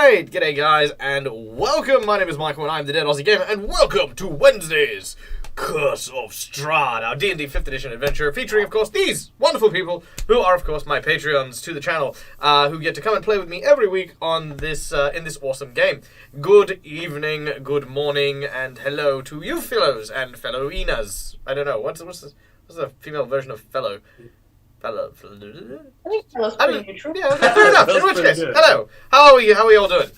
Alright, g'day guys, and welcome. My name is Michael, and I'm the Dead Aussie Gamer, and welcome to Wednesday's Curse of Strahd, our D&D 5th edition adventure, featuring, of course, these wonderful people, who are, of course, my Patreons to the channel, who get to come and play with me every week on this, in this awesome game. Good evening, good morning, and hello to you fellows and fellow-inas. I don't know, what's the female version of fellow? Fellow. I think fellow's pretty neutral. Yeah, fair enough. In which case, hello. How are you? How are you all doing?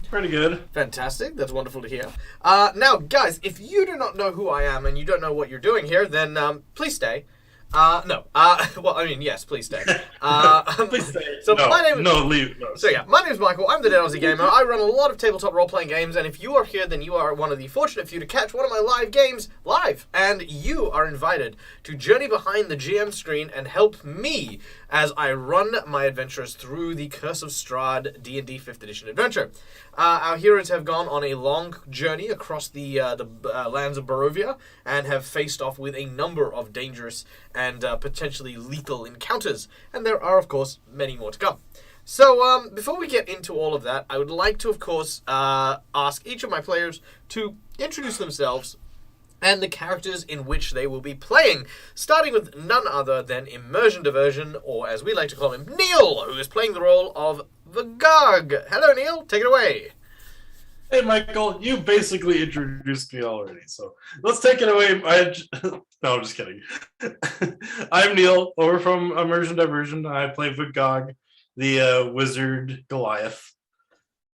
Pretty good. Fantastic. That's wonderful to hear. Now, guys, if you do not know who I am and you don't know what you're doing here, then please stay. No. Well, I mean, yes, please stay. Please stay. So no, my name. No, leave. No. So yeah, my name is Michael. I'm the Dead Aussie Gamer. I run a lot of tabletop role-playing games, and if you are here, then you are one of the fortunate few to catch one of my live games live, and you are invited to journey behind the GM screen and help me as I run my adventures through the Curse of Strahd D&D 5th edition adventure. Our heroes have gone on a long journey across the lands of Barovia and have faced off with a number of dangerous and potentially lethal encounters, and there are, of course, many more to come. So, before we get into all of that, I would like to, of course, ask each of my players to introduce themselves and the characters in which they will be playing, starting with none other than Immersion Diversion, or as we like to call him, Neil, who is playing the role of the Gog. Hello, Neil. Take it away. Hey, Michael, you basically introduced me already, so let's take it away. No, I'm just kidding. I'm Neil, over from Immersion Diversion. I play Vagog, the wizard Goliath.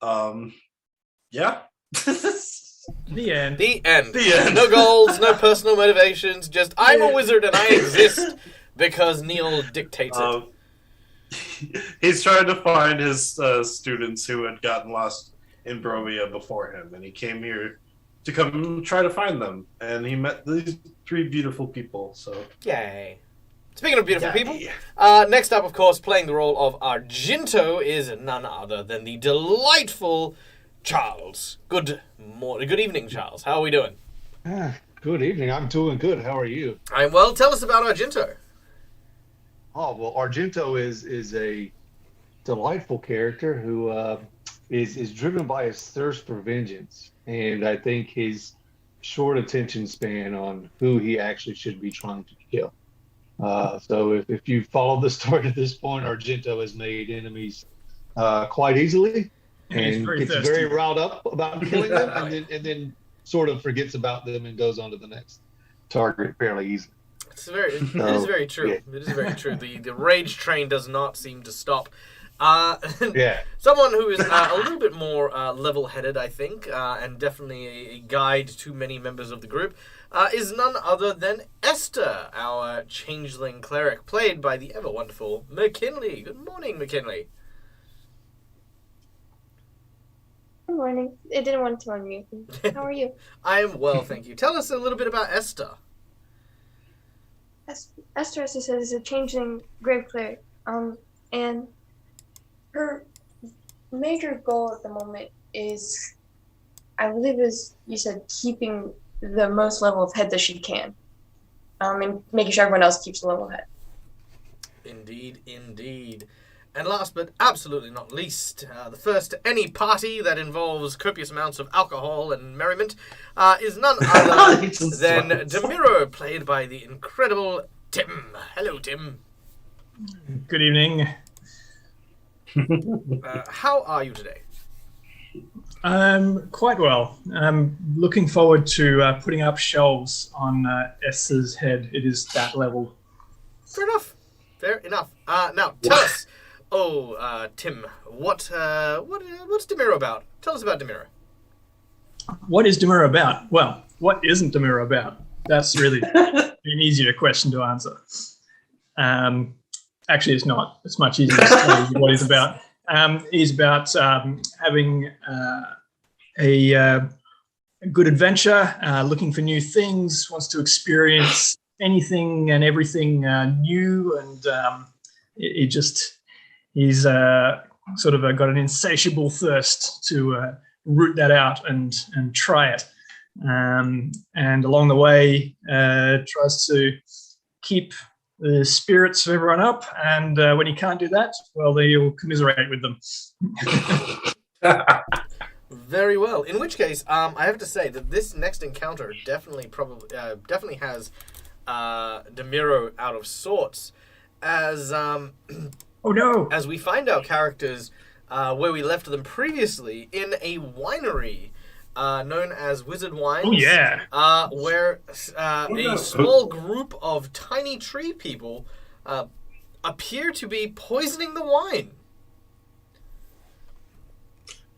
Yeah. The end. The end. The end. No goals, no personal motivations, just I'm a wizard and I exist because Neil dictates it. He's trying to find his students who had gotten lost in Barovia before him, and he came here to come try to find them, and he met these three beautiful people, so... Yay. Speaking of beautiful Yay. people, next up, of course, playing the role of Argento is none other than the delightful Charles. Good evening, Charles. How are we doing? Good evening. I'm doing good. How are you? I'm well. Tell us about Argento. Oh, well, Argento is a delightful character who is driven by his thirst for vengeance, and I think his short attention span on who he actually should be trying to kill. So if you follow the story to this point, Argento has made enemies quite easily and gets very riled up about killing them, and then sort of forgets about them and goes on to the next target fairly easily. It is very true. Yeah. It is very true. The rage train does not seem to stop. Yeah. Someone who is a little bit more level-headed, I think, and definitely a guide to many members of the group, is none other than Esther, our changeling cleric, played by the ever-wonderful McKinley. Good morning, McKinley. Good morning. It didn't want to unmute me. How are you? I am well, thank you. Tell us a little bit about Esther. Esther, as I said, is a changeling grave cleric. And her major goal at the moment is, I believe, is you said keeping the most level of head that she can, and making sure everyone else keeps a level head. Indeed, indeed. And last but absolutely not least, the first to any party that involves copious amounts of alcohol and merriment is none other than Demiro, played by the incredible Tim. Hello, Tim. Good evening. How are you today? Quite well. I'm looking forward to putting up shelves on Esther's head. It is that level. Fair enough. Fair enough. Now, tell us. Tim, what's Demiro about? Tell us about Demiro. What is Demiro about? Well, what isn't Demiro about? That's really an easier question to answer. Actually, it's not. It's much easier to tell you what he's about. He's about having a good adventure, looking for new things, wants to experience anything and everything new, and he's sort of got an insatiable thirst to root that out and try it. And along the way, tries to keep the spirits of everyone up, and when he can't do that, well, he'll commiserate with them. Very well. In which case, I have to say that this next encounter definitely has Demiro out of sorts, as Oh no! as we find our characters where we left them previously in a winery known as Wizard Wines. Oh yeah! Where a small group of tiny tree people appear to be poisoning the wine.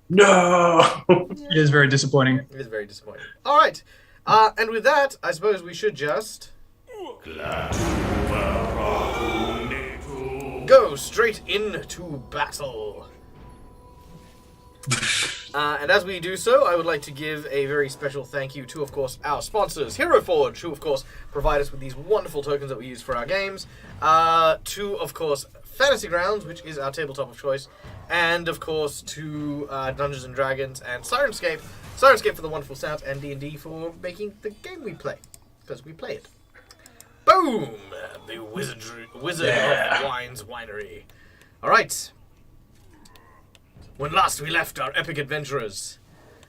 No. It is very disappointing. It is very disappointing. All right, and with that, I suppose we should just go straight into battle. And as we do so, I would like to give a very special thank you to, of course, our sponsors, Hero Forge, who, of course, provide us with these wonderful tokens that we use for our games. To, of course, Fantasy Grounds, which is our tabletop of choice. And, of course, to Dungeons & Dragons and Sirenscape. Sirenscape for the wonderful sounds, and D&D for making the game we play. Because we play it. Boom! The Wizard of Wines Winery. All right. When last we left our epic adventurers,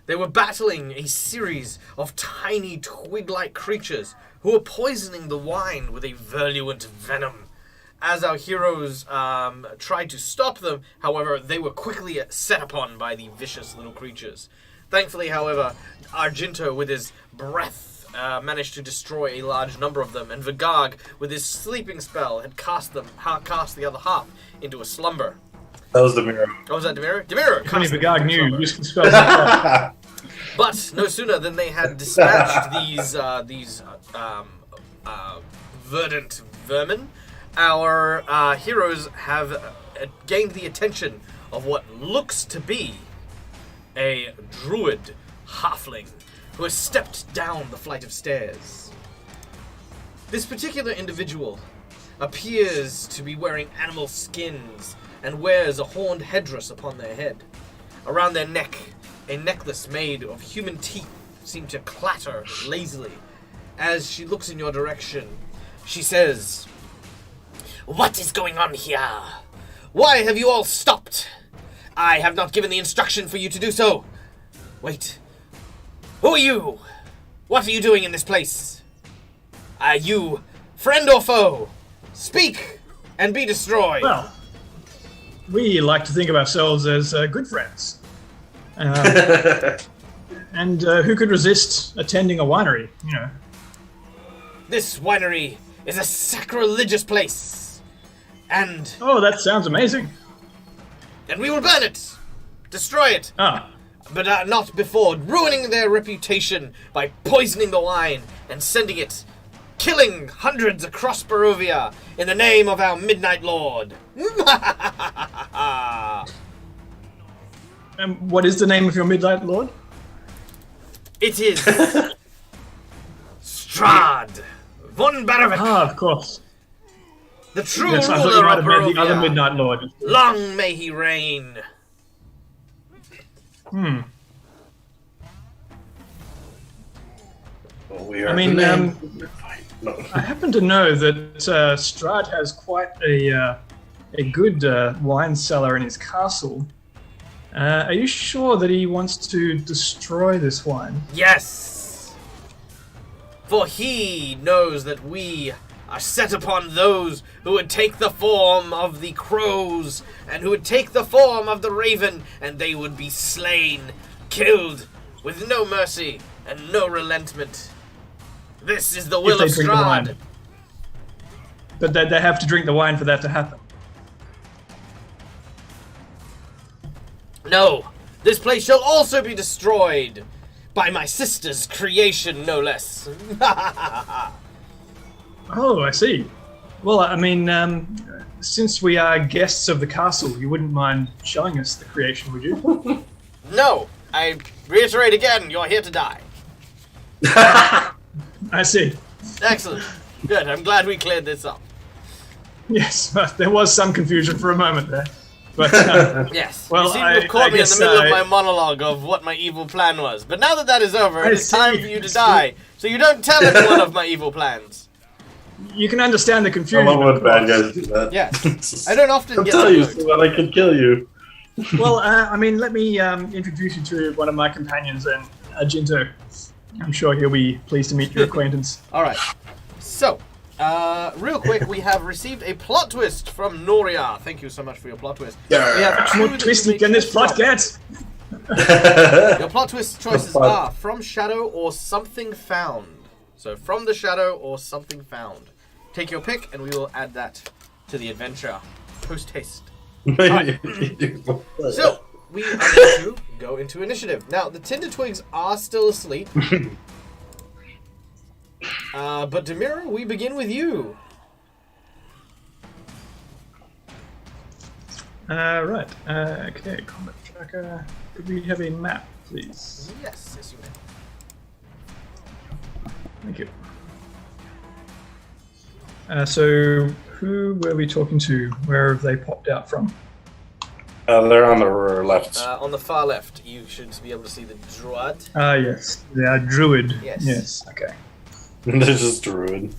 they were battling a series of tiny twig-like creatures who were poisoning the wine with a virulent venom. As our heroes tried to stop them, however, they were quickly set upon by the vicious little creatures. Thankfully, however, Argento, with his breath, managed to destroy a large number of them, and Vigag, with his sleeping spell, had cast the other half into a slumber. That was Demiro. Oh, was that Demiro? Demiro! If only Vigag knew useful spells like that. But no sooner than they had dispatched these verdant vermin, our heroes have gained the attention of what looks to be a druid halfling who has stepped down the flight of stairs. This particular individual appears to be wearing animal skins and wears a horned headdress upon their head. Around their neck, a necklace made of human teeth seems to clatter lazily. As she looks in your direction, she says, "What is going on here? Why have you all stopped? I have not given the instruction for you to do so. Wait, who are you? What are you doing in this place? Are you friend or foe? Speak and be destroyed." Well, we like to think of ourselves as good friends. And who could resist attending a winery, you know? This winery is a sacrilegious place. And Oh, that sounds amazing. we will burn it. Destroy it. Ah, But not before ruining their reputation by poisoning the wine and sending it, killing hundreds across Barovia in the name of our Midnight Lord. and what is the name of your Midnight Lord? It is Strahd von Barovik, Ah, of course. the true Yes, I thought you ruler might of have meant the other Barovia. Midnight Lord. Long may he reign. Hmm. Well, we are I mean, no. I happen to know that Strahd has quite a good wine cellar in his castle. Are you sure that he wants to destroy this wine? Yes, for he knows that we are set upon those who would take the form of the crows and who would take the form of the raven, and they would be slain, killed, with no mercy and no relentment. This is the will of If they drink the Strahd. wine. But they have to drink the wine for that to happen. No, this place shall also be destroyed by my sister's creation, no less. Oh, I see. Well, I mean, since we are guests of the castle, you wouldn't mind showing us the creation, would you? No, I reiterate again, you're here to die. I see. Excellent. Good, I'm glad we cleared this up. Yes, there was some confusion for a moment there. But Yes. Well, you seem to have I caught me in the guess, middle of my monologue of what my evil plan was. But now that is over, I it is time see. for you to die. So you don't tell anyone of my evil plans. you can understand the I confusion. love when of bad course. guys do that. Yeah. I don't often I'll get tell to you vote. so that I can kill you. Well, let me introduce you to one of my companions, and Jinto. I'm sure he'll be pleased to meet your acquaintance. All right. So, real quick, we have received a plot twist from Noria. Thank you so much for your plot twist. We have two More that twisty you than may this plot choose gets. from. Your plot twist choices are from shadow or something found. So, from the shadow or something found. Take your pick, and we will add that to the adventure post haste. So, we are going to go into initiative. Now, the Tinder Twigs are still asleep. But Demiro, we begin with you. Right. Okay, combat tracker. Could we have a map, please? Yes, you may. Thank you. So, who were we talking to? Where have they popped out from? They're on the left. On the far left, you should be able to see the Strahd. Yes. They are druid. Yes. Yes, okay. They're just druid.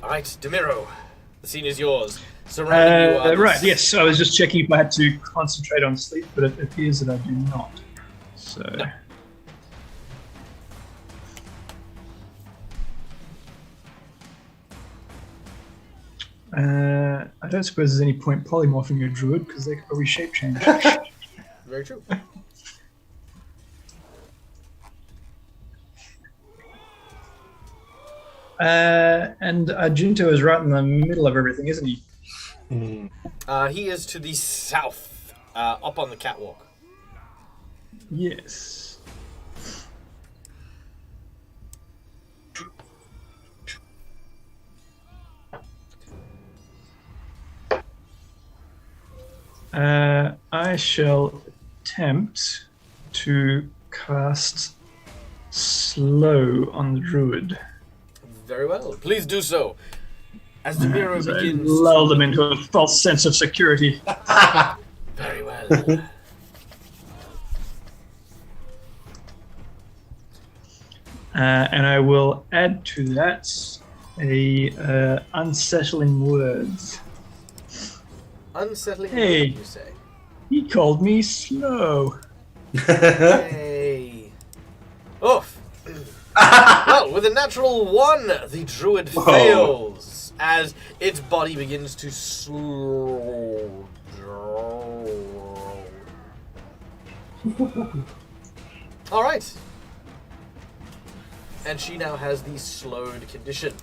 Alright, Demiro, the scene is yours. Surrounding you are Right, yes. So I was just checking if I had to concentrate on sleep, but it appears that I do not. So. No. I don't suppose there's any point polymorphing a druid because they could probably shape change. Very true. And Junto is right in the middle of everything, isn't he? He is to the south, up on the catwalk. Yes. I shall attempt to cast slow on the druid. Very well. Please do so. As Demiro As I begins. lull them into a false sense of security. Very well. And I will add to that a unsettling words. Unsettling, Hey. word, you say? He called me slow. Hey. Oof. Well, with a natural 1, the druid fails as its body begins to slow down. All right. And she now has the slowed condition.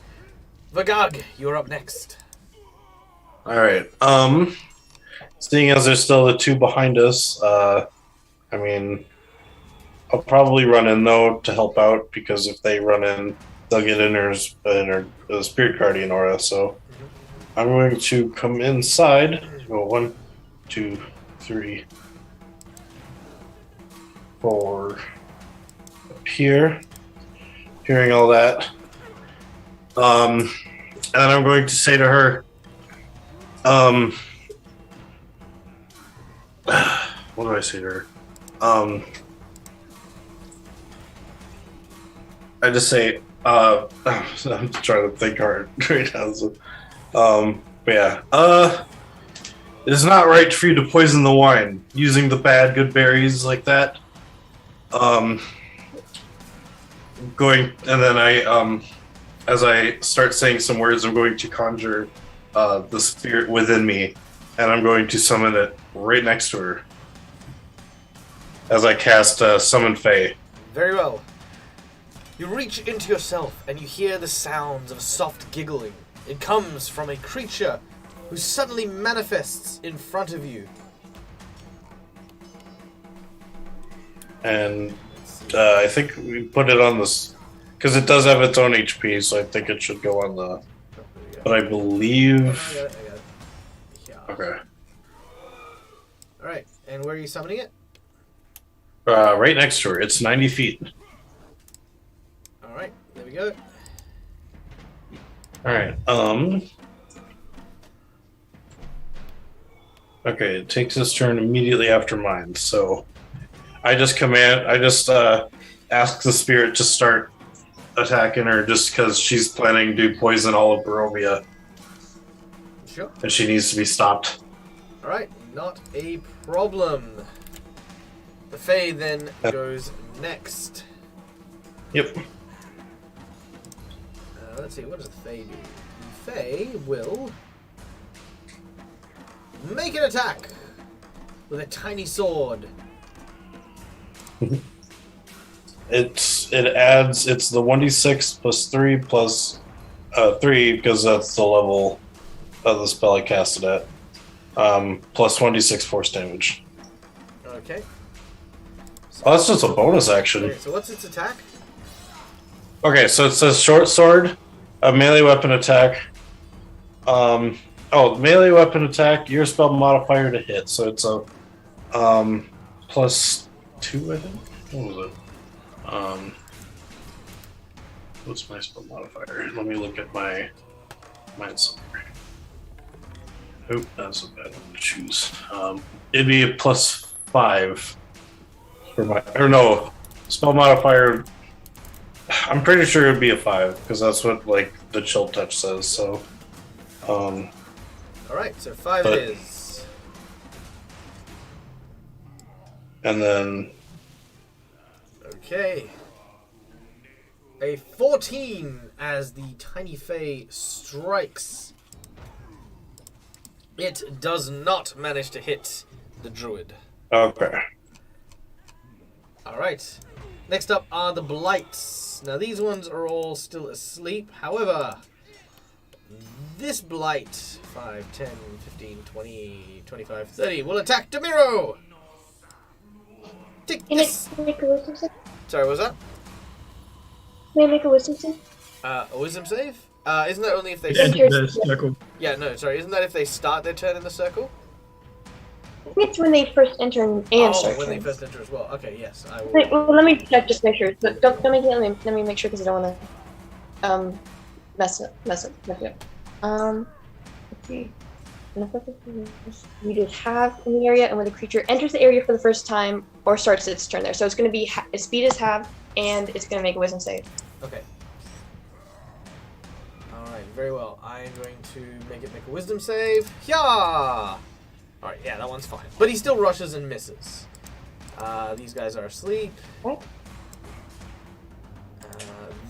Vagag, you're up next. All right. Seeing as there's still the two behind us, I mean, I'll probably run in though to help out because if they run in, they'll get in her spirit guardian aura. So I'm going to come inside. Go 1, 2, 3, 4. Up here, hearing all that. And then I'm going to say to her, what do I say to her? I just say, I'm trying to think hard right now. So, but yeah, it is not right for you to poison the wine using the bad good berries like that. Going, and then as I start saying some words, I'm going to conjure the spirit within me, and I'm going to summon it right next to her as I cast Summon Fae. Very well. You reach into yourself and you hear the sounds of soft giggling. It comes from a creature who suddenly manifests in front of you. And I think we put it on this because it does have its own HP, so I think it should go on the. But I believe. I got it. Yeah. Okay. Alright, and where are you summoning it? Right next to her. It's 90 feet. Alright, there we go. Alright, okay, it takes its turn immediately after mine, so I just ask the spirit to start attacking her just because she's planning to do poison all of Barovia. Sure. And she needs to be stopped. Alright, not a problem. The Fae then goes next. Yep. Let's see, what does the Fae do? The Fae will make an attack with a tiny sword. It's the 1d6 plus 3 plus 3 because that's the level of the spell I cast it at. Plus 1d6 force damage. Okay. Oh, that's just a bonus action. Okay, so what's its attack? Okay, so it says short sword, a melee weapon attack. Melee weapon attack, your spell modifier to hit. So it's a plus 2, I think. What was it? What's my spell modifier? Let me look at my somewhere. Oh, that's a bad one to choose. It'd be a plus 5 for my, or no, spell modifier. I'm pretty sure it'd be a 5 because that's what like the chill touch says. So, Alright, so 5 But- it is. and then Okay. A 14 as the tiny Fae strikes. It does not manage to hit the druid. okay, Alright. Next up are the blights. Now these ones are all still asleep. However, this blight, 5, 10, 15, 20, 25, 30, will attack Demiro! Take Can this! I make a wisdom save? Sorry, what was that? Can I make a wisdom save? A wisdom save? Isn't that only if they... Enter the circle. Yeah, no, sorry. Isn't that if they start their turn in the circle? I think it's when they first enter and start. When they turns. first enter as well. Okay, yes, I will. Wait, well, let me check just to make sure. But don't make it. Let me make sure because I don't want to mess it up. Let's see. You just have in the area, and when the creature enters the area for the first time or starts its turn there, so it's going to be its speed is halved, and it's going to make a wisdom save. Okay. Alright, very well. I'm going to make it make a wisdom save. Yeah! Alright, yeah, that one's fine. But he still rushes and misses. These guys are asleep. What?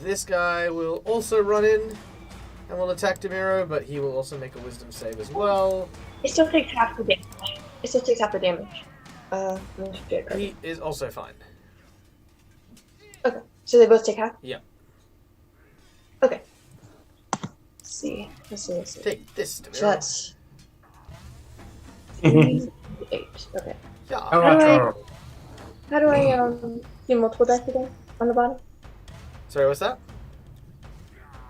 This guy will also run in and will attack Demiro, but he will also make a wisdom save as well. It still takes half the damage. Let me check. He is also fine. Okay, so they both take half. Yeah. Okay. Let's see. Take this, So Demiro. that's 8. Okay. Yeah. How do I do multiple dice again on the bottom? Sorry, what's that?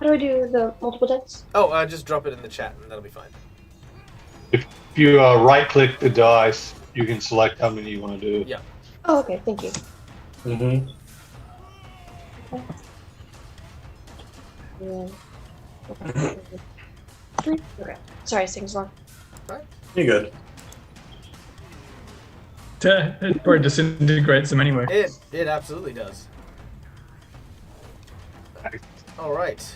How do I do the multiple dice? Oh, just drop it in the chat and that'll be fine. If you right-click the dice, you can select how many you want to do. Yeah. Oh, okay. Thank you. mm-hmm. Okay. Okay. Sorry, it's taking so long. You're good. It probably disintegrates them anyway. It absolutely does. Alright.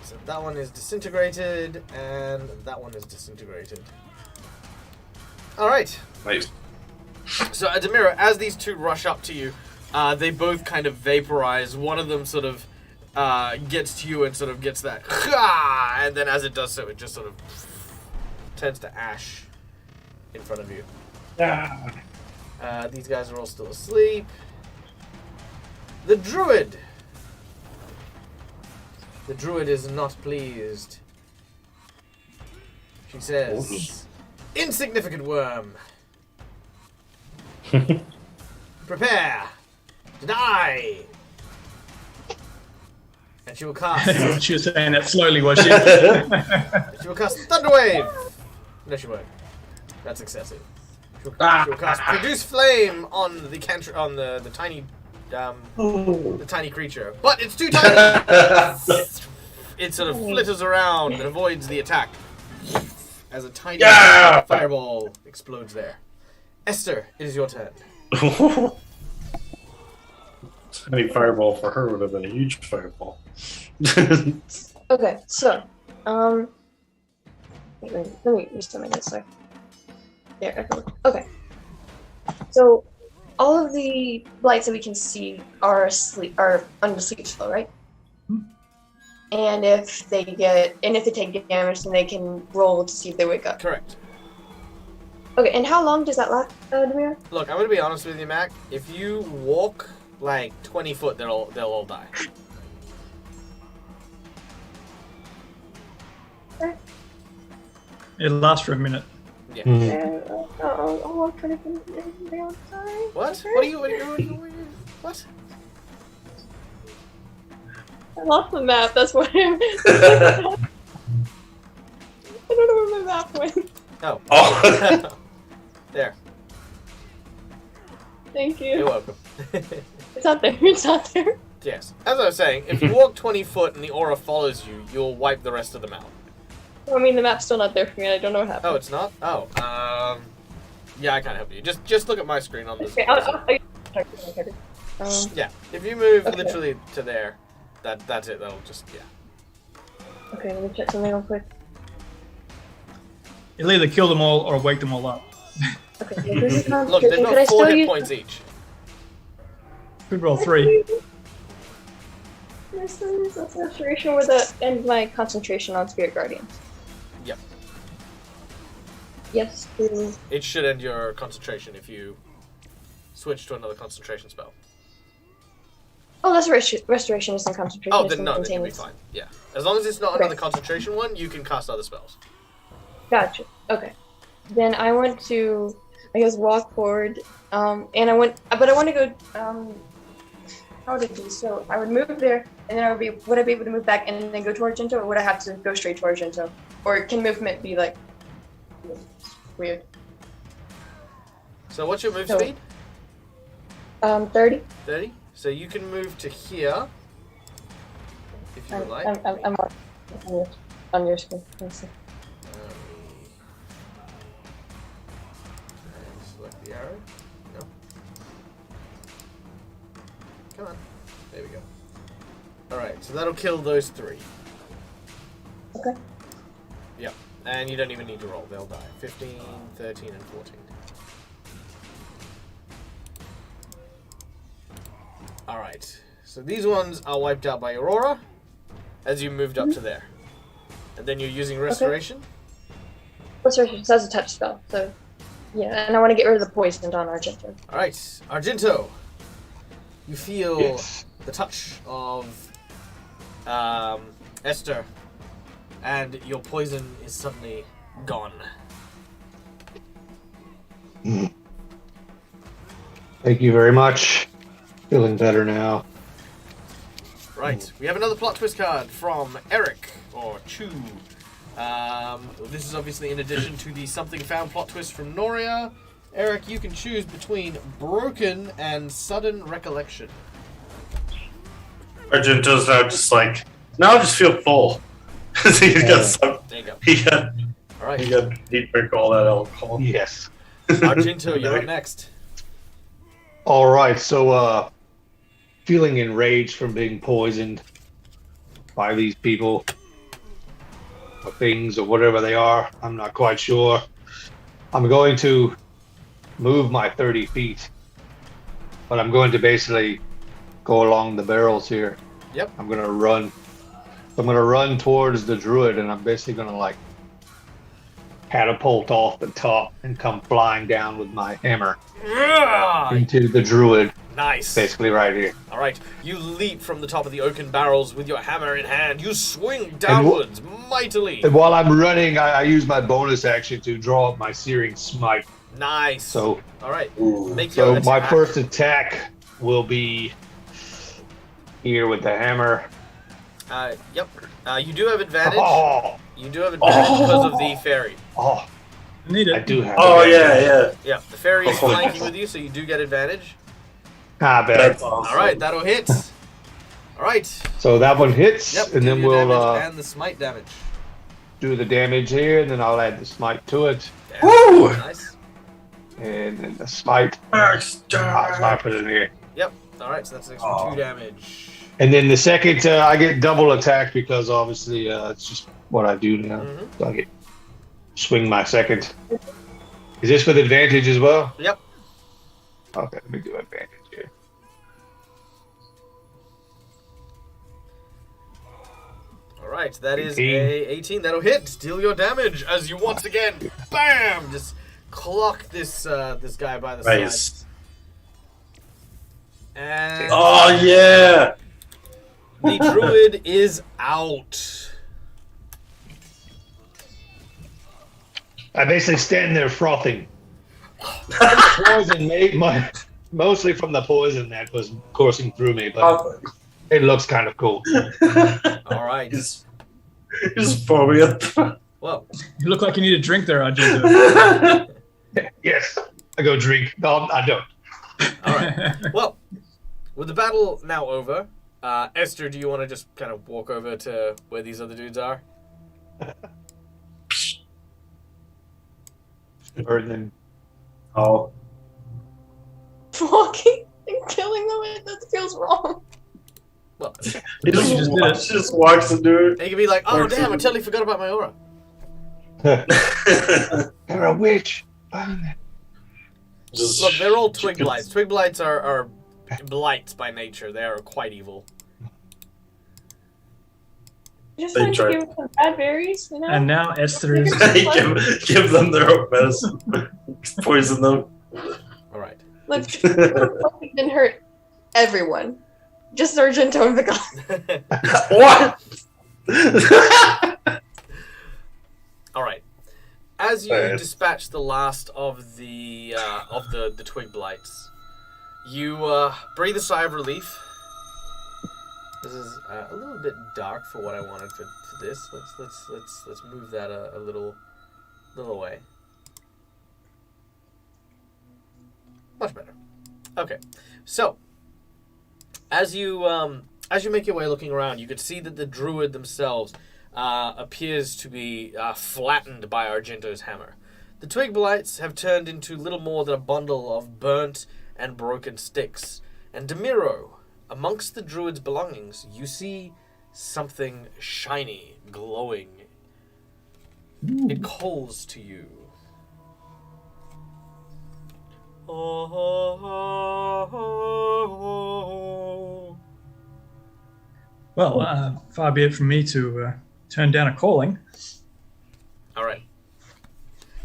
So that one is disintegrated, and that one is disintegrated. Alright. Nice. So, Demiro, as these two rush up to you, they both kind of vaporize. One of them sort of gets to you and sort of gets that, and then as it does so, it just sort of turns to ash in front of you. Yeah. These guys are all still asleep. The druid! The druid is not pleased. She says, "Insignificant worm. Prepare to die." And she will cast. She was saying that slowly, was she? She will cast Thunderwave. No, she won't. That's excessive. She will cast Produce Flame on the the tiny, the tiny creature. But it's too tiny. It sort of flitters around and avoids the attack as a tiny fireball explodes there. Esther, it is your turn. Any fireball for her would have been a huge fireball. Okay, so, let me restart my notes. Sorry. There. Okay. So, all of the blights that we can see are under sleep spell, right? And if they take damage, then they can roll to see if they wake up. Correct. Okay, and how long does that last, Demir? Look, I'm gonna be honest with you, Mac. If you walk like 20 foot, they'll all die. It lasts for a minute. Yeah. I'll walk 20 feet. Sorry. What? What are you? What? I lost the map. That's why I don't know where my map went. Oh. Oh. There. Thank you. You're welcome. It's not there. It's not there. Yes. As I was saying, if you walk 20 foot and the aura follows you, you'll wipe the rest of them out. I mean, the map's still not there for me. I don't know what happened. Oh, it's not? Oh, yeah, I can't help you. Just look at my screen on this. Okay, Yeah, if you move Okay. literally to there, that's it. That'll just, yeah. okay, let me check something real quick. You'll either kill them all or wake them all up. Okay, so this is not Look, they've could I got 4 still hit use points each. Could roll 3. Can I still use this restoration with the end my concentration on Spirit Guardians? Yep. Yes, please. It should end your concentration if you switch to another concentration spell. Oh, that's restoration isn't concentration. Oh, it's then no, then you'll be containment. fine. Yeah. As long as it's not Okay. another concentration one, you can cast other spells. Gotcha. Okay. Then I want to, I guess, walk forward. And I want to go. How would it be? So I would move there, and then would I be able to move back and then go to Argento, or would I have to go straight to Argento? Or can movement be like weird? So what's your move So- speed? 30. 30? So you can move to here, if you would like. I'm on your screen. Let's see. Select the arrow. No. Come on. There we go. Alright, so that'll kill those 3. Okay. Yep. And you don't even need to roll, they'll die. 15, 13, and 14. Alright. So these ones are wiped out by Aurora as you moved up to there. And then you're using Restoration. Restoration says a touch spell, so yeah, and I want to get rid of the poison on Argento. Alright, Argento. You feel Yes. the touch of Esther, and your poison is suddenly gone. Thank you very much. Feeling better now. Right, we have another plot twist card from Eric, or Chu. This is obviously in addition to the Something Found plot twist from Noria. Eric, you can choose between Broken and Sudden Recollection. Argento's now just like, now I just feel full. He's got some. There you go. He got Alright, he drank all that alcohol. Yes. Argento, you're up next. All right. So, feeling enraged from being poisoned by these people or things or whatever they are, I'm not quite sure. I'm going to move my 30 feet, but I'm going to basically go along the barrels here. Yep. I'm going to run. I'm going to run towards the druid, and I'm basically going to like catapult off the top and come flying down with my hammer into the druid, Nice. basically right here. All right, you leap from the top of the oaken barrels with your hammer in hand. You swing downwards mightily. And while I'm running, I use my bonus action to draw up my searing smite. Nice. So, all right, Ooh. make your so my attack. first attack will be here with the hammer. Yep. You do have advantage. Oh, You do have advantage because of the fairy. oh, I need I it. do have. Oh advantage. yeah. Yeah, the fairy is Oh. flanking with you, so you do get advantage. Ah, bet. That's awesome. All right, that'll hit. All right. So that one hits, Yep. and do then your we'll damage and the smite damage. do the damage here, and then I'll add the smite to it, Damn. Woo! Nice. and then the smite. Max I'll put it in here. Yep. All right, so that's an extra 2 damage. And then the second, I get double attack because obviously it's just what I do now. Mhm. So I get swing my second. Is this with advantage as well? Yep. Okay, let me do advantage here. All right, that is 18. a 18. That'll hit. Deal your damage as you once again, bam, just clock this this guy by the Nice. sides. And Oh yeah. the druid is out. I basically stand there frothing. Poison mostly from the poison that was coursing through me, but it looks kind of cool. All right. He's phobia. Well, You look like you need a drink there, Argento. Yes, I go drink. No, I don't. all right. Well, with the battle now over, Esther, do you want to just kind of walk over to where these other dudes are? And then Oh. Walking and killing them, that feels wrong. Well, He just did it. just walks into they could be like, "Oh Or damn, I two. totally forgot about my aura." it. you're a witch. Just Look, they're all twig blights. Twig blights are blights by nature. They are quite evil. Just They wanted to tried. give them some bad berries, you know? And now Esther is. give them their own medicine. Poison them. All right. Look, it didn't hurt everyone. Just Argento and Vigal. What? All right. As you Yes. dispatch the last of the twig blights, you breathe a sigh of relief. This is a little bit dark for what I wanted for this. Let's move that a little away. Much better. Okay, so as you make your way looking around, you could see that the druid themselves appears to be flattened by Argento's hammer. The twig blights have turned into little more than a bundle of burnt and broken sticks. And Demiro, amongst the druid's belongings, you see something shiny, glowing. It calls to you. Well, far be it from me to turn down a calling. All right.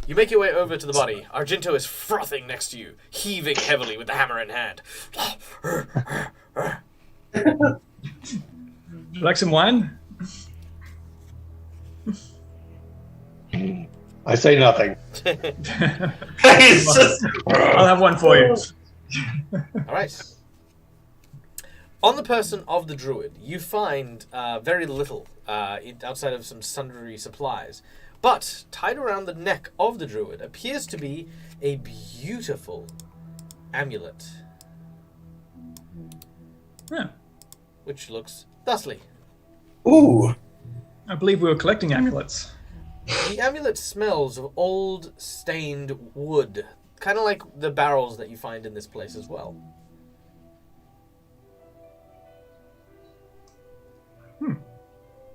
You make your way over to the body. Argento is frothing next to you, heaving heavily with the hammer in hand. Would you like some wine? I say nothing. He's just. I'll have one for you. All right. On the person of the druid, you find very little outside of some sundry supplies. But tied around the neck of the druid appears to be a beautiful amulet, Yeah. which looks thusly. Ooh. I believe we were collecting amulets. The amulet smells of old, stained wood, kind of like the barrels that you find in this place as well.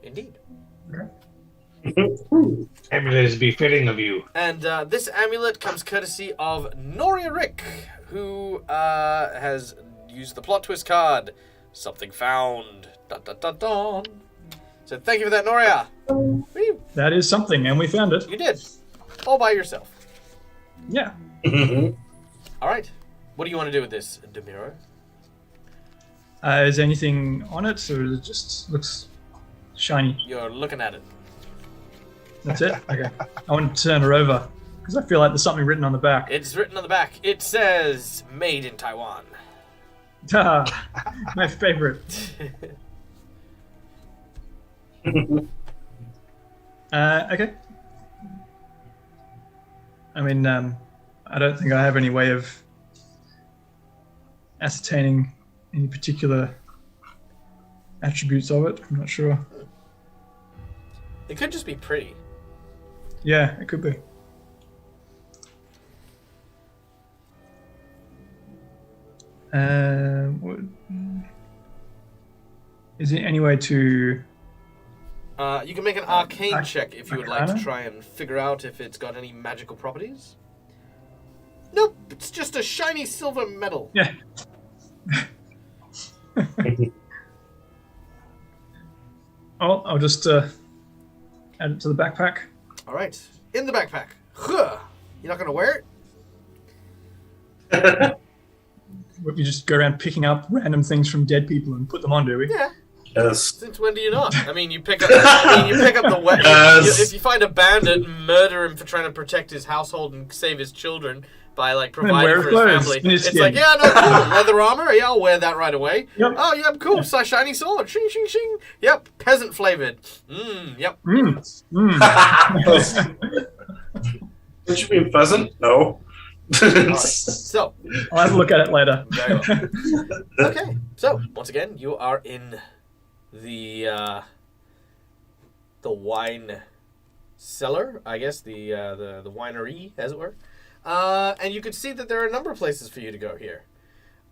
Indeed. Amulet is befitting of you. And this amulet comes courtesy of Noria Rick, who has used the plot twist card. Something found. Dun, dun, dun, dun. So thank you for that, Noria. Woo. That is something, and we found it. You did. All by yourself. Yeah. All right. What do you want to do with this, Demiro? Is anything on it, or it just looks shiny? You're looking at it. That's it? Okay. I want to turn her over, because I feel like there's something written on the back. It's written on the back. It says, made in Taiwan. My favorite. Okay. I mean, I don't think I have any way of ascertaining any particular attributes of it. I'm not sure. It could just be pretty. Yeah, it could be. What Is there any way to? You can make an arcane check if you would like to Arcana? try and figure out if it's got any magical properties. Nope, it's just a shiny silver medal. Yeah. I'll just add it to the backpack. All right, in the backpack. Huh. You're not gonna wear We just go around picking up random things from dead people and put them on, do we? it? Yeah. Yes. Since when do you not? I mean, you pick up. The weapon. Yes. If you find a bandit, and murder him for trying to protect his household and save his children by like providing wear for clothes, his family. finish It's skin. like, yeah, no, cool. Leather armor. Yeah, I'll wear that right away. Yep. Oh, yeah, cool. Shiny sword. Shing, shing, shing. Yep. Peasant flavored. Yep. Don't you mean pheasant? No. So. I'll have a look at it later. Very well. Okay. So once again, you are in the wine cellar, I guess, the winery, as it were. And you can see that there are a number of places for you to go here.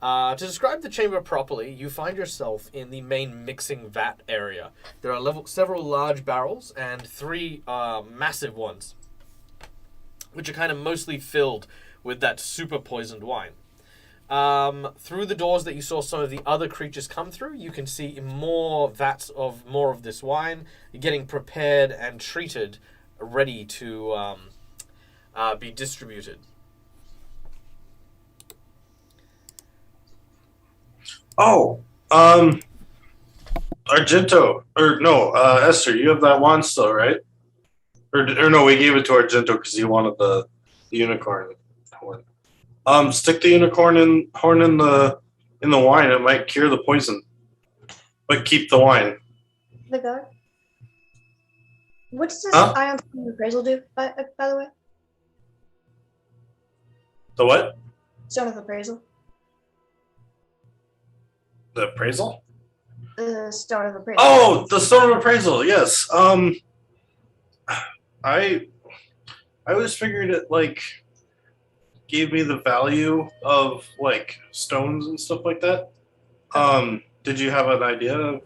To describe the chamber properly, you find yourself in the main mixing vat area. There are several large barrels and 3 massive ones, which are kind of mostly filled with that super poisoned wine. Through the doors that you saw some of the other creatures come through, you can see more vats of more of this wine getting prepared and treated, ready to be distributed. Oh, Argento, or no, Esther, you have that wand still, right? Or no, we gave it to Argento because he wanted the unicorn horn. Stick the unicorn horn in the wine. It might cure the poison, but keep the wine. The guard. What does this Huh? ion appraisal do, by the way? The what? Stone of appraisal. The appraisal? The stone of appraisal. Oh, the stone of appraisal. Yes. I always figured it like gave me the value of like stones and stuff like that. Did you have an idea?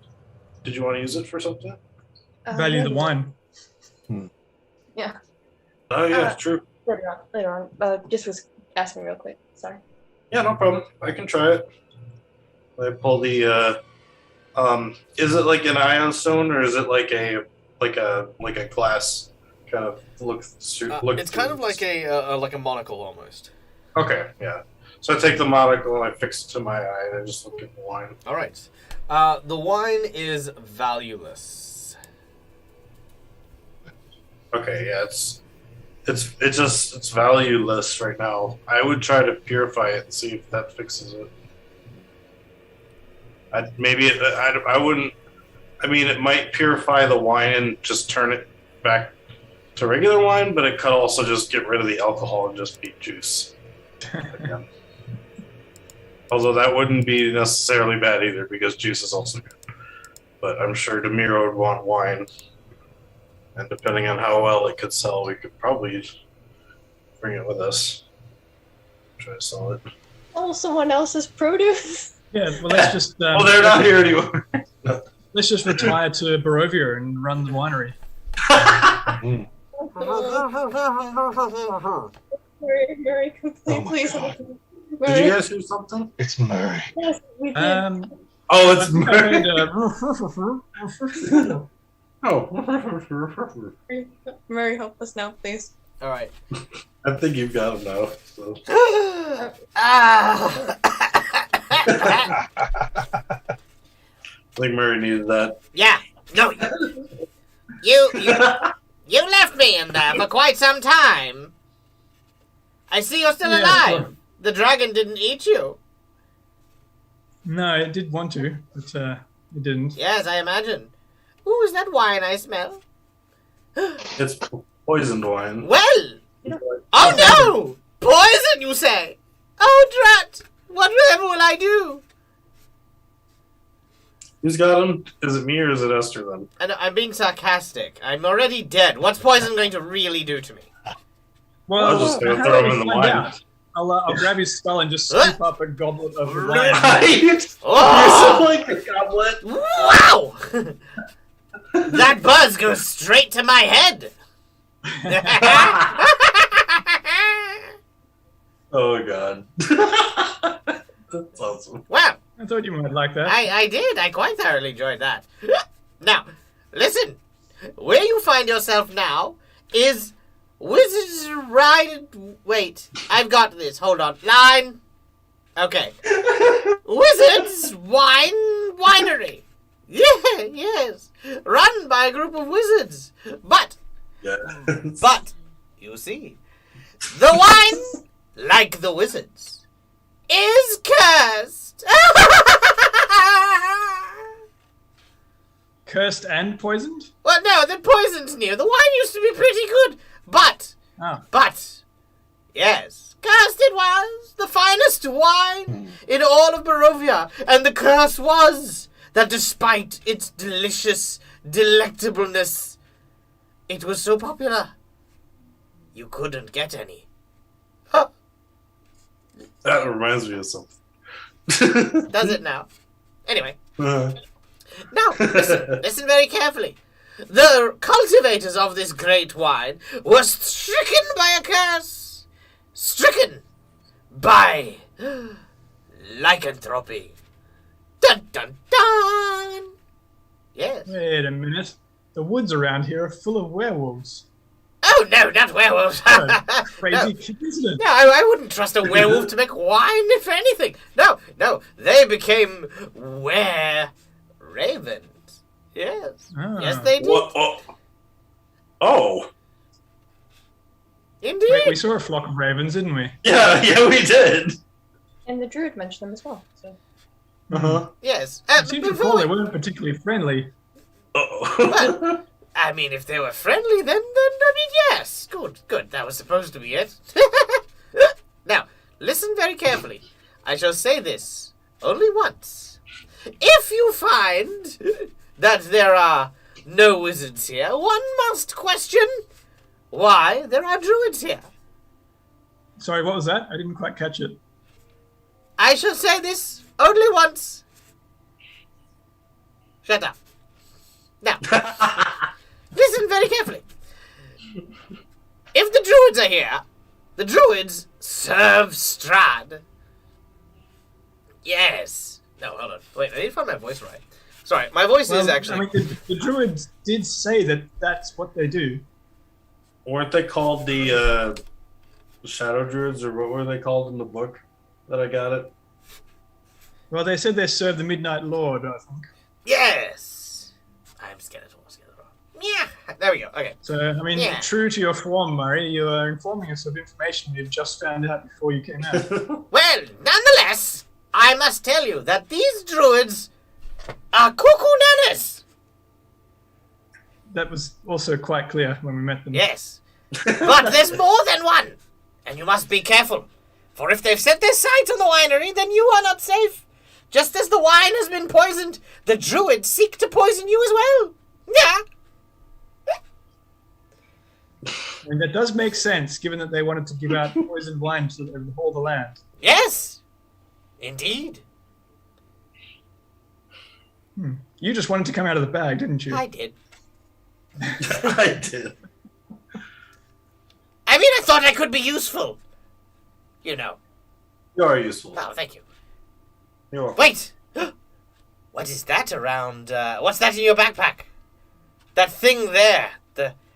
Did you want to use it for something? Value the wine. Yeah. Oh yeah, true. Later on. Just was asking real quick. Sorry. Yeah, no problem. I can try it. I pull the is it like an ion stone or is it like a glass kind of look It's kind of like a monocle almost. Okay, yeah. So I take the monocle and I fix it to my eye and I just look at the wine. All right. The wine is valueless. Okay, yeah, it's valueless right now. I would try to purify it and see if that fixes it. I wouldn't. I mean, it might purify the wine and just turn it back to regular wine, but it could also just get rid of the alcohol and just be juice. Again. Although that wouldn't be necessarily bad either, because juice is also good. But I'm sure Demiro would want wine. And depending on how well it could sell, we could probably bring it with us. Try to sell it. Oh, someone else's produce. Yeah, well, let's just. Well, they're not here anymore. Let's just retire to Barovia and run the winery. Murray, please. Did you guys hear something? It's Murray. Yes, we did. Oh, it's Murray. Oh. Murray, help us now, please. All right. I think you've got him now. So. I think Murray needed that. Yeah. No. You left me in there for quite some time. I see you're still alive. Well, The dragon didn't eat you. no, it did want to, but it didn't. Yes, I imagine. Ooh, is that wine I smell? It's poisoned wine. Well! Oh no! Poison, you say? Oh, drat! Whatever will I do? Who's got him? Is it me or is it Esther then? And I'm being sarcastic. I'm already dead. What's poison going to really do to me? Well, I was just gonna how throw about him in we the find wine. out? I'll grab his skull and just scoop up a goblet of wine. Right? Oh! You're so like the goblet. Wow! That buzz goes straight to my head. Oh god. That's awesome. Well, I thought you might like that. I did. I quite thoroughly enjoyed that. Now, listen. Where you find yourself now is Wizard's Ride. Wait, I've got this. Hold on. Line. Okay. Wizard's Winery. Yeah, yes. Run by a group of wizards. But, you see, the wine, like the wizards, is cursed. Cursed and poisoned? Well, no, the poison's new. The wine used to be pretty good, but, yes, cursed it was. The finest wine in all of Barovia. And the curse was that despite its delicious delectableness, it was so popular, you couldn't get any. Huh. That reminds me of something. Does it now? Anyway. Now, listen very carefully. The cultivators of this great wine were stricken by a curse. Stricken by lycanthropy. Dun dun dun! Yes. Wait a minute. The woods around here are full of werewolves. Oh, no, not werewolves. Crazy coincidence. No, I wouldn't trust a werewolf to make wine for anything. No, they became were-ravens. Yes. Ah. Yes, they did. What? Oh. Indeed. Wait, we saw a flock of ravens, didn't we? Yeah, we did. And the druid mentioned them as well. So. Uh-huh. Yes. I seem to recall they weren't particularly friendly. Uh-oh. I mean, if they were friendly, then I mean, yes. Good. That was supposed to be it. Now, listen very carefully. I shall say this only once. If you find that there are no wizards here, one must question why there are druids here. Sorry, what was that? I didn't quite catch it. I shall say this only once. Shut up. Now, listen very carefully. If the druids are here, the druids serve Strahd. Yes. No, hold on. Wait, I need to find my voice right. Sorry, my voice is actually... I mean, the druids did say that that's what they do. Weren't they called the Shadow Druids, or what were they called in the book that I got it? Well, they said they serve the Midnight Lord, I think. Yes. I'm Skeletor. Yeah. There we go. Okay. So, I mean, true to your form, Murray, you are informing us of information you've just found out before you came out. Well, nonetheless, I must tell you that these druids are cuckoo nanas. That was also quite clear when we met them. Yes. But there's more than one. And you must be careful. For if they've set their sight on the winery, then you are not safe. Just as the wine has been poisoned, the druids seek to poison you as well. Yeah. I mean, that does make sense, given that they wanted to give out poisoned wine to all the land. Yes. Indeed. You just wanted to come out of the bag, didn't you? I did. I did. I mean, I thought I could be useful. You know. You are useful. Oh, thank you. You're welcome. Wait! What is that around, what's that in your backpack? That thing there.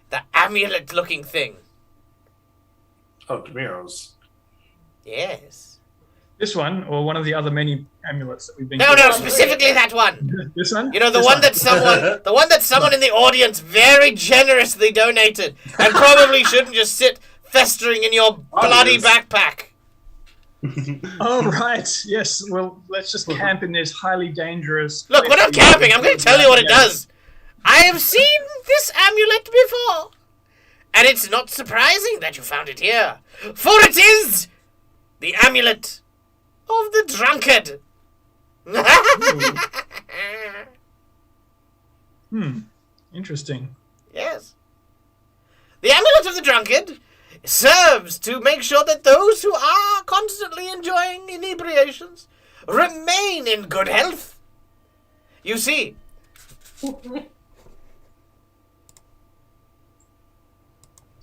The amulet-looking thing. Oh, Demiro's. Yes. This one, or one of the other many amulets that we've been... No, specifically that one. This one? You know, the one that someone in the audience very generously donated and probably shouldn't just sit festering in your bloody backpack. Oh, right. Yes. Well, let's just camp in this highly dangerous... Look, we're not camping. I'm going to tell you what it does. I have seen this amulet before. And it's not surprising that you found it here. For it is the amulet of the drunkard. Interesting. Yes. The amulet of the drunkard serves to make sure that those who are constantly enjoying inebriations remain in good health. You see, So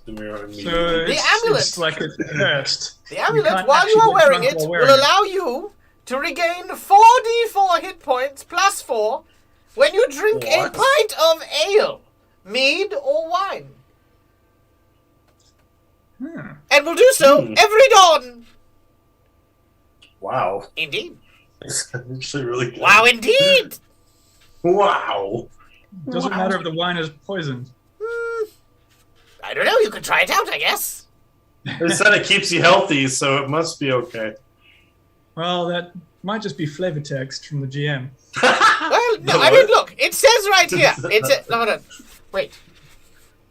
The it's, amulet. it's like it's cursed. the You amulet, can't while you actually are get wearing drunk it, while will wearing it. allow you to regain 4d4 hit points plus 4 when you drink a What? pint of ale, mead, or wine. And will do so every dawn. Wow. Indeed. It's actually really good. Wow, indeed. Wow. Doesn't matter if the wine is poisoned. I don't know. You could try it out, I guess. They said it keeps you healthy, so it must be okay. Well, that might just be flavor text from the GM. Well, no, I mean, look. It says right here. No, hold on. Wait.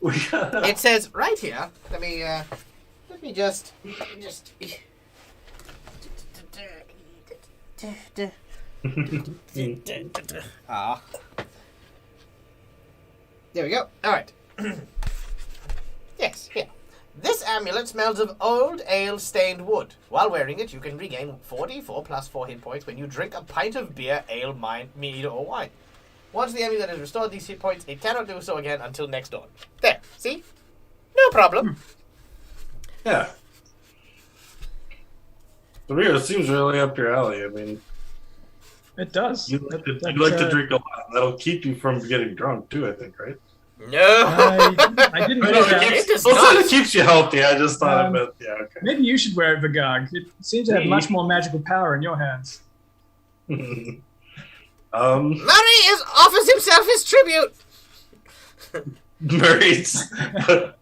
It says right here. Let me just. Ah. There we go. All right. Yes, here. This amulet smells of old ale-stained wood. While wearing it, you can regain 4d4 plus 4 hit points when you drink a pint of beer, ale, mead, or wine. Once the amulet has restored these hit points, it cannot do so again until next dawn. There, see? No problem. Yeah. The beer seems really up your alley. I mean, It does. you like to drink a lot. That'll keep you from getting drunk, too, I think, right? No. I didn't know that. It does Well, not. it keeps you healthy. I just thought Um, about, yeah, okay. Maybe you should wear it, Vigag. It seems to have much more magical power in your hands. Murray offers himself his tribute. Murray's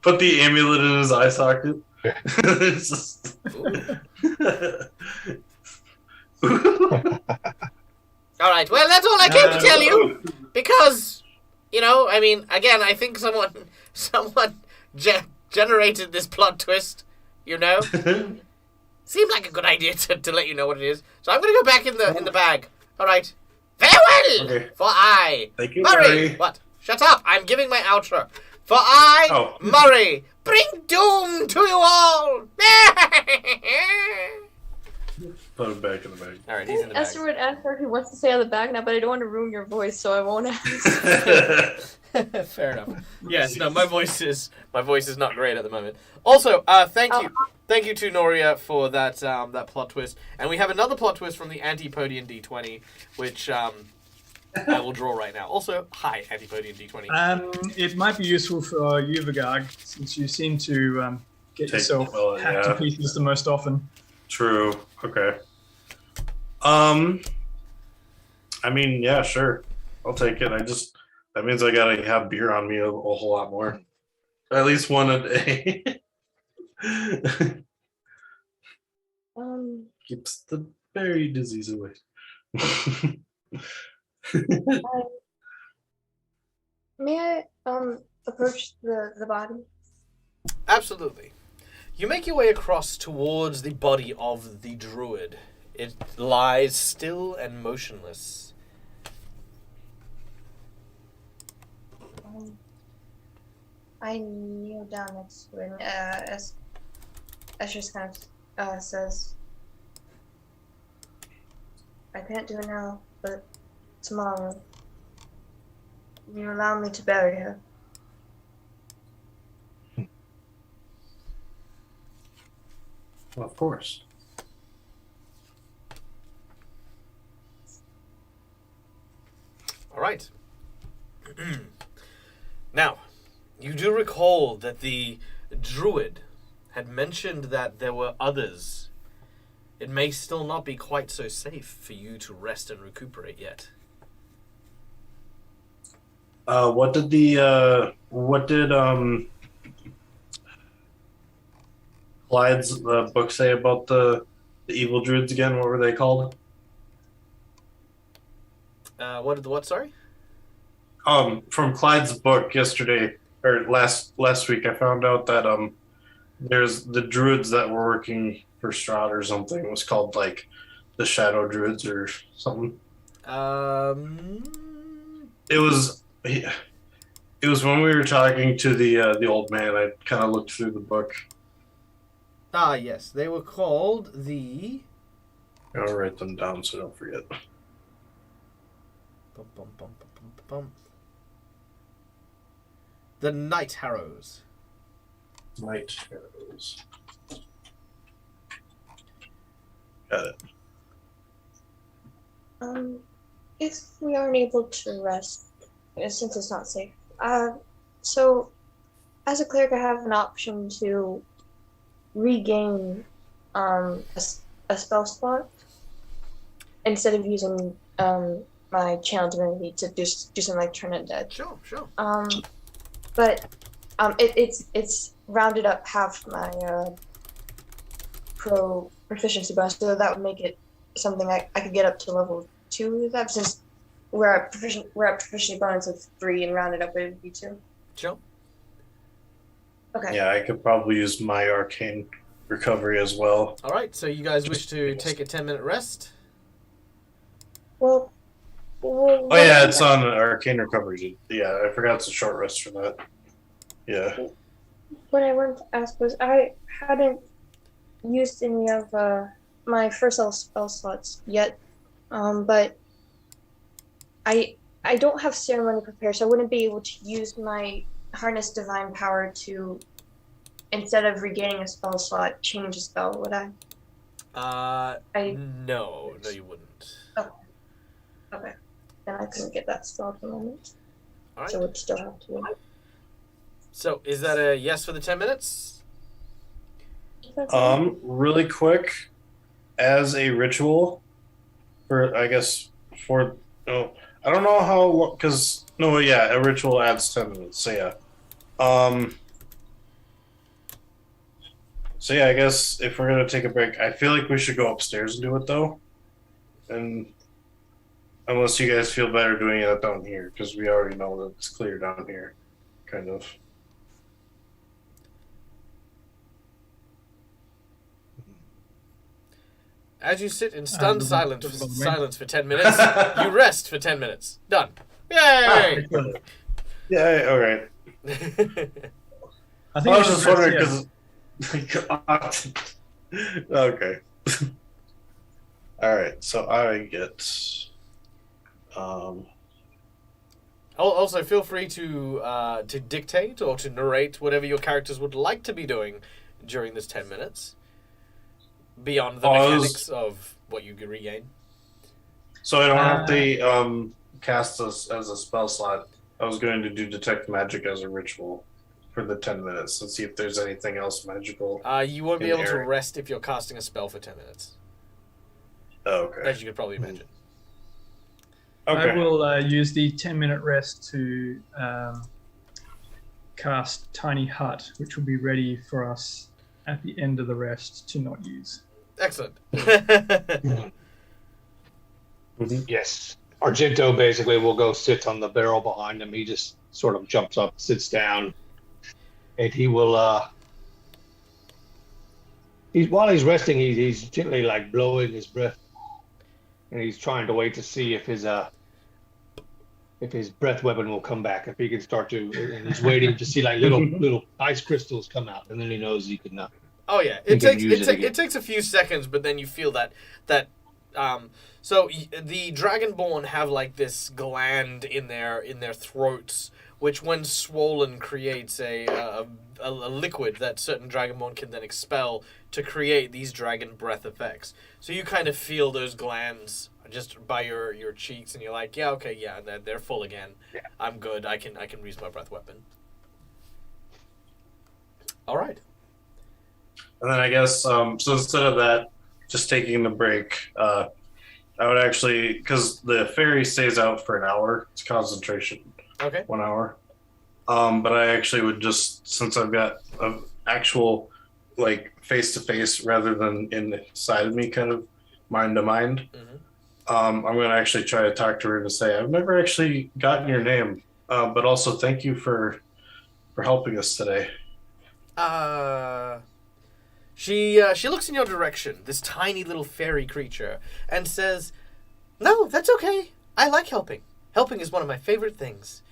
put the amulet in his eye socket. It's just... All right. Well, that's all I came to tell you. Because, I mean, again, I think someone generated this plot twist. Seemed like a good idea to let you know what it is. So I'm gonna go back in the bag. All right. Farewell. Okay. For I, Thank you, Murray. Murray. What? Shut up! I'm giving my outro. For I, Murray, bring doom to you all. Put him back in the bag. All right, he's in the bag. Esther would ask her if he wants to stay on the bag now, but I don't want to ruin your voice, so I won't ask. Fair enough. Yes, no, my voice is not great at the moment. Also, thank you to Noria for that plot twist, and we have another plot twist from the Antipodian D20, which I will draw right now. Also, hi Antipodian D20. It might be useful for you, Vigag, since you seem to get yourself hacked to pieces the most often. True. Okay. I mean, yeah, sure. I'll take it. That means I gotta have beer on me a whole lot more. At least one a day. Keeps the berry disease away. May I approach the body? Absolutely. You make your way across towards the body of the druid. It lies still and motionless. I kneel down next to it, and Esther just kind of says, I can't do it now, but tomorrow, will you allow me to bury her? Well, of course. All right. Now, you do recall that the druid had mentioned that there were others. It may still not be quite so safe for you to rest and recuperate yet. What did Clyde's book say about the evil druids again? What were they called? What, sorry? From Clyde's book yesterday or last week, I found out that there's the druids that were working for Strahd or something. It was called like the Shadow Druids or something. It was when we were talking to the old man. I kind of looked through the book. Ah, yes. They were called the... I'll write them down so I don't forget. Bum, bum, bum, bum, bum, bum. The Night Harrows. Night Arrows. Got it. If we aren't able to rest, since it's not safe, so as a cleric, I have an option to regain a spell slot instead of using my channel divinity to do something like turn it dead. Sure. But it's rounded up half my proficiency bonus, so that would make it something I could get up to level 2 with that, since we're at proficiency bonus of 3 and rounded up it would be 2. Sure. Okay. Yeah, I could probably use my arcane recovery as well. All right, so you guys wish to take a 10-minute rest? Well, Oh yeah, it's on arcane recovery. Yeah, I forgot it's a short rest for that. Yeah. What I wanted to ask was, I hadn't used any of my first level spell slots yet, but I don't have ceremony prepared, so I wouldn't be able to use my harness divine power to, instead of regaining a spell slot, change a spell, would I? No, you wouldn't. Okay. Then I couldn't get that spell at the moment. All right. So we'd still have to. So, is that a yes for the 10 minutes? Really quick, as a ritual, I don't know how, because, a ritual adds 10 minutes, so yeah. I guess if we're going to take a break, I feel like we should go upstairs and do it, though. And unless you guys feel better doing it down here, because we already know that it's clear down here, kind of. As you sit in stunned silence for 10 minutes, you rest for 10 minutes. Done. Yay! Yeah, all right. I think I we was should just wondering rest, because. Okay. All right, so I get. Also, feel free to dictate or to narrate whatever your characters would like to be doing during this 10 minutes. Beyond the mechanics of what you can regain. So I don't have to cast this as a spell slot. I was going to do detect magic as a ritual for the 10 minutes and see if there's anything else magical. You won't be able to rest if you're casting a spell for 10 minutes. Oh, okay. As you could probably imagine. Okay. I will use the 10-minute rest to cast Tiny Hut, which will be ready for us at the end of the rest to not use. Excellent. Yes. Argento basically will go sit on the barrel behind him. He just sort of jumps up, sits down, and he will while he's resting, he's gently like blowing his breath, and he's trying to wait to see if his breath weapon will come back, if he can start to, and he's waiting to see like little ice crystals come out, and then he knows he can not. Oh yeah, it takes a few seconds, but then you feel that so the Dragonborn have like this gland in their throats, which when swollen creates a liquid that certain Dragonborn can then expel to create these dragon breath effects. So you kind of feel those glands just by your cheeks, and you're like, yeah, okay, yeah, they're full again. Yeah. I'm good. I can use my breath weapon. All right. And then I guess, so instead of that, just taking the break, I would actually, because the fairy stays out for an hour, it's concentration, Okay. 1 hour. But I actually would just, since I've got an actual, like, face-to-face rather than inside of me, kind of mind-to-mind, I'm going to actually try to talk to her to say, I've never actually gotten your name, but also thank you for helping us today. She looks in your direction, this tiny little fairy creature, and says, "No, that's okay. I like helping. Helping is one of my favorite things.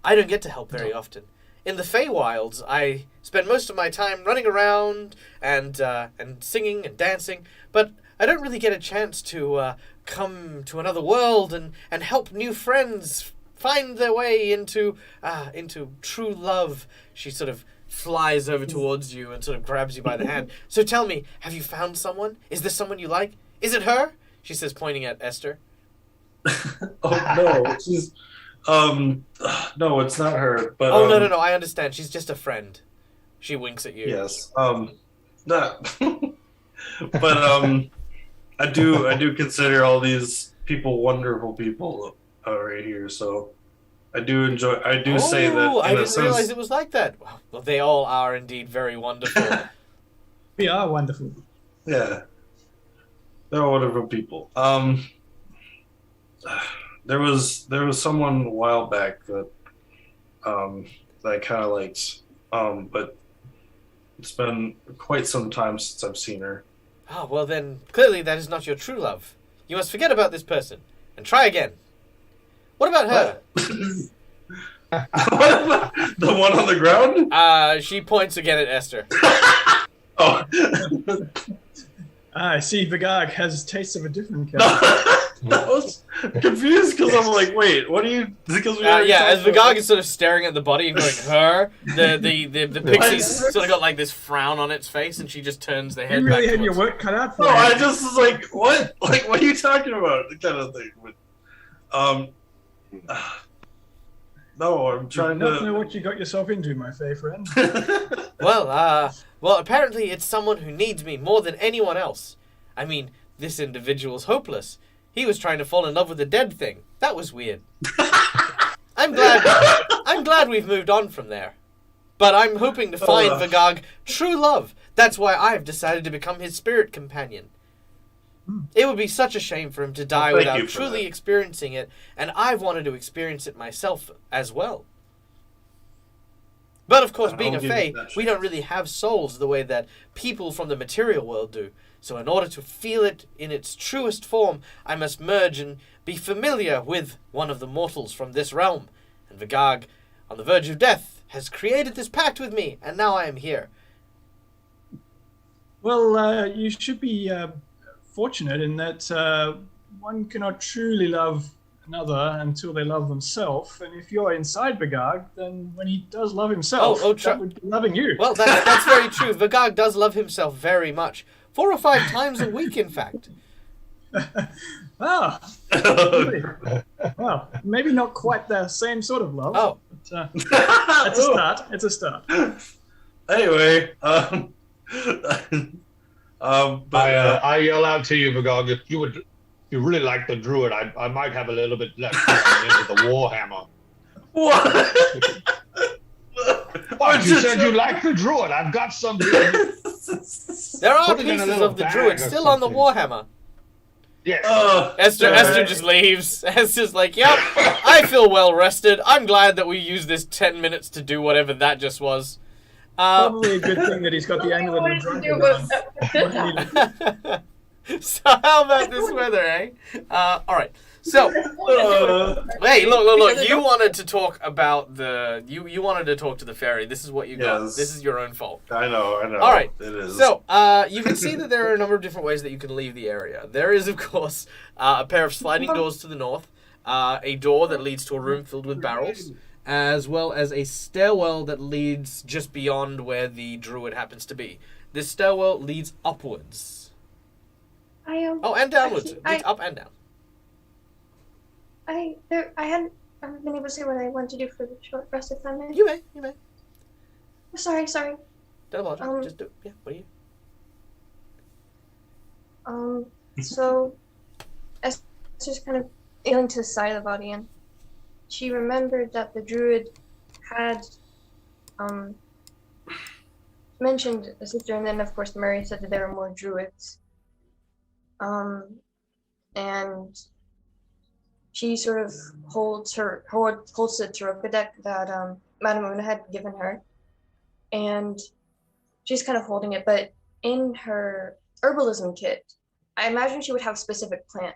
I don't get to help very often. in the Feywilds, I spend most of my time running around and singing and dancing, but I don't really get a chance to come to another world and help new friends find their way into true love. She sort of flies over towards you and sort of grabs you by the hand. So tell me, have you found someone? Is this someone you like? Is it her? She says, pointing at Esther. Oh no, she's no, it's not her. But oh no, I understand. She's just a friend. She winks at you. Yes. Not. But I do consider all these people wonderful people right here. So I do enjoy. I do say that. I didn't realize it was like that. Well, they all are indeed very wonderful. We are wonderful. Yeah, they're wonderful people. There was someone a while back that that I kind of liked, but it's been quite some time since I've seen her. Oh, well then, clearly that is not your true love. You must forget about this person and try again. What about her? What about the one on the ground? She points again at Esther. Oh. I see Vigag has tastes of a different kind. I was confused because I'm like, wait, what are you? Because as Vigag is sort of staring at the body and going, her, the pixie's sort of got like this frown on its face, and she just turns the head You really back had your towards- work cut out for No, you. I just was like, what? Like, what are you talking about? The kind of thing. No, I'm You trying don't know to. what you got yourself into, my fair friend. Well, apparently it's someone who needs me more than anyone else. I mean, this individual's hopeless. He was trying to fall in love with a dead thing. That was weird. I'm glad we've moved on from there. But I'm hoping to find Vigag true love. That's why I've decided to become his spirit companion. It would be such a shame for him to die Well, thank without you for truly that. experiencing it, and I've wanted to experience it myself as well. But of course, I'll being a give Fae, you that we don't really have souls the way that people from the material world do. So in order to feel it in its truest form, I must merge and be familiar with one of the mortals from this realm. And Vigag, on the verge of death, has created this pact with me, and now I am here. Well, you should be fortunate in that one cannot truly love another until they love themselves. And if you're inside Vigag, then when he does love himself, that would be loving you. Well, that's very true. Vigag does love himself very much. 4 or 5 times a week, in fact. Ah, really? Well, maybe not quite the same sort of love. Oh. But, it's a start. It's a start. Anyway, I yell out to you, Vigog, if you really like the druid, I might have a little bit left into the Warhammer. what? Oh, you said you like the druid. I've got some. There are Put it in a pieces little of the bag druid or still on the something. Warhammer. Yes. Esther just leaves. Esther's like, yep, I feel well rested. I'm glad that we used this 10 minutes to do whatever that just was. Probably a good thing that he's got the amulet What and did you dragon do on. with that? So how about this weather, eh? Alright. So, hey, look. You wanted to talk about you wanted to talk to the fairy. This is what you got. Yes. This is your own fault. I know. All right. It is. So, you can see that there are a number of different ways that you can leave the area. There is, of course, a pair of sliding doors to the north, a door that leads to a room filled with barrels, as well as a stairwell that leads just beyond where the druid happens to be. This stairwell leads upwards. Oh, and downwards. Actually, Leads up and down. I haven't been able to say what I want to do for the short rest of time. You may. Sorry. Don't apologize. Just do it. Yeah, what are you? So Esther's kind of ailing to the side of the body, and she remembered that the druid had mentioned a sister, and then of course Mary said that there were more druids. And she sort of holds the Taroka deck that Madame Una had given her, and she's kind of holding it, but in her herbalism kit, I imagine she would have a specific plant.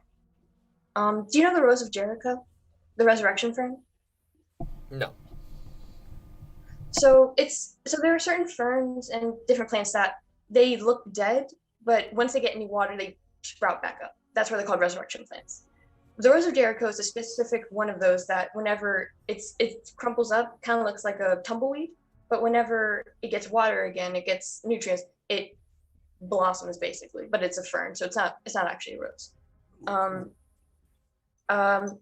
Do you know the Rose of Jericho? The resurrection fern? No. there are certain ferns and different plants that they look dead, but once they get any water, they sprout back up. That's why they're called resurrection plants. The Rose of Jericho is a specific one of those that whenever it crumples up, kind of looks like a tumbleweed, but whenever it gets water again, it gets nutrients, it blossoms basically. But it's a fern, so it's not actually a rose.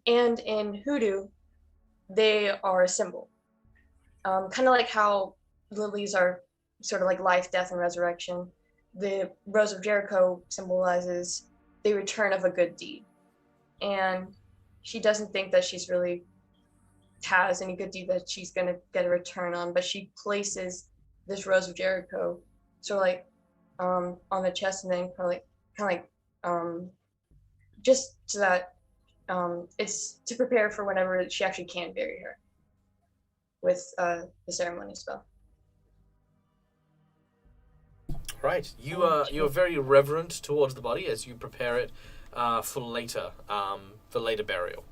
And in hoodoo, they are a symbol. Kind of like how lilies are sort of like life, death, and resurrection. The Rose of Jericho symbolizes the return of a good deed. And she doesn't think that she's really has any good deed that she's going to get a return on, but she places this Rose of Jericho sort of like on the chest, and then kind of like just so that it's to prepare for whenever she actually can bury her with the ceremony spell. Right. You are very reverent towards the body as you prepare it for later burial.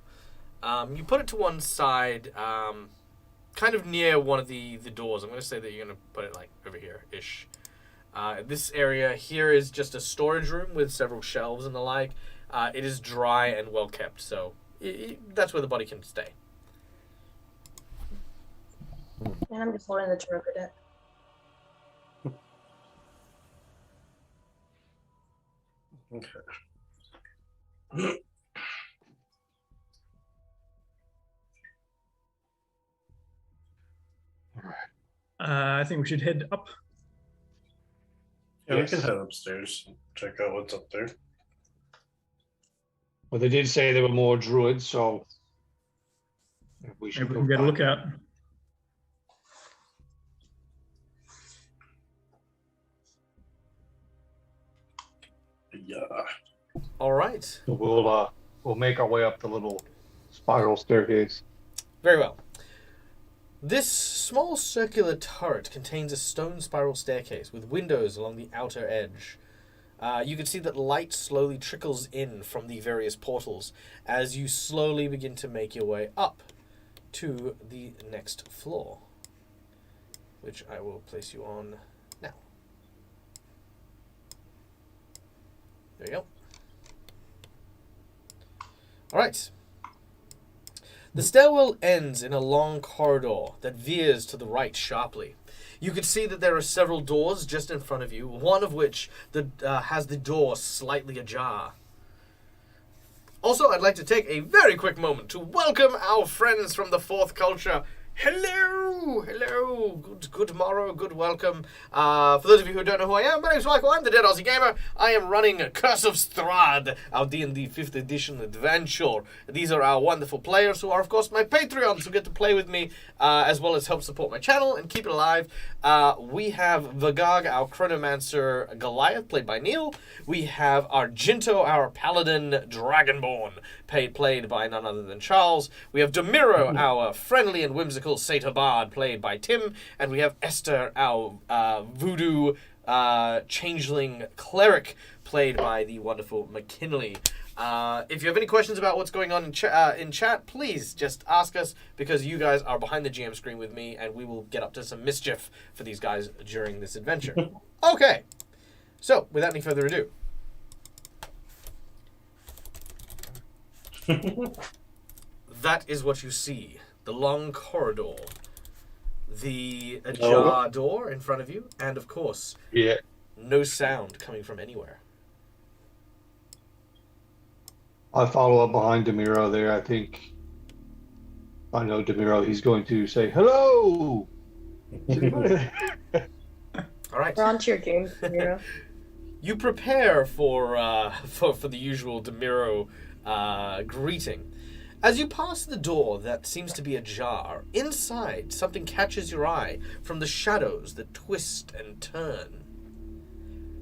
You put it to one side, kind of near one of the doors. I'm going to say that you're going to put it like over here-ish. This area here is just a storage room with several shelves and the like. It is dry and well kept, so that's where the body can stay. And I'm just holding the tarot deck. Okay. I think we should head up. Yeah, Yes. we can head upstairs and check out what's up there. Well, they did say there were more druids, so we should Maybe we go can get a find look them. out. Yeah. All right. So we'll make our way up the little spiral staircase. Very well. This small circular turret contains a stone spiral staircase with windows along the outer edge. You can see that light slowly trickles in from the various portals as you slowly begin to make your way up to the next floor, which I will place you on now. There you go. All right. The stairwell ends in a long corridor that veers to the right sharply. You can see that there are several doors just in front of you, one of which has the door slightly ajar. Also, I'd like to take a very quick moment to welcome our friends from the Fourth Culture. Hello! Hello! Good morrow, good welcome. For those of you who don't know who I am, my name's Michael, I'm the Dead Aussie Gamer. I am running Curse of Strahd, our D&D 5th edition adventure. These are our wonderful players who are, of course, my Patreons who get to play with me, as well as help support my channel and keep it alive. We have Vagag, our Chronomancer Goliath, played by Neil. We have Argento, our Paladin Dragonborn, played by none other than Charles. We have Demiro, our friendly and whimsical Satyr Bard, played by Tim. And we have Esther, our voodoo changeling cleric, played by the wonderful McKinley. If you have any questions about what's going on in chat, please just ask us, because you guys are behind the GM screen with me, and we will get up to some mischief for these guys during this adventure. Okay, so without any further ado, that is what you see. The long corridor, the ajar door in front of you, and of course, Yeah. no sound coming from anywhere. I follow up behind Demiro there. I think I know Demiro. He's going to say hello. Is anybody there? All right. We're on to your game, Mira. You prepare for the usual Demiro greeting. As you pass the door that seems to be ajar, inside something catches your eye from the shadows that twist and turn.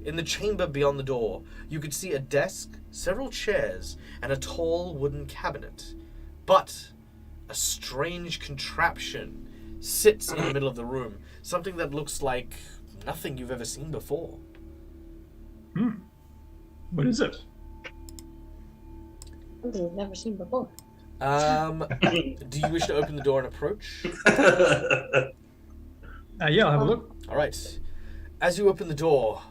In the chamber beyond the door, you could see a desk, several chairs, and a tall wooden cabinet. But a strange contraption sits in the middle of the room, something that looks like nothing you've ever seen before. What is it? Something we've never seen before. Do you wish to open the door and approach? Yeah, I'll have a look. All right. As you open the door,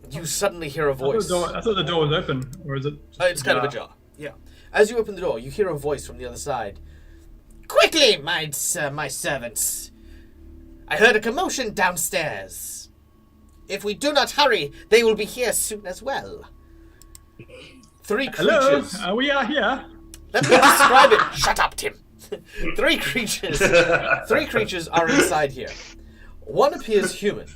you suddenly hear a voice. I thought the door was open, or is it? It's kind of ajar. Yeah. As you open the door, you hear a voice from the other side. Quickly, my servants. I heard a commotion downstairs. If we do not hurry, they will be here soon as well. 3 Hello, creatures. we are here. Let me describe it. Shut up, Tim. 3 creatures. 3 creatures are inside here. One appears human.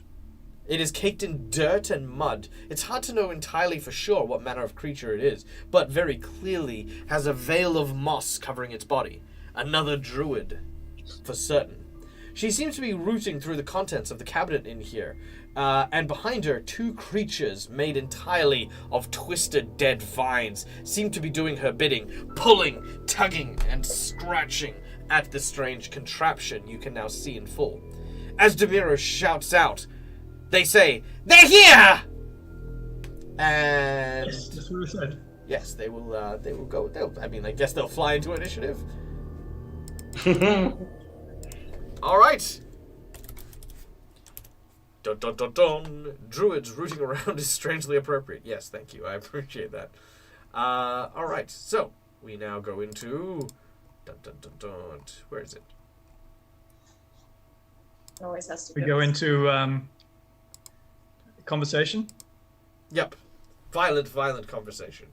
It is caked in dirt and mud. It's hard to know entirely for sure what manner of creature it is, but very clearly has a veil of moss covering its body. Another druid, for certain. She seems to be rooting through the contents of the cabinet in here, and behind her, 2 creatures made entirely of twisted dead vines seem to be doing her bidding, pulling, tugging, and scratching at the strange contraption you can now see in full. As Demiro shouts out, they say, "They're here!" And Yes, that's what we said. yes, they will go. I guess they'll fly into initiative. All right. Dun dun dun dun. Druids rooting around is strangely appropriate. Yes, thank you. I appreciate that. All right. So we now go into. Dun dun dun dun. Where is it? Always has to We go into conversation. Yep. Violent conversation.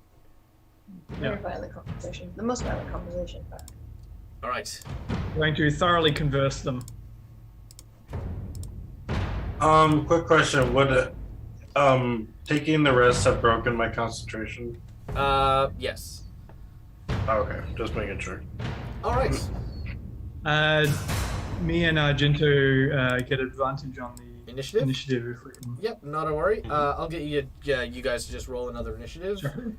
Very violent conversation. The most violent conversation, in fact. All right. Going to thoroughly converse them. Quick question: would taking the rest have broken my concentration? Yes. Okay, just making sure. All right. Me and Argento get advantage on the Initiative? initiative if we can. Yep, not a worry. I'll get you guys to just roll another initiative. Sure.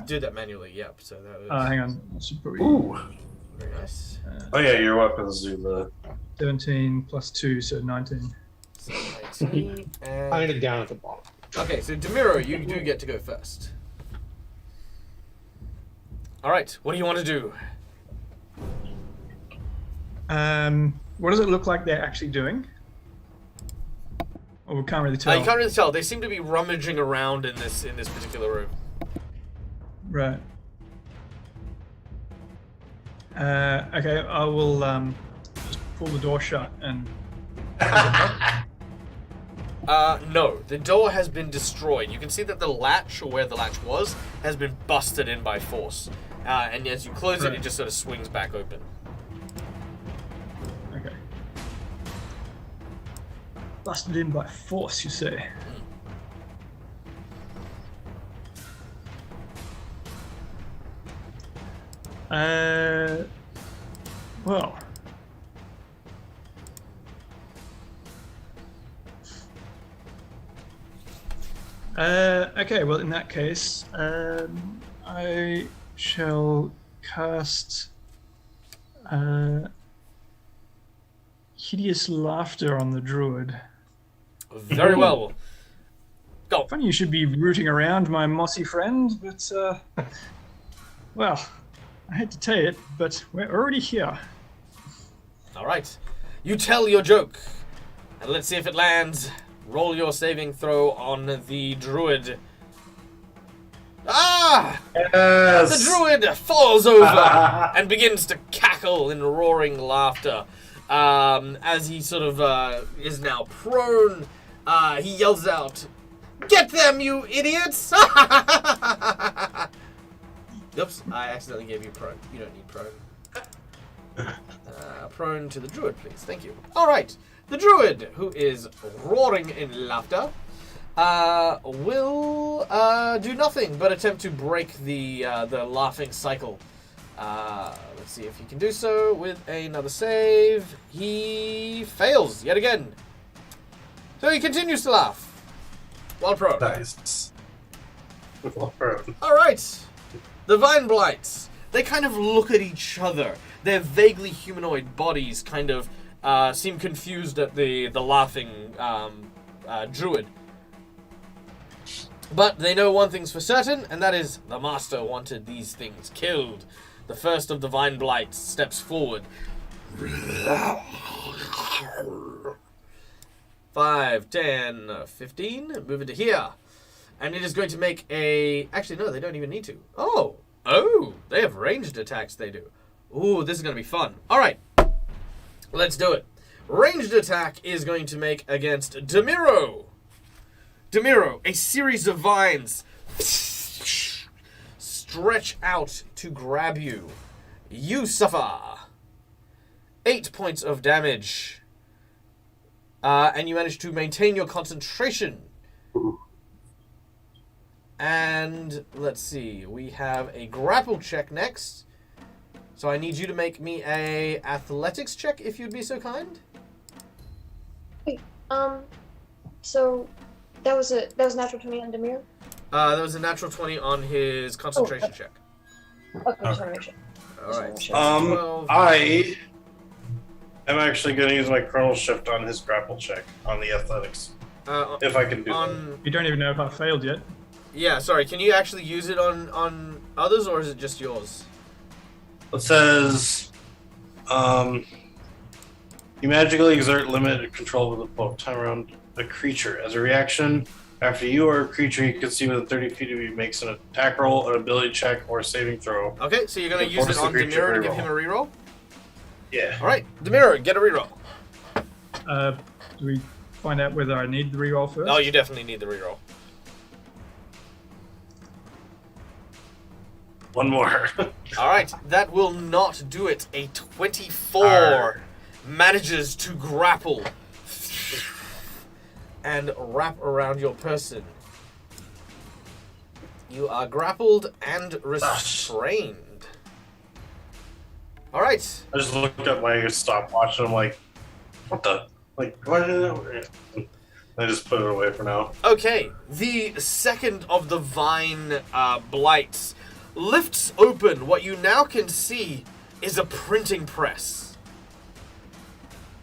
Do that manually, yep. So that was Hang on. I should probably Ooh. very nice. Oh yeah, your weapons do the. 17 plus 2, so 19. So 19, and... Kind of down at the bottom. Okay, so Demiro, you do get to go first. Alright, what do you want to do? What does it look like they're actually doing? Or we can't really tell. You can't really tell. They seem to be rummaging around in this particular room. Right. Okay, I will just pull the door shut and. No, the door has been destroyed. You can see that the latch, or where the latch was, has been busted in by force. And as you close it, it just sort of swings back open. Okay. Busted in by force, you say? Well. Okay, well, in that case, I shall cast Hideous Laughter on the druid. Very well. Go. Funny you should be rooting around, my mossy friend, but, well, I hate to tell you it, but we're already here. Alright. You tell your joke, and let's see if it lands. Roll your saving throw on the druid. Ah! Yes. The druid falls over and begins to cackle in roaring laughter. As he sort of is now prone, he yells out, "Get them, you idiots!" Oops, I accidentally gave you prone. You don't need prone. Prone to the druid, please. Thank you. All right. The druid, who is roaring in laughter, will do nothing but attempt to break the laughing cycle. Let's see if he can do so with another save. He fails yet again. So he continues to laugh while prone. Nice. Well, prone. All right. The Vine Blights. They kind of look at each other. Their vaguely humanoid bodies kind of seem confused at the laughing druid. But they know one thing's for certain, and that is the master wanted these things killed. The first of the Vine Blights steps forward, 5, 10, 15. Move it to here. And it is going to make a... Actually, no, they don't even need to. Oh, they have ranged attacks, they do. Ooh, this is going to be fun. All right, let's do it. Ranged attack is going to make against Demiro. Demiro, a series of vines stretch out to grab you. You suffer 8 points of damage. And you manage to maintain your concentration. And let's see, we have a grapple check next. So I need you to make me a athletics check, if you'd be so kind. Wait, so that was natural 20 on Demir? That was a natural 20 on his concentration check. Okay, just want to make sure. All right. I am actually going to use my chronal shift on his grapple check on the athletics, if I can do that. You don't even know if I failed yet. Yeah, sorry. Can you actually use it on others, or is it just yours? It says, you magically exert limited control over the flow of time around a creature. As a reaction, after you or a creature you can see within 30 feet of you makes an attack roll, an ability check, or a saving throw. Okay, so you're going to use it Force the on creature Demiro to give reroll. him a reroll? Yeah. All right, Demiro, get a reroll. Do we find out whether I need the reroll first? Oh, you definitely need the reroll. One more. All right, that will not do it. A 24 Arr. manages to grapple and wrap around your person. You are grappled and restrained. All right. I just looked at my stopwatch and I'm like, what the? Like, what is it? I just put it away for now. Okay, the second of the vine blights lifts open. What you now can see is a printing press.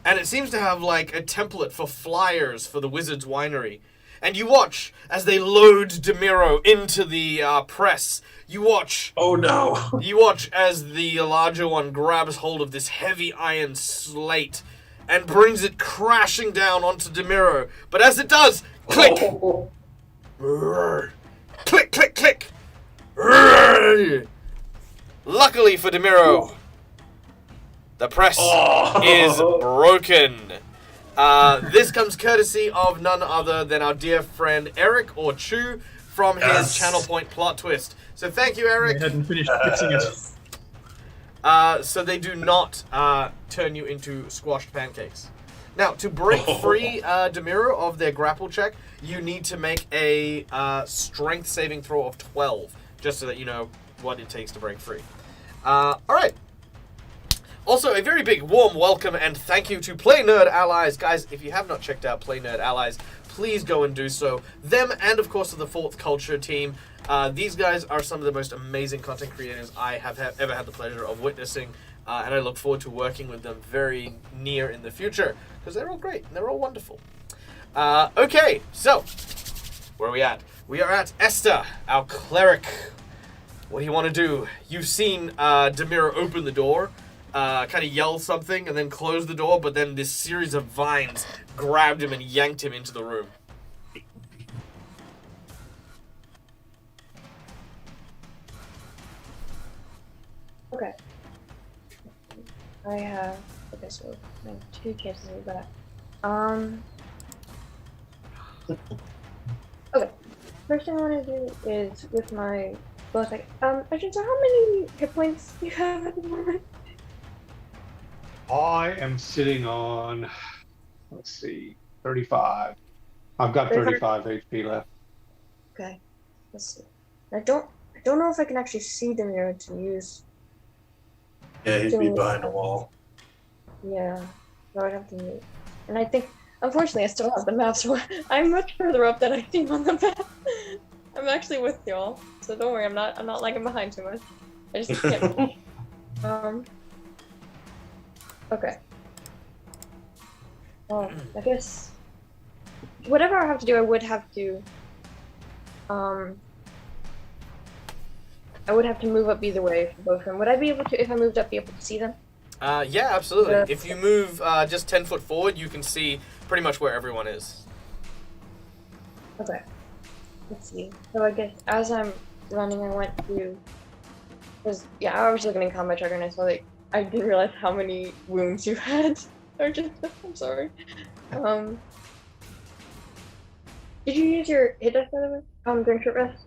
And it seems to have like a template for flyers for the Wizard's Winery. And you watch as they load Demiro into the press. You watch. Oh no! You watch as the larger one grabs hold of this heavy iron slate and brings it crashing down onto Demiro. But as it does, click! Oh. Click, click, click! Luckily for Demiro, the press is broken. This comes courtesy of none other than our dear friend Eric or Chu from his Channel Point plot twist. So thank you, Eric. We hadn't finished fixing it. So they do not turn you into squashed pancakes. Now, to break free Demiro of their grapple check, you need to make a strength saving throw of 12, just so that you know what it takes to break free. All right. Also, a very big warm welcome and thank you to Play Nerd Allies. Guys, if you have not checked out Play Nerd Allies, please go and do so. Them and, of course, the Fourth Culture team. These guys are some of the most amazing content creators I have ever had the pleasure of witnessing. And I look forward to working with them very near in the future. Because they're all great. And they're all wonderful. Okay, so, where are we at? We are at Esther, our cleric. What do you want to do? You've seen Demiro open the door. Kind of yell something and then close the door, but then this series of vines grabbed him and yanked him into the room. Okay. I have. Okay, so I have 2 chances of that. Okay. First thing I want to do is with my both like Arjun, so how many hit points do you have at the moment? I am sitting on, let's see, 35. I've got 35. 35 HP left. Okay. Let's see. I don't know if I can actually see the mirror to use. Yeah, he'd be behind a wall. Yeah. So I'd have to move. And I think, unfortunately, I still have the map, so I'm much further up than I seem on the map. I'm actually with y'all, so don't worry. I'm not lagging behind too much. I just can't. Okay. Well, I guess whatever I have to do, I would have to. I would have to move up either way for both of them. Would I be able to, if I moved up, be able to see them? Yeah, absolutely. Yeah. If you move just 10 foot forward, you can see pretty much where everyone is. Okay. Let's see. So I guess as I'm running, I went to. Cause yeah, I was looking in combat tracker and I saw like I didn't realize how many wounds you had. Or just I'm sorry. Did you use your hit dice by the way? During short rest?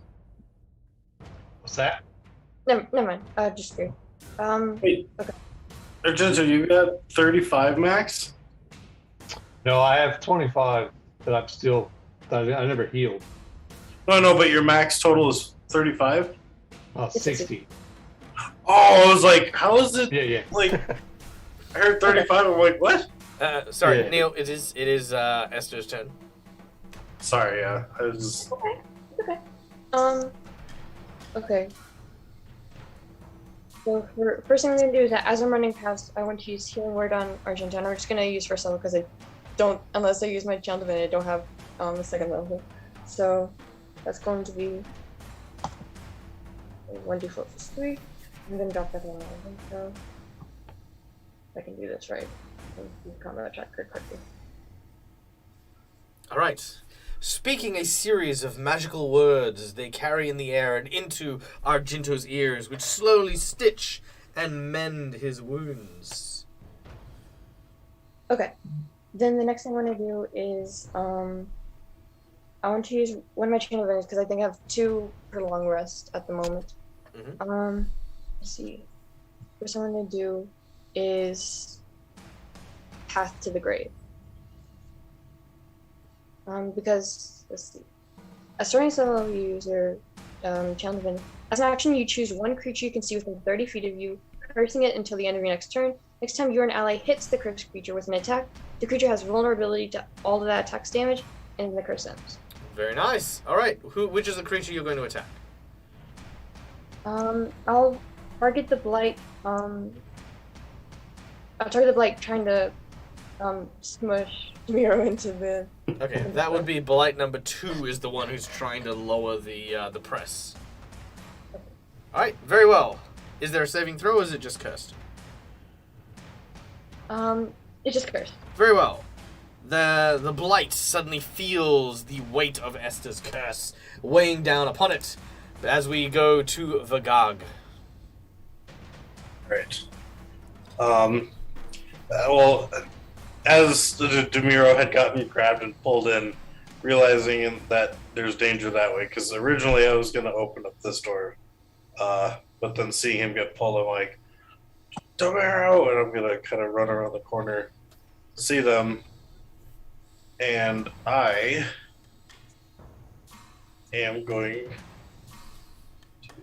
What's that? Never mind. Just curious. Wait. Okay. Argento, you got 35 max? No, I have 25 that I'm still. I never healed. No, but your max total is 35? It's 60. Oh, I was like, how is it? Yeah. Like, I heard 35. I'm like, what? Sorry, Yeah. Neil. It is Esther's turn. Sorry, yeah. I was. Okay. Okay. So for first thing I'm gonna do is that as I'm running past, I want to use Healing Word on Argento. We're just gonna use first level because I don't, unless I use my Chant Divinity, I don't have the second level. So that's going to be 1d4 plus 3. I'm gonna drop that one. So if I can do this right, I can do combat tracker quickly. All right. Speaking a series of magical words, they carry in the air and into Argento's ears, which slowly stitch and mend his wounds. Okay. Then the next thing I want to do is I want to use one of my chain of events because I think I have 2 for long rest at the moment. Mhm. Let's see. First thing I'm going to do is Path to the Grave. Because, let's see. As starting level user, Challenge Event, as an action, you choose one creature you can see within 30 feet of you, cursing it until the end of your next turn. Next time you or an ally hits the cursed creature with an attack, the creature has vulnerability to all of that attack's damage, and the curse ends. Very nice. All right. Which is the creature you're going to attack? I'll target the Blight, I'll target the Blight trying to, smush Miro into the... Okay, that would be Blight number 2 is the one who's trying to lower the press. All right, very well. Is there a saving throw or is it just cursed? It's just cursed. Very well. The Blight suddenly feels the weight of Esther's curse weighing down upon it as we go to Vagag. Right. Well, as Demiro had gotten grabbed and pulled in, realizing that there's danger that way, because originally I was going to open up this door, but then seeing him get pulled, I'm like, Demiro! And I'm going to kind of run around the corner to see them. And I am going to...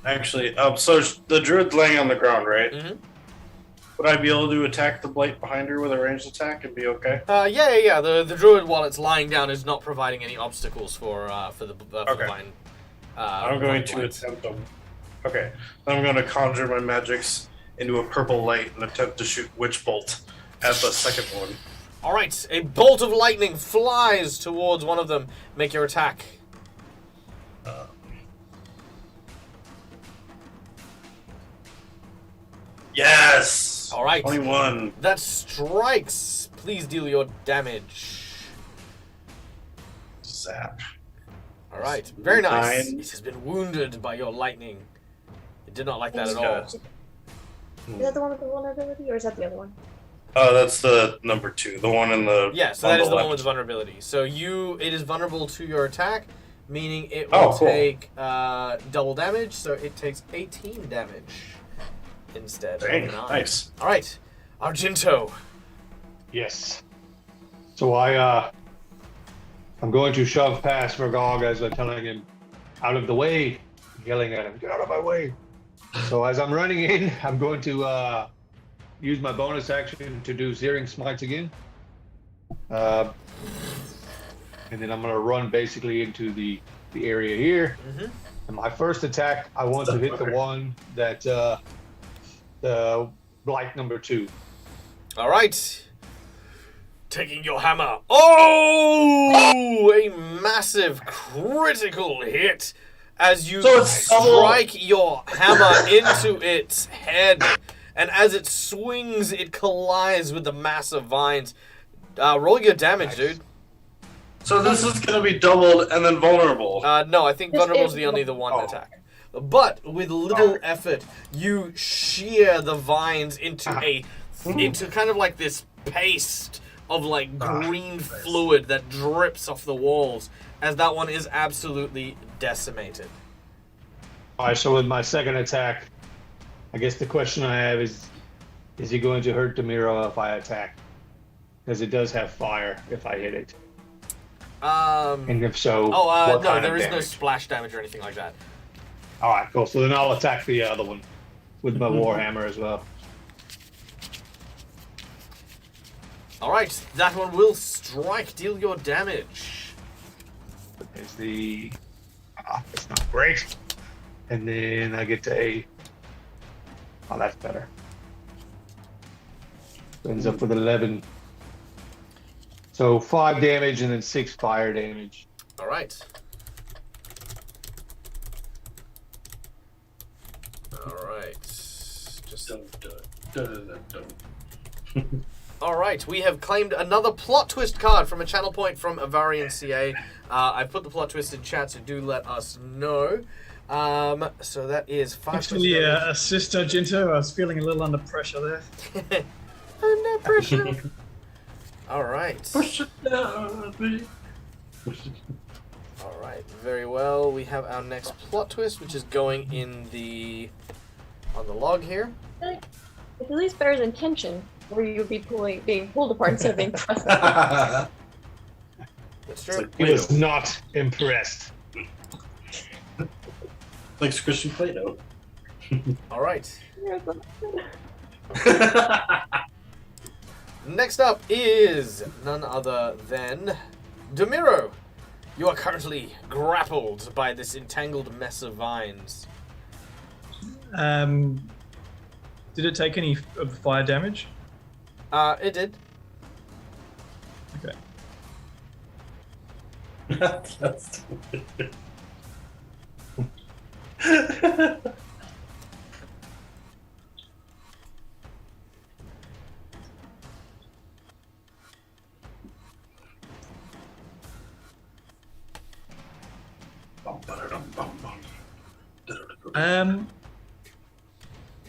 Actually, so the druid's laying on the ground, right? Mm-hmm. Would I be able to attack the blight behind her with a ranged attack and be okay? Yeah. The druid, while it's lying down, is not providing any obstacles for the vine. I'm going to attempt them. Okay, I'm going to conjure my magics into a purple light and attempt to shoot Witch Bolt at the second one. All right, a bolt of lightning flies towards one of them. Make your attack. Yes! All right. 21. That strikes. Please deal your damage. Zap. All right. Very nice. 9. It has been wounded by your lightning. It did not like that at all. Yeah. Is that the one with the vulnerability, or is that the other one? Oh, that's the number 2. The one in the... Yeah, so on that is the one left. with vulnerability. So it is vulnerable to your attack, meaning it Oh, will cool. take double damage, so it takes 18 damage instead. Dang, of 9. nice. All right, Argento. Yes. So I'm going to shove past Vergog as I'm telling him, out of the way, yelling at him, get out of my way. So as I'm running in, I'm going to use my bonus action to do Searing Smites again. And then I'm going to run basically into the area here. Mm-hmm. And my first attack, I want to hit the one that, the Blight number 2. All right. taking your hammer. Oh! A massive critical hit as you So it's strike your hammer into its head. And as it swings, it collides with the massive vines. Roll your damage, dude. So this is going to be doubled and then vulnerable. No, I think This vulnerable is is the only the one Oh. attack. But with little effort, you shear the vines into into kind of like this paste of like green fluid that drips off the walls, as that one is absolutely decimated. All right, so with my second attack, I guess the question I have is he going to hurt Demiro if I attack? Because it does have fire if I hit it. And if so, what no, kind there of is no damage? splash damage or anything like that. All right, cool. So then I'll attack the other one with my warhammer as well. All right, that one will strike. Deal your damage. It's the it's not great. And then I get to oh, that's better. Ends up with 11. So 5 damage and then 6 fire damage. All right. All right. Just. Dun, dun, dun, dun, dun. All right. We have claimed another plot twist card from a channel point from Avarian CA. I've put the plot twist in chat, so do let us know. So that is 5. Actually, assist Argento. I was feeling a little under pressure there. Under pressure. All right. Push it down, baby. All right. Very well. We have our next plot twist, which is going in on the log here. It's at least better than tension, where you would be being pulled apart instead of being pressed. That's It's true. like He was Plato. not impressed. Thanks, Christian Plato. All right. Next up is none other than Demiro. You are currently grappled by this entangled mess of vines. Did it take any of the fire damage? It did. Okay. That's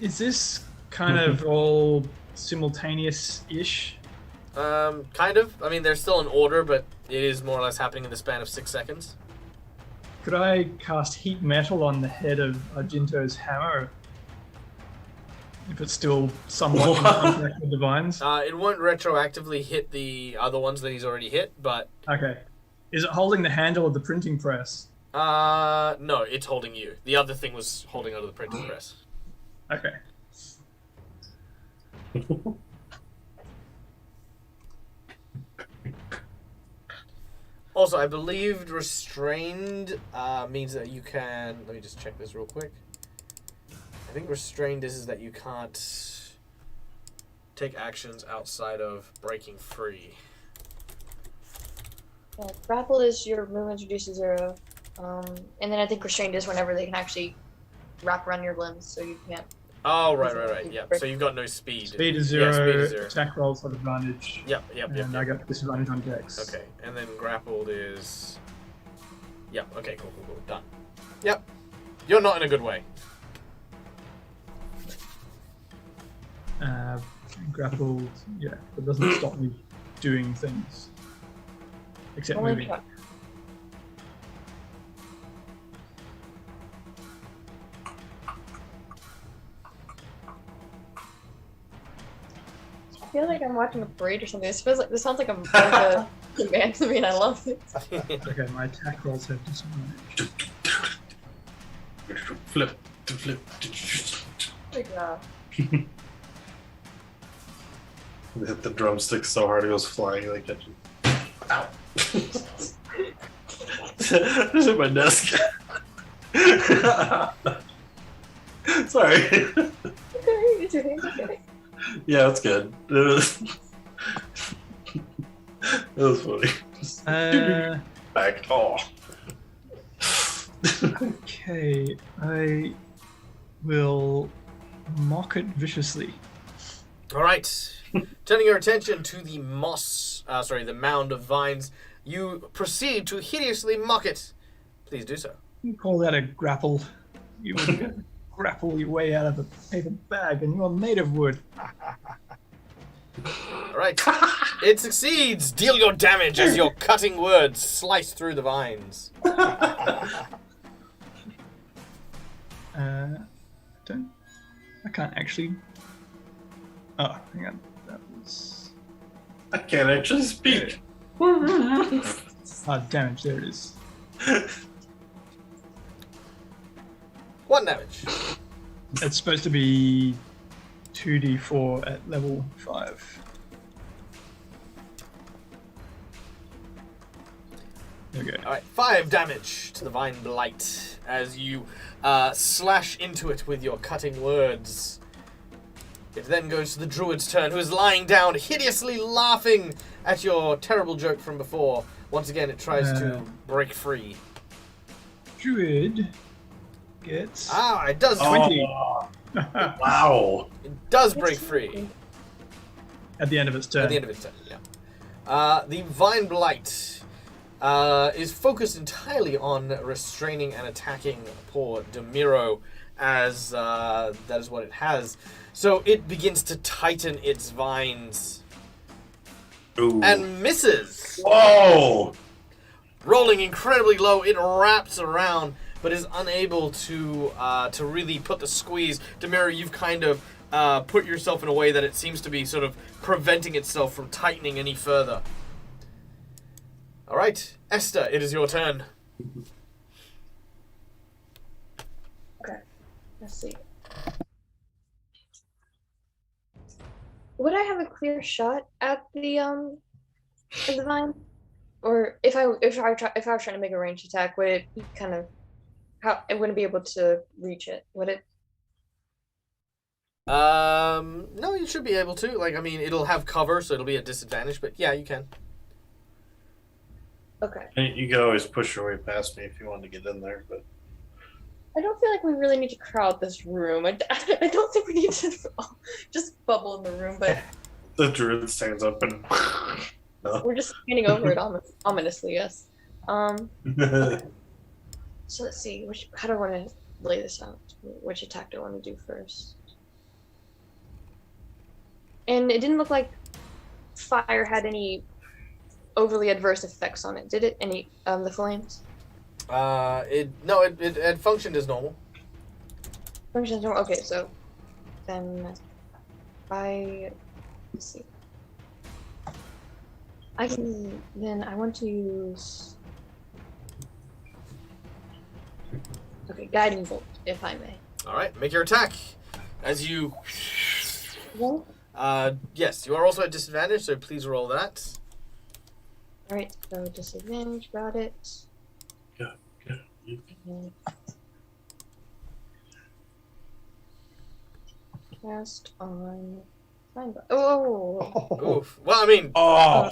Is this kind of all simultaneous-ish? Kind of. I mean, there's still an order, but it is more or less happening in the span of 6 seconds. Could I cast heat metal on the head of Argento's hammer? If it's still somewhat in contact with the vines? It won't retroactively hit the other ones that he's already hit, but Okay. Is it holding the handle of the printing press? no, it's holding you. The other thing was holding onto the printing press. Okay. Also, I believe restrained means that you can. Let me just check this real quick. I think restrained is that you can't take actions outside of breaking free. Yeah, grapple is your movement reduces 0. And then I think restrained is whenever they can actually wrap around your limbs, so you can't. Oh, right. Yeah. So you've got no speed. Speed is Yeah, 0, speed is 0. attack rolls have advantage, Yep. and I got disadvantage on dex. Okay, and then grappled is. Yep. Okay. Cool. Done. Yep. You're not in a good way. Grappled, yeah, but doesn't stop me doing things. Except Only moving. try. I feel like I'm watching a parade or something. This sounds like a command to me, and I love it. Okay, my attack rolls have disadvantage. Flip. Like, They hit the drumstick so hard it goes flying like that. Ow. Just hit my desk. Sorry. okay, is your hand okay? Yeah, that's good. was funny. Uh, Back. Oh. okay, I will mock it viciously. All right. Turning your attention to the the mound of vines, you proceed to hideously mock it. Please do so. You call that a grapple? You would grapple your way out of a paper bag, and you are made of wood. All right. It succeeds. Deal your damage as your cutting words slice through the vines. I can't actually. Oh, hang on. That was. I can't actually speak. Damage. There it is. 1 damage. It's supposed to be 2d4 at level 5. There we go. All right, 5 damage to the vine blight as you slash into it with your cutting words. It then goes to the druid's turn, who is lying down, hideously laughing at your terrible joke from before. Once again, it tries to break free. Druid gets It does 20 Wow. It does break free at the end of its turn. at the end of its turn. Yeah. The vine blight is focused entirely on restraining and attacking poor Demiro, as that is what it has. So it begins to tighten its vines Ooh. and misses. Whoa. Rolling incredibly low, it wraps around, but is unable to really put the squeeze. Demiro, you've kind of put yourself in a way that it seems to be sort of preventing itself from tightening any further. All right, Esther, it is your turn. Okay, let's see. Would I have a clear shot at the vine, or if I was trying to make a ranged attack, would it be kind of I wouldn't be able to reach it, would it? No, you should be able to. Like, I mean, it'll have cover, so it'll be a disadvantage, but yeah, you can. Okay. You could always push your way past me if you wanted to get in there, but I don't feel like we really need to crowd this room. I don't think we need to just bubble in the room, but the druid stands up and we're just standing over it ominously, yes. So let's see, how do I want to lay this out? Which attack do I want to do first? And it didn't look like fire had any overly adverse effects on it, did it? Any the flames? It functioned as normal. Functions normal. Okay, so then let's see. I want to use guiding bolt, if I may. All right, make your attack. As you... Well, yes, you are also at disadvantage, so please roll that. alright, so disadvantage, got it. Yeah. Cast on Oh! Oof. Well, I mean,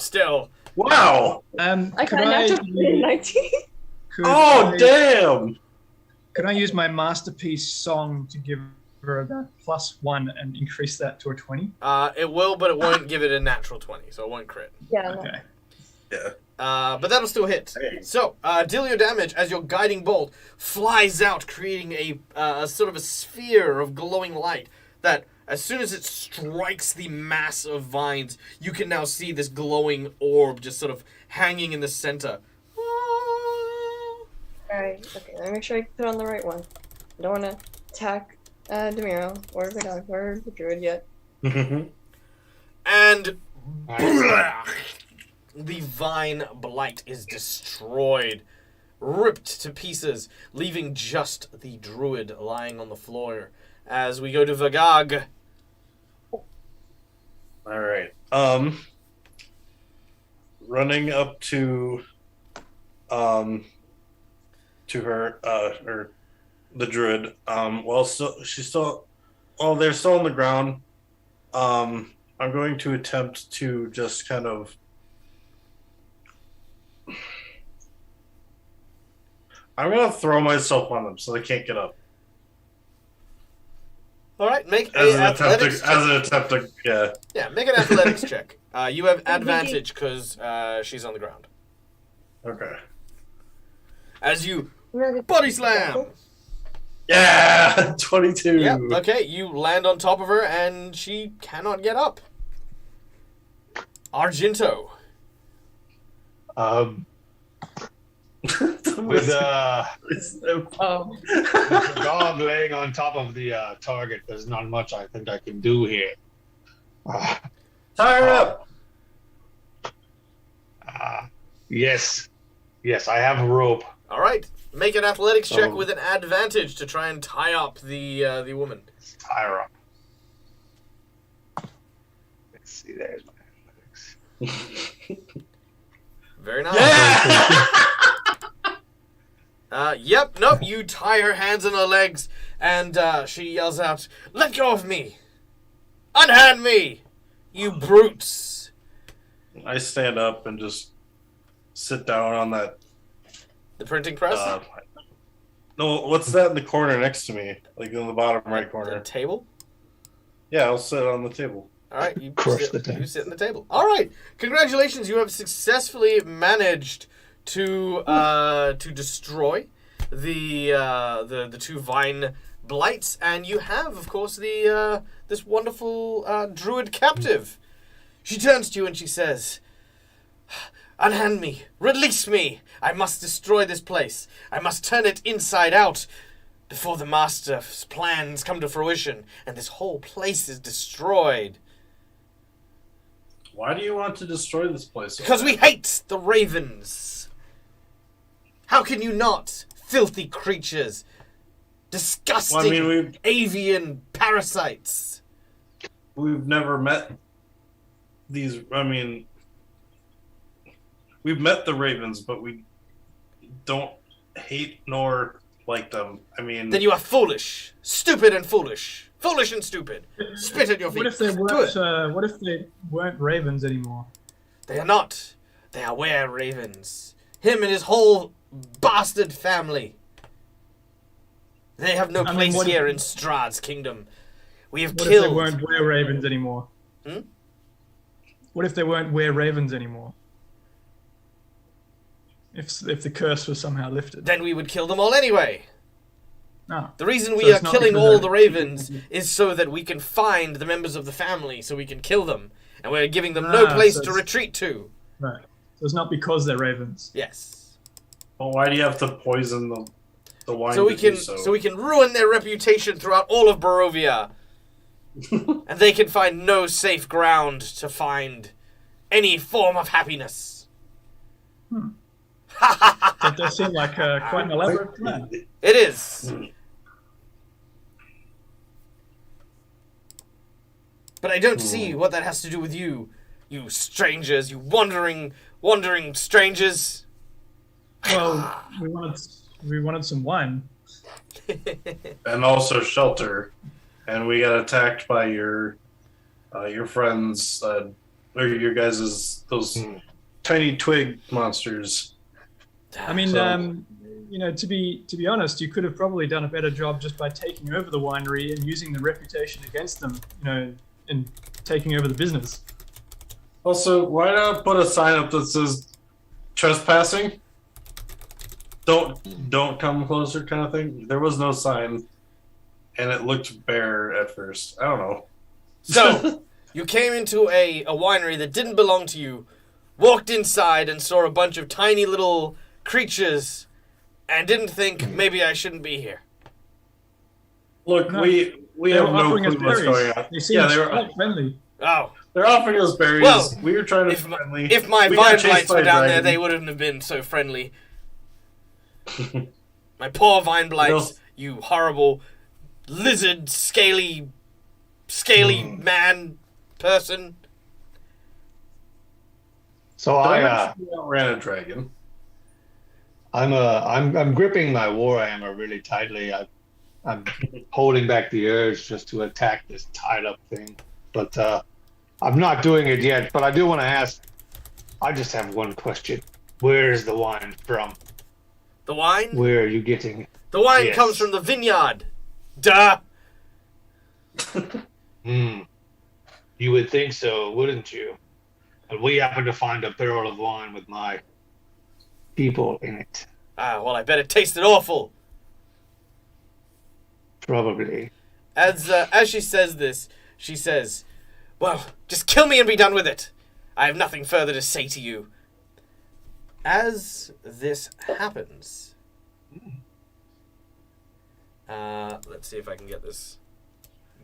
still. Wow. I got a natural 19. Damn. Could I use my masterpiece song to give her about +1 and increase that to a 20? It will, but it won't give it a natural 20, so it won't crit. Yeah. Okay. Yeah. But that'll still hit. Hey. So, deal your damage as your guiding bolt flies out, creating a sort of a sphere of glowing light that, as soon as it strikes the mass of vines, you can now see this glowing orb just sort of hanging in the center. Alright, okay, let me make sure I put on the right one. I don't want to attack Demiro or the dog or the druid yet. And the vine blight is destroyed, ripped to pieces, leaving just the druid lying on the floor. As we go to Vagag. All right. Running up to her or the druid. They're still on the ground. I'm going to attempt to just kind of I'm gonna throw myself on them so they can't get up. All right, make As an an attempt athletics to, check. as an attempt to, yeah. Yeah, make an athletics check. You have advantage because she's on the ground. Okay. As you Really body slam. Yeah, 22. Yeah. Okay, you land on top of her and she cannot get up. Argento. With the dog laying on top of the target, there's not much I think I can do here. Tie her up. Yes, I have a rope. All right, make an athletics check Oh. with an advantage to try and tie up the woman. Let's tie her up. Let's see, there's my athletics. Very nice. Yeah. Yep, nope, you tie her hands and her legs, and she yells out, "Let go of me! Unhand me! You brutes!" I stand up and just sit down on that. The printing press? No, what's that in the corner next to me? Like in the bottom right The corner. table? Yeah, I'll sit on the table. All right, you Crush sit, the table. you sit in the table. All right, congratulations! You have successfully managed to destroy the two vine blights, and you have, of course, the this wonderful druid captive. She turns to you and she says, "Unhand me! Release me! I must destroy this place. I must turn it inside out before the master's plans come to fruition and this whole place is destroyed." Why do you want to destroy this place? Because we hate the ravens. How can you not? Filthy creatures. Disgusting Well, I mean, avian parasites. we've never met these. I mean, we've met the ravens, but we don't hate nor like them. I mean, Then you are foolish. Stupid and foolish. Foolish and stupid. Spit at your feet. What if they Do weren't? it. What if they weren't ravens anymore? They are not. They are were ravens. Him and his whole bastard family. They have no I mean, place what- here in Strahd's kingdom. We have What if they killed. weren't were ravens anymore? Hmm? What if they weren't were ravens anymore? If the curse was somehow lifted. Then we would kill them all anyway. No. The reason So we are it's not killing because all they're- the ravens is so that we can find the members of the family so we can kill them. And we're giving them no Ah, place so to it's- retreat to. Right. So it's not because they're ravens. Yes. well, why do you have to poison the wine? So we to do can so we can ruin their reputation throughout all of Barovia. And they can find no safe ground to find any form of happiness. That does seem like quite an elaborate plan. It is. But I don't see what that has to do with you, you strangers, you wandering strangers. Well, we wanted some wine. and also shelter, and we got attacked by your friends or your guys' those tiny twig monsters. I mean, So- to be honest, you could have probably done a better job just by taking over the winery and using the reputation against them, and taking over the business. Also, why not put a sign up that says trespassing? Don't come closer, kind of thing. There was no sign, and it looked bare at first. I don't know. So, you came into a winery that didn't belong to you, walked inside and saw a bunch of tiny little creatures, and didn't think, maybe I shouldn't be here. Look, No. we They have were no offering us clue what's berries. going on. They seemed Yeah, they were. quite friendly. Oh, They're offering us berries. Well, we were trying to if be my, friendly. if my We got vine chased blights by were a down there, dragon. they wouldn't have been so friendly. My poor vine blights, you horrible lizard, scaly man person. So I I actually outran a dragon. I'm gripping my war hammer really tightly. I'm holding back the urge just to attack this tied up thing, but I'm not doing it yet. But I do want to ask. I just have one question. Where is the wine from? The wine? Where are you getting? The wine Yes. comes from the vineyard. Duh. You would think so, wouldn't you? But we happen to find a barrel of wine with my people in it. Ah, well, I bet it tasted awful. Probably. As she says this, she says, well, just kill me and be done with it. I have nothing further to say to you. As this happens, let's see if I can get this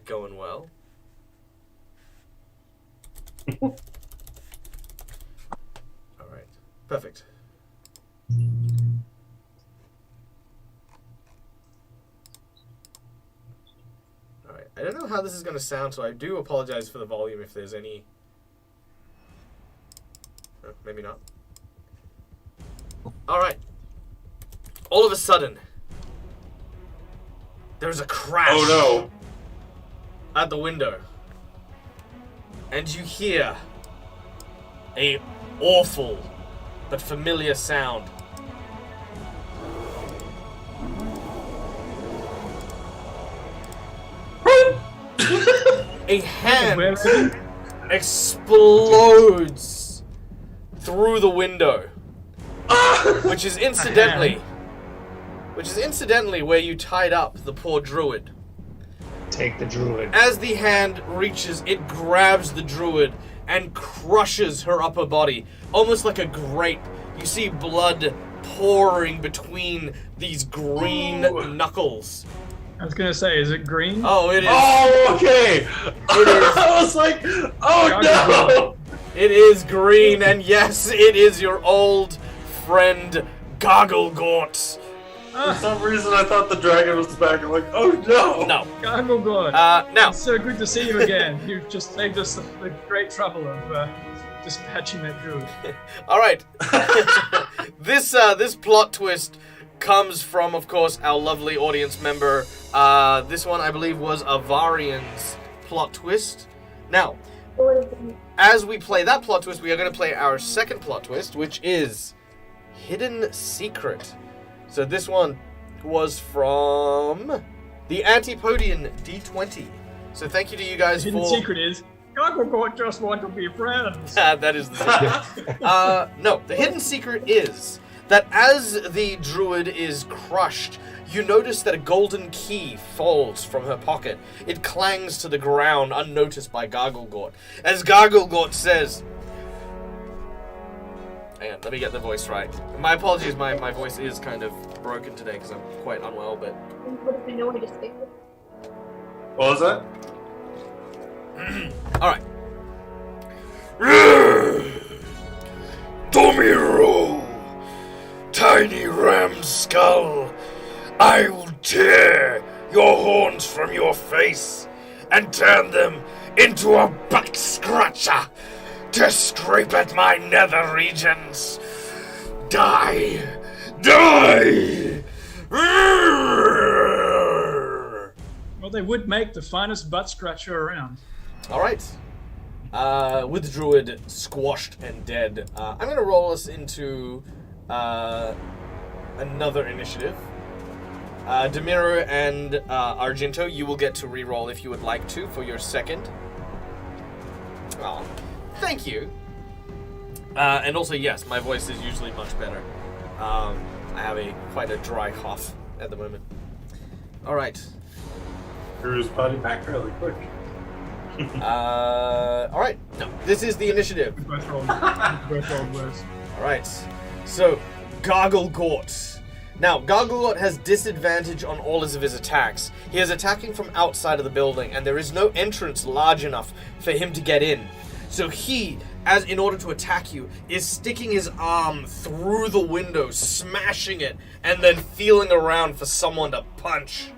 going well. All right, perfect. All right, I don't know how this is going to sound, so I do apologize for the volume if there's any. Maybe not. All right. All of a sudden, there's a crash. Oh At the window. And you hear a awful but familiar sound. A hand explodes through the window. Which is incidentally where you tied up the poor druid. Take the druid. As the hand reaches, it grabs the druid and crushes her upper body, almost like a grape. You see blood pouring between these green knuckles. I was gonna say, is it green? Oh, it is. Oh, okay. It is. I was like, oh no. It is green, and yes, it is your old friend Gogglegort. For some reason, I thought the dragon was back. I'm like, oh no. No. Gargle God. Now. It's so good to see you again. You've just saved us the great trouble of dispatching that druid. All right. This plot twist comes from, of course, our lovely audience member. This one, I believe, was Avarian's plot twist. Now, as we play that plot twist, we are going to play our second plot twist, which is Hidden Secret. So this one was from the Antipodian D20. So thank you to you guys Hidden for... secret is, Gargle God just want to be friends. That is the secret. No, the hidden secret is that as the druid is crushed, you notice that a golden key falls from her pocket. It clangs to the ground unnoticed by Gogglegort. As Gogglegort says... Hang on, let me get the voice right. My apologies, my voice is kind of broken today because I'm quite unwell, but... What was that? Alright. Domiro! Tiny ram skull! I will tear your horns from your face and turn them into a butt scratcher to scrape at my nether regions. Die! Die! Well, they would make the finest butt scratcher around. Alright. With Druid squashed and dead, I'm going to roll us into another initiative. Demiro and Argento, you will get to reroll if you would like to for your second. Oh, thank you. And also, yes, my voice is usually much better. I have quite a dry cough at the moment. All right. Drew's body back fairly quick. All right. No, this is the initiative. We both rolled worse. All right. So, Gogglegort. Now, Gogglegort has disadvantage on all of his attacks. He is attacking from outside of the building, and there is no entrance large enough for him to get in. So he, in order to attack you, is sticking his arm through the window, smashing it, and then feeling around for someone to punch.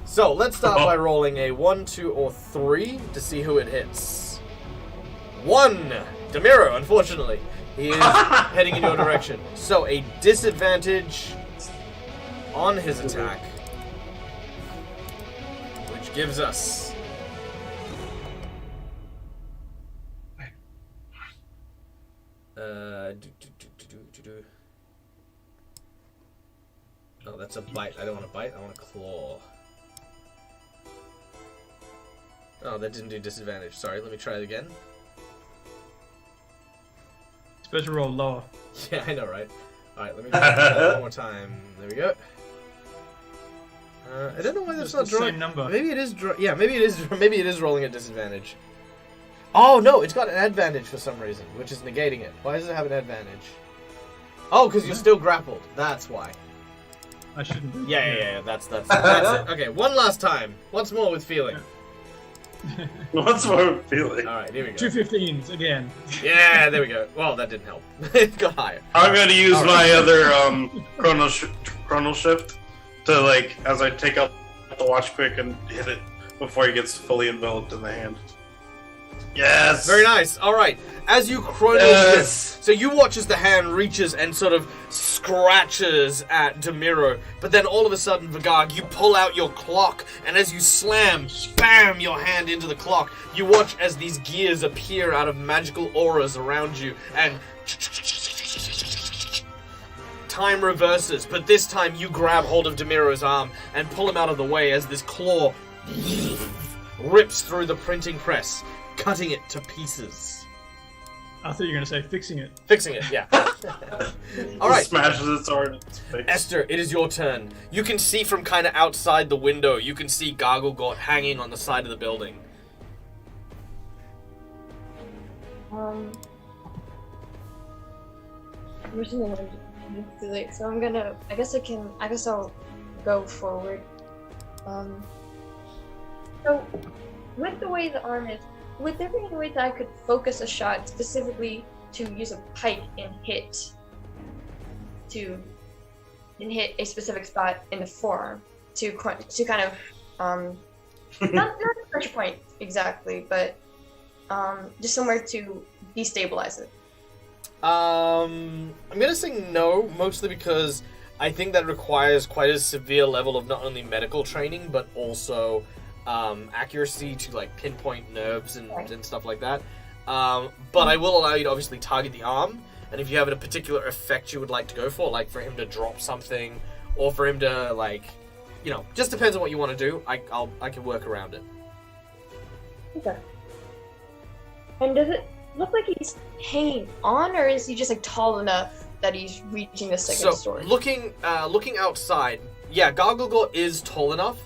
So, let's start by rolling a 1, 2, or 3 to see who it hits. 1! Demiro, unfortunately. He is heading in your direction. So, a disadvantage on his attack, which gives us... that's a bite. I don't want to bite. I want to claw. Oh, that didn't do disadvantage. Sorry, let me try it again. Supposed to roll lower. Yeah, I know, right? Alright, let me try that one more time. There we go. I don't know why that's not the drawing. same number. Maybe it is. Yeah, maybe it is. Maybe it is rolling at disadvantage. Oh no, it's got an advantage for some reason, which is negating it. Why does it have an advantage? Oh, because you're still grappled. That's why. I shouldn't do Yeah. That's it. Okay, one last time. Once more with feeling. What's more feeling? All right, here we go. 215s again. Yeah, there we go. Well, that didn't help. It got higher. I'm gonna use my other chrono shift to, like, as I take out the watch quick and hit it before he gets fully enveloped in the hand. Yes. Very nice. All right. As you chrono shift, so you watch as the hand reaches and sort of scratches at Demiro, but then all of a sudden, Vagag, you pull out your clock, and as you slam, bam, your hand into the clock, you watch as these gears appear out of magical auras around you, and time reverses, but this time you grab hold of Demiro's arm and pull him out of the way as this claw rips through the printing press, cutting it to pieces. I thought you were going to say fixing it. Fixing it, yeah. All right. Smashes its sword in its face. Esther, it is your turn. You can see from kind of outside the window, you can see Garglegort hanging on the side of the building. Too late, so I'm gonna. I guess I'll go forward. So, with the way the arm is, would there be any way that I could focus a shot specifically to use a pike and hit a specific spot in the forearm to kind of not a pressure point exactly, but just somewhere to destabilize it. I'm gonna say no, mostly because I think that requires quite a severe level of not only medical training, but also accuracy to like pinpoint nerves and stuff like that. But I will allow you to obviously target the arm, and if you have a particular effect you would like to go for, like for him to drop something, or for him to like, just depends on what you want to do. I can work around it. Okay. And does it look like he's hanging on, or is he just like tall enough that he's reaching the second story? Looking outside, yeah, Garglegort is tall enough,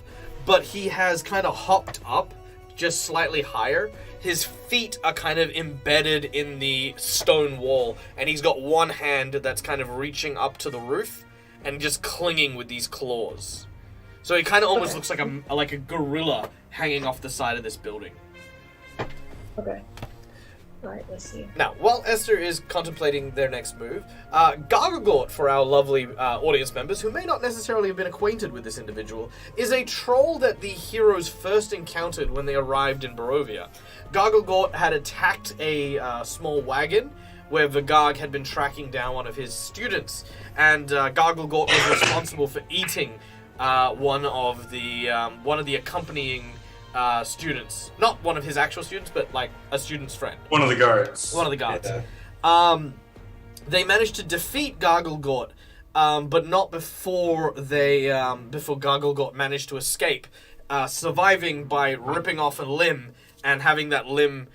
but he has kind of hopped up just slightly higher. His feet are kind of embedded in the stone wall, and he's got one hand that's kind of reaching up to the roof and just clinging with these claws. So he kind of almost looks like a gorilla hanging off the side of this building. Okay. Alright, let's see. Now, while Esther is contemplating their next move, Garglegort, for our lovely audience members who may not necessarily have been acquainted with this individual, is a troll that the heroes first encountered when they arrived in Barovia. Garglegort had attacked a small wagon where Vagag had been tracking down one of his students, and Garglegort was responsible for eating one of the accompanying students. Not one of his actual students, but like a student's friend. One of the guards. Yeah. They managed to defeat Garglegort, but not before before Garglegort managed to escape, surviving by ripping off a limb and having that limb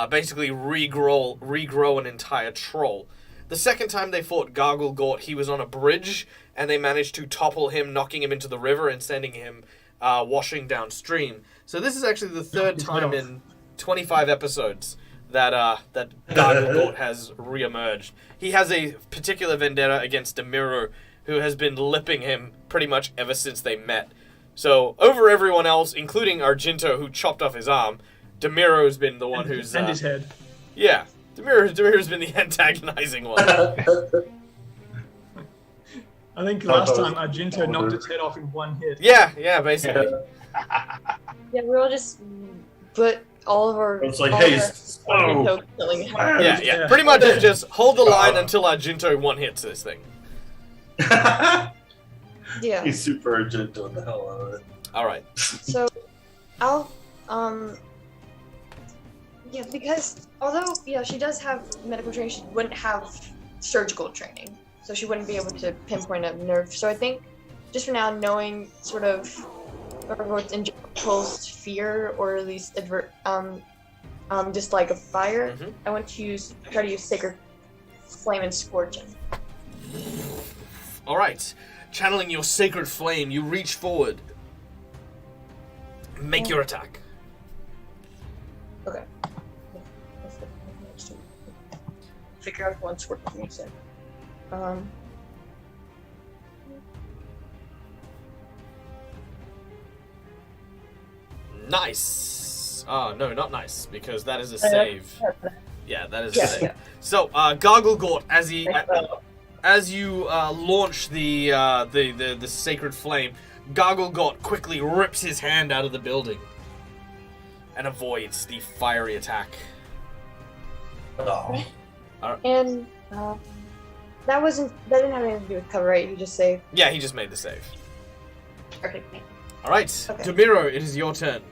basically regrow an entire troll. The second time they fought Garglegort, he was on a bridge, and they managed to topple him, knocking him into the river and sending him washing downstream. So this is actually the third time in 25 episodes that Garglegort has re-emerged. He has a particular vendetta against Demiro, who has been lipping him pretty much ever since they met. So over everyone else, including Argento, who chopped off his arm, Demiro's been the one who's... And his head. Yeah, Demiro's been the antagonizing one. I think last time Argento knocked its head off in one hit. Yeah, basically. Yeah, we all just put all of our... It's like, hey, Argento killing him. Yeah. Pretty much just hold the line until Argento one-hits this thing. Yeah. He's super Argento the hell out of it. Alright. So, I'll, yeah, because although, she does have medical training, she wouldn't have surgical training. So she wouldn't be able to pinpoint a nerve. So I think just for now, knowing sort of what's in Joel's fear, or at least dislike of fire, I want to try to use Sacred Flame and Scorch him. All right, channeling your sacred flame, you reach forward. Make your attack. Okay. Figure out one sort of music. Nice. No, not nice, because that is a save. Yeah, that is a save. Yeah. So, Gargle Gort, as you launch the sacred flame, Gargle Gort quickly rips his hand out of the building and avoids the fiery attack. Oh. And that didn't have anything to do with cover, right? You just saved. Yeah, he just made the save. Perfect. All right, Okay. Demiro, it is your turn.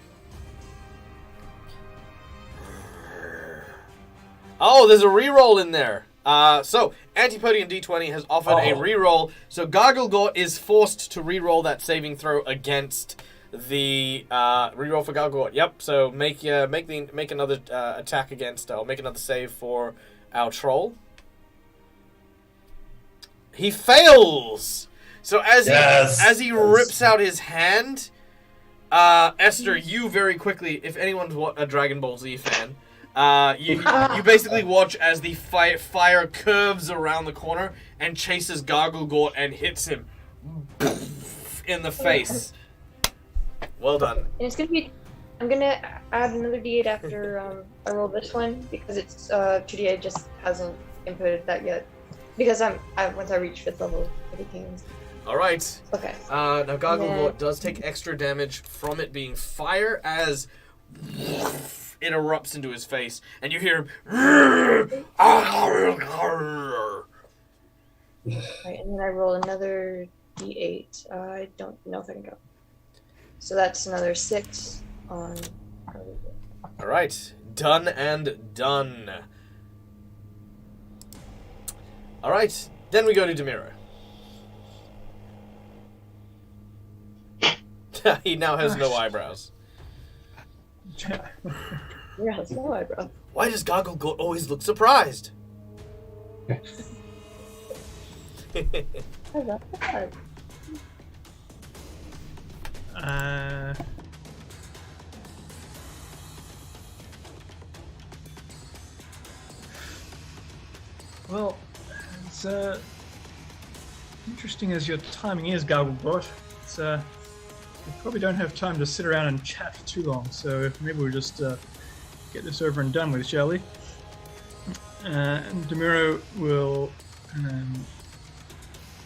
Oh, there's a reroll in there. So, Antipodian D20 has offered a reroll. So, Gargle Gort is forced to reroll that saving throw against the reroll for Gargle Gort. Yep. So make another attack against, or make another save for our troll. He fails. So as he rips out his hand, Esther, you very quickly, if anyone's a Dragon Ball Z fan. You basically watch as the fire curves around the corner and chases Gargle Gort and hits him in the face. Well done. And it's gonna be. I'm gonna add another D8 after I roll this one, because it's 2D8 just hasn't inputted that yet. Because once I reach 5th level, it became. All right. Okay. Now Gargle Gort does take extra damage from it being fire as it erupts into his face, and you hear him. Right, and then I roll another D8. I don't know if I can go. So that's another 6 on. All right, done and done. All right, then we go to Demiro. He now has no eyebrows. Yeah, that's no eyebrow. Why does Gargle Gort always look surprised? How's that? Well, it's interesting as your timing is, Garglebot. It's we probably don't have time to sit around and chat for too long, so maybe we'll just get this over and done with, shall we? And Demiro will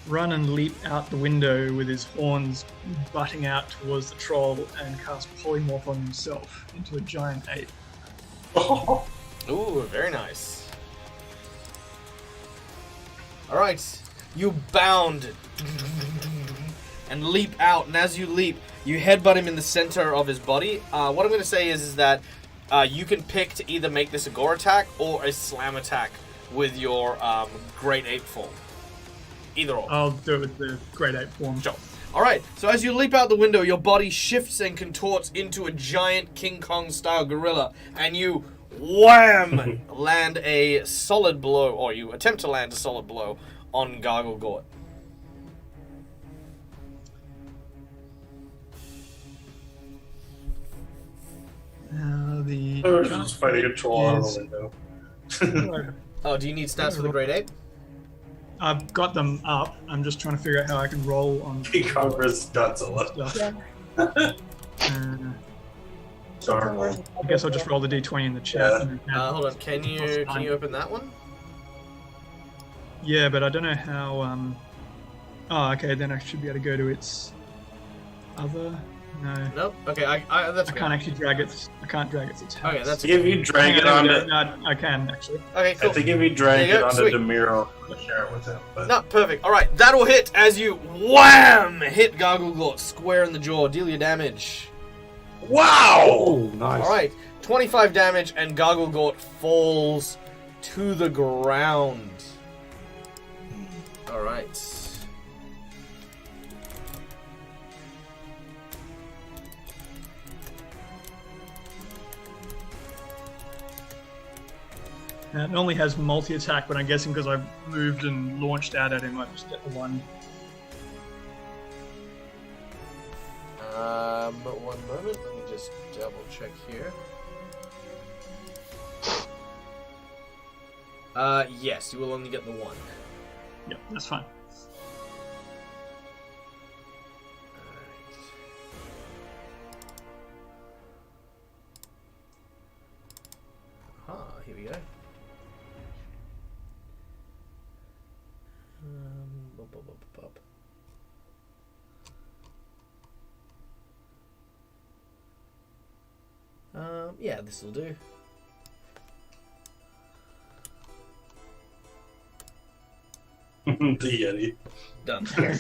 run and leap out the window with his horns butting out towards the troll and cast Polymorph on himself into a giant ape. Ooh, very nice. Alright, you bound and leap out, and as you leap, you headbutt him in the center of his body. What I'm going to say is that you can pick to either make this a gore attack or a slam attack with your Great Ape form. Either or. I'll do it with the Great Ape form. Sure. Alright, so as you leap out the window, your body shifts and contorts into a giant King Kong-style gorilla, and you wham! Land a solid blow, or you attempt to land a solid blow on Gargle Gort. The We're just fighting a troll out of the window. Oh, do you need stats for the Great Ape? I've got them up. I'm just trying to figure out how I can roll on King Kong vs. Godzilla. stuff. Yeah. Sorry. I guess I'll just roll the d20 in the chat. Yeah. And then Hold on, can you open that one? Yeah, but I don't know how. Oh, okay. Then I should be able to go to its other. No, Nope. Okay, that's I okay. can't actually drag it. I can't drag its attacks. Okay, that's I think if you drag it onto, No, I can actually. okay. Cool. I think if you drag There you it go, onto sweet. Demiro, I'll share it with him. But No, perfect. All right, that'll hit as you wham hit Gargle Gort square in the jaw. Deal your damage. wow! Oh, nice. All right, 25 damage, and Gargle Gort falls to the ground. All right. It normally has multi-attack, but I'm guessing because I moved and launched out at him, I just get the one. One moment. Let me just double check here. Yes, you will only get the one. Yep, that's fine. Here we go. Bop, bop, bop, bop. Yeah, this will do. The Yeti. Done. I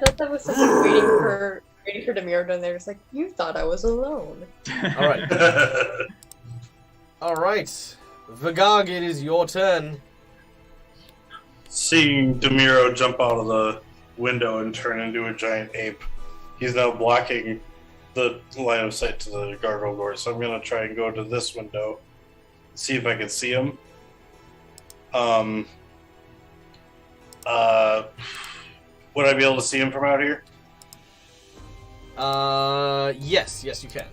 thought that was someone waiting for Demir down there. It's like, you thought I was alone. All right. All right. Vagog, it is your turn. Seeing Demiro jump out of the window and turn into a giant ape, he's now blocking the line of sight to the gargoyle door. So I'm going to try and go to this window, see if I can see him. Would I be able to see him from out here? Yes, you can.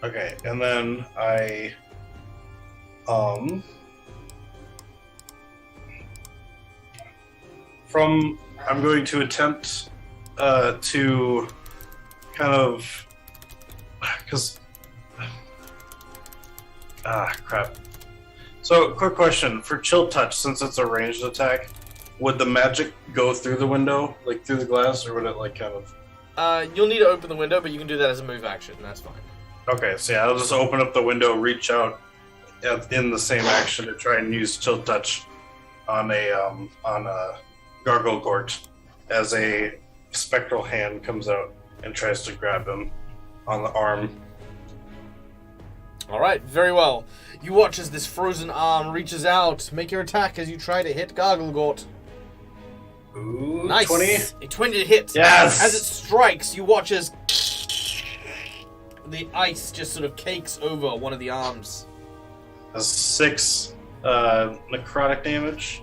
Okay, and then I'm going to attempt to kind of, because crap. So, quick question for Chill Touch, since it's a ranged attack, would the magic go through the window, like through the glass, or would it like kind of? You'll need to open the window, but you can do that as a move action. That's fine. Okay, so yeah, I'll just open up the window, reach out in the same action to try and use Chill Touch on a Gargoyle Gort as a spectral hand comes out and tries to grab him on the arm. All right, very well. You watch as this frozen arm reaches out. Make your attack as you try to hit Garglegort. Ooh, Nice. 20? A 20 to hit. Yes! As it strikes, you watch as the ice just sort of cakes over one of the arms. That's 6 necrotic damage.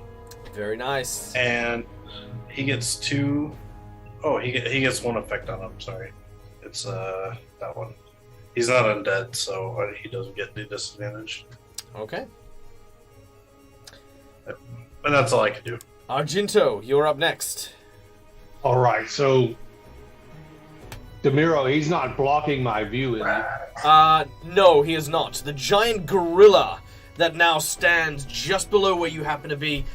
Very nice. And he gets 2. Oh, he gets 1 effect on him, sorry. It's that one. He's not undead, so he doesn't get the disadvantage. Okay. And that's all I can do. Argento, you're up next. All right, so Demiro, he's not blocking my view, is he? No, he is not. The giant gorilla that now stands just below where you happen to be,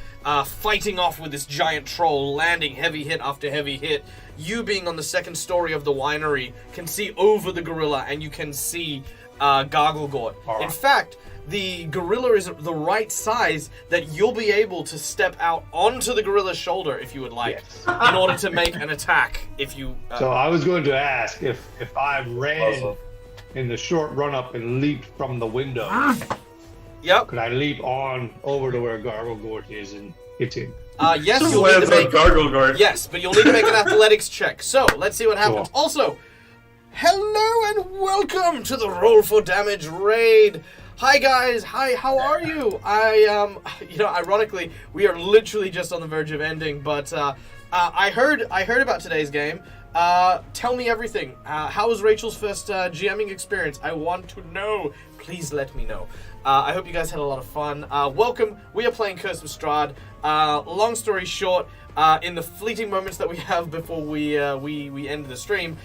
fighting off with this giant troll, landing heavy hit after heavy hit. You being on the second story of the winery can see over the gorilla, and you can see Garglegort. In fact, the gorilla is the right size that you'll be able to step out onto the gorilla's shoulder if you would like, Yes. in order to make an attack. If you. So I was going to ask if I ran in the short run up and leaped from the window, Yep. could I leap on over to where Garglegort is and hit him? Yes, Just you'll need lands to on make. Gargoyle Guard. Yes, but you'll need to make an athletics check. So let's see what happens. Cool. Also, hello and welcome to the Roll for Damage raid. Hi guys, hi, how are you? Ironically, we are literally just on the verge of ending, but I heard about today's game. Tell me everything. How was Rachel's first GMing experience? I want to know. Please let me know. I hope you guys had a lot of fun. Welcome. We are playing Curse of Strahd. Long story short, in the fleeting moments that we have before we end the stream,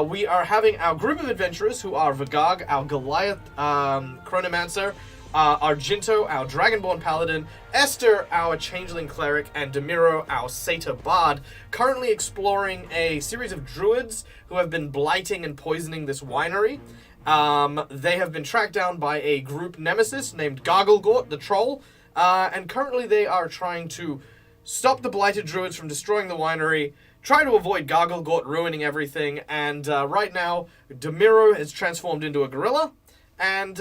we are having our group of adventurers who are Vagog, our Goliath Chronomancer, Argento, our Dragonborn Paladin, Esther, our Changeling Cleric, and Demiro, our Satyr Bard, currently exploring a series of druids who have been blighting and poisoning this winery. They have been tracked down by a group nemesis named Garglegort, the troll, and currently they are trying to stop the blighted druids from destroying the winery, try to avoid Garglegort ruining everything, and right now, Demiro is transformed into a gorilla, and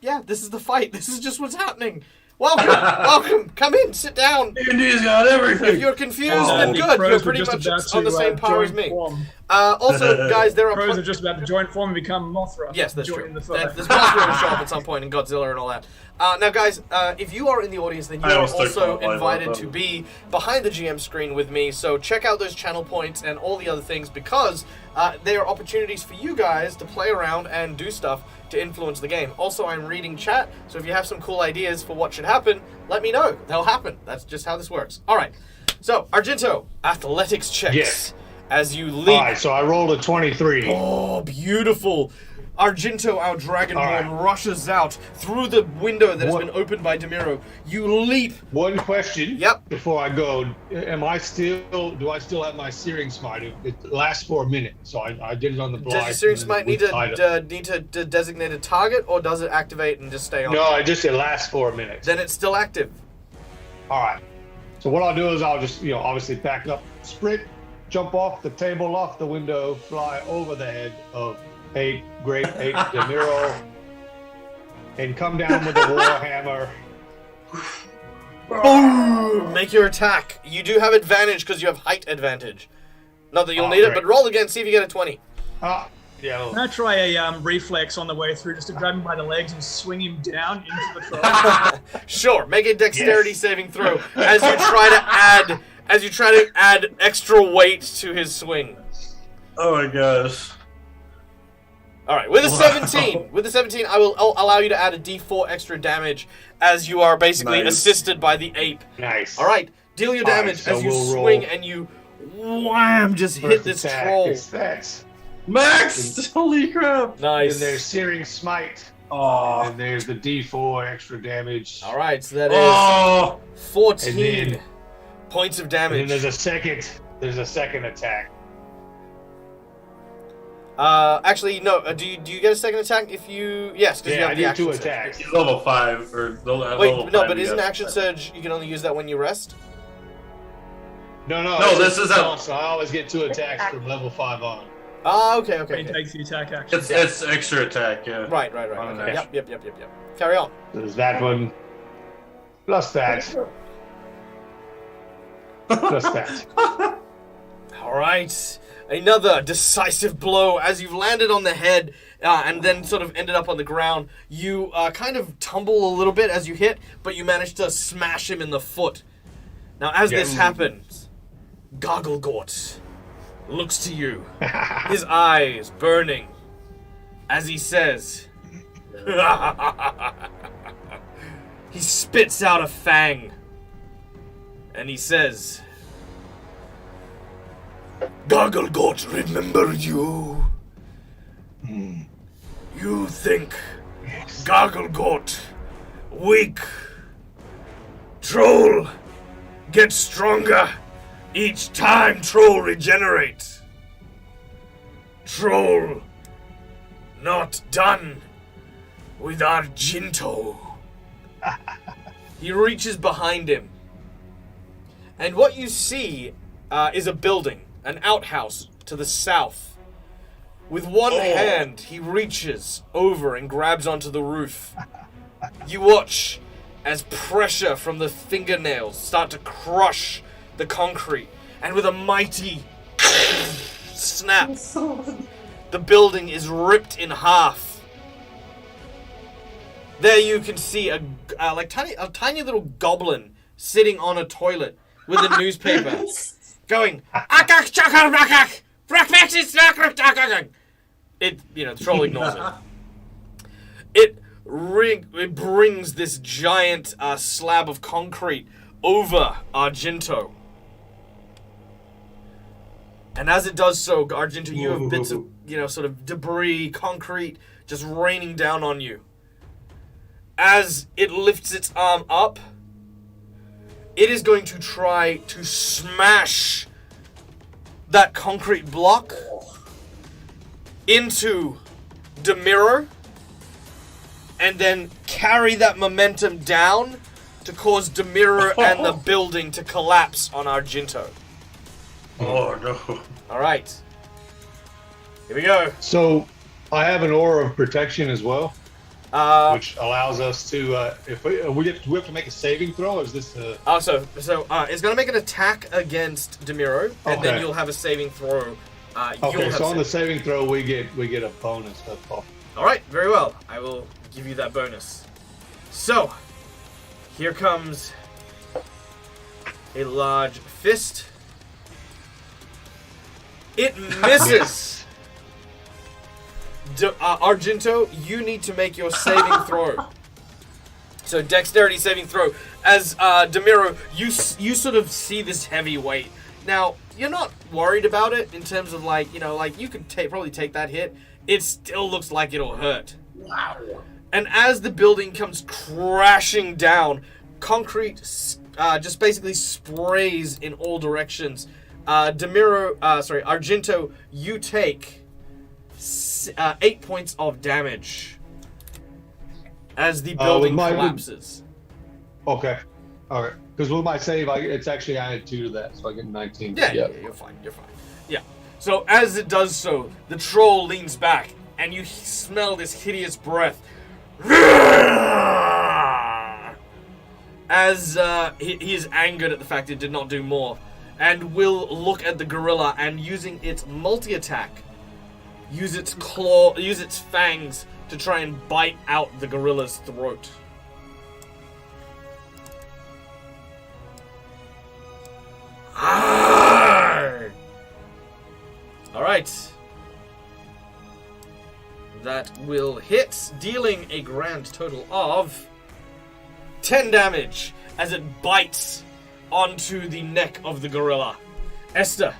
yeah, this is the fight. This is just what's happening. Welcome. Come in. Sit down. D&D's got everything. If you're confused, then The good. pros You're were pretty just much about on the to, same power as join me. form. Also, guys, there are Pros are just about to join form and become Mothra. Yes, that's Join true. the fight. There's Mothra going to show up at some point, and Godzilla and all that. Now, guys, if you are in the audience, then you I are always took also Volleyball, invited though. to be behind the GM screen with me. So check out those channel points and all the other things, because they are opportunities for you guys to play around and do stuff to influence the game. Also, I'm reading chat, so if you have some cool ideas for what should happen, let me know. They'll happen. That's just how this works. All right. So, Argento, athletics checks. Yes. As you leap. All right, so I rolled a 23. Oh, beautiful. Argento, our Dragonborn, rushes out through the window that has been opened by Demiro. You leap. One question. Yep. Before I go, do I still have my Searing Smite? It lasts for a minute, so I did it on the blind. Does your Searing Smite need to designate a target, or does it activate and just stay on? No, it lasts for a minute. Then it's still active. All right. So what I'll do is I'll just, obviously back up, sprint, jump off the table, off the window, fly over the head of Great Ape Demiro, and come down with the Warhammer. Boom! Make your attack. You do have advantage because you have height advantage. Not that you'll need it, great. but roll again, see if you get a 20. Yeah. Can I try a reflex on the way through, just to grab him by the legs and swing him down into the troll? Sure, make a dexterity saving throw as you try to add extra weight to his swing. Oh my gosh. All right, with a 17, I will allow you to add a D4 extra damage as you are basically Nice. assisted by the ape. Nice. All right, deal your All right, damage so as you we'll swing roll. and you wham just hit First this attack troll. is that. Max! Holy crap! Then there's Nice. Searing Smite. Oh. And there's the D4 extra damage. All right, so that is Oh. 14 And then- points of And then damage. there's a second attack. Actually, no. Do you get a second attack if you? Yes, because you Yeah, have I the did action 2 surge. attacks. He's level 5 or level Wait, no, 5, but isn't yeah. action surge? You can only use that when you rest. No, No, this is a- so I always get 2 attacks from level 5 on. Ah, okay. He takes the attack action. It's extra attack, yeah. Right. On Okay. an Yep. Carry on. There's that one. Plus that. Plus that. All right. Another decisive blow as you've landed on the head and then sort of ended up on the ground. You kind of tumble a little bit as you hit, but you manage to smash him in the foot. Now, as this happens, Gogglegort looks to you, his eyes burning, as he says, he spits out a fang, and he says, Gogglegort, remember you? You think Gogglegort, weak, troll, gets stronger each time troll regenerates. Troll, not done with Argento. He reaches behind him, and what you see is a building, an outhouse to the south. With one hand, he reaches over and grabs onto the roof. You watch as pressure from the fingernails start to crush the concrete, and with a mighty snap, the building is ripped in half. There you can see a tiny little goblin sitting on a toilet with a newspaper, going, it, the troll ignores it. It brings this giant slab of concrete over Argento. And as it does so, Argento, you have bits of, sort of debris, concrete, just raining down on you. As it lifts its arm up, it is going to try to smash that concrete block into Demiro, and then carry that momentum down to cause Demiro and the building to collapse on Argento. Oh no. All right. Here we go. So I have an aura of protection as well. which allows us to if we have to make a saving throw. Or is this So it's gonna make an attack against Demiro, and then Okay. you'll have a saving throw. okay? So on the saving throw, we get a bonus. That's all. All right, very well. I will give you that bonus. So, here comes a large fist. It misses. Argento, you need to make your saving throw. So, dexterity saving throw. As Demiro, you sort of see this heavy weight. Now, you're not worried about it in terms of like, you know, like you could probably take that hit. It still looks like it'll hurt. Wow. And as the building comes crashing down, concrete just basically sprays in all directions. Argento, you take 8 points of damage as the building collapses. Okay. All right. Because with my save, it's actually added 2 to that, so I get 19. Yeah, you're fine. You're fine. Yeah. So as it does so, the troll leans back, and you smell this hideous breath. As he is angered at the fact it did not do more, and will look at the gorilla and, using its multi-attack, use its fangs to try and bite out the gorilla's throat. Alright. That will hit, dealing a grand total of 10 damage as it bites onto the neck of the gorilla. Esther,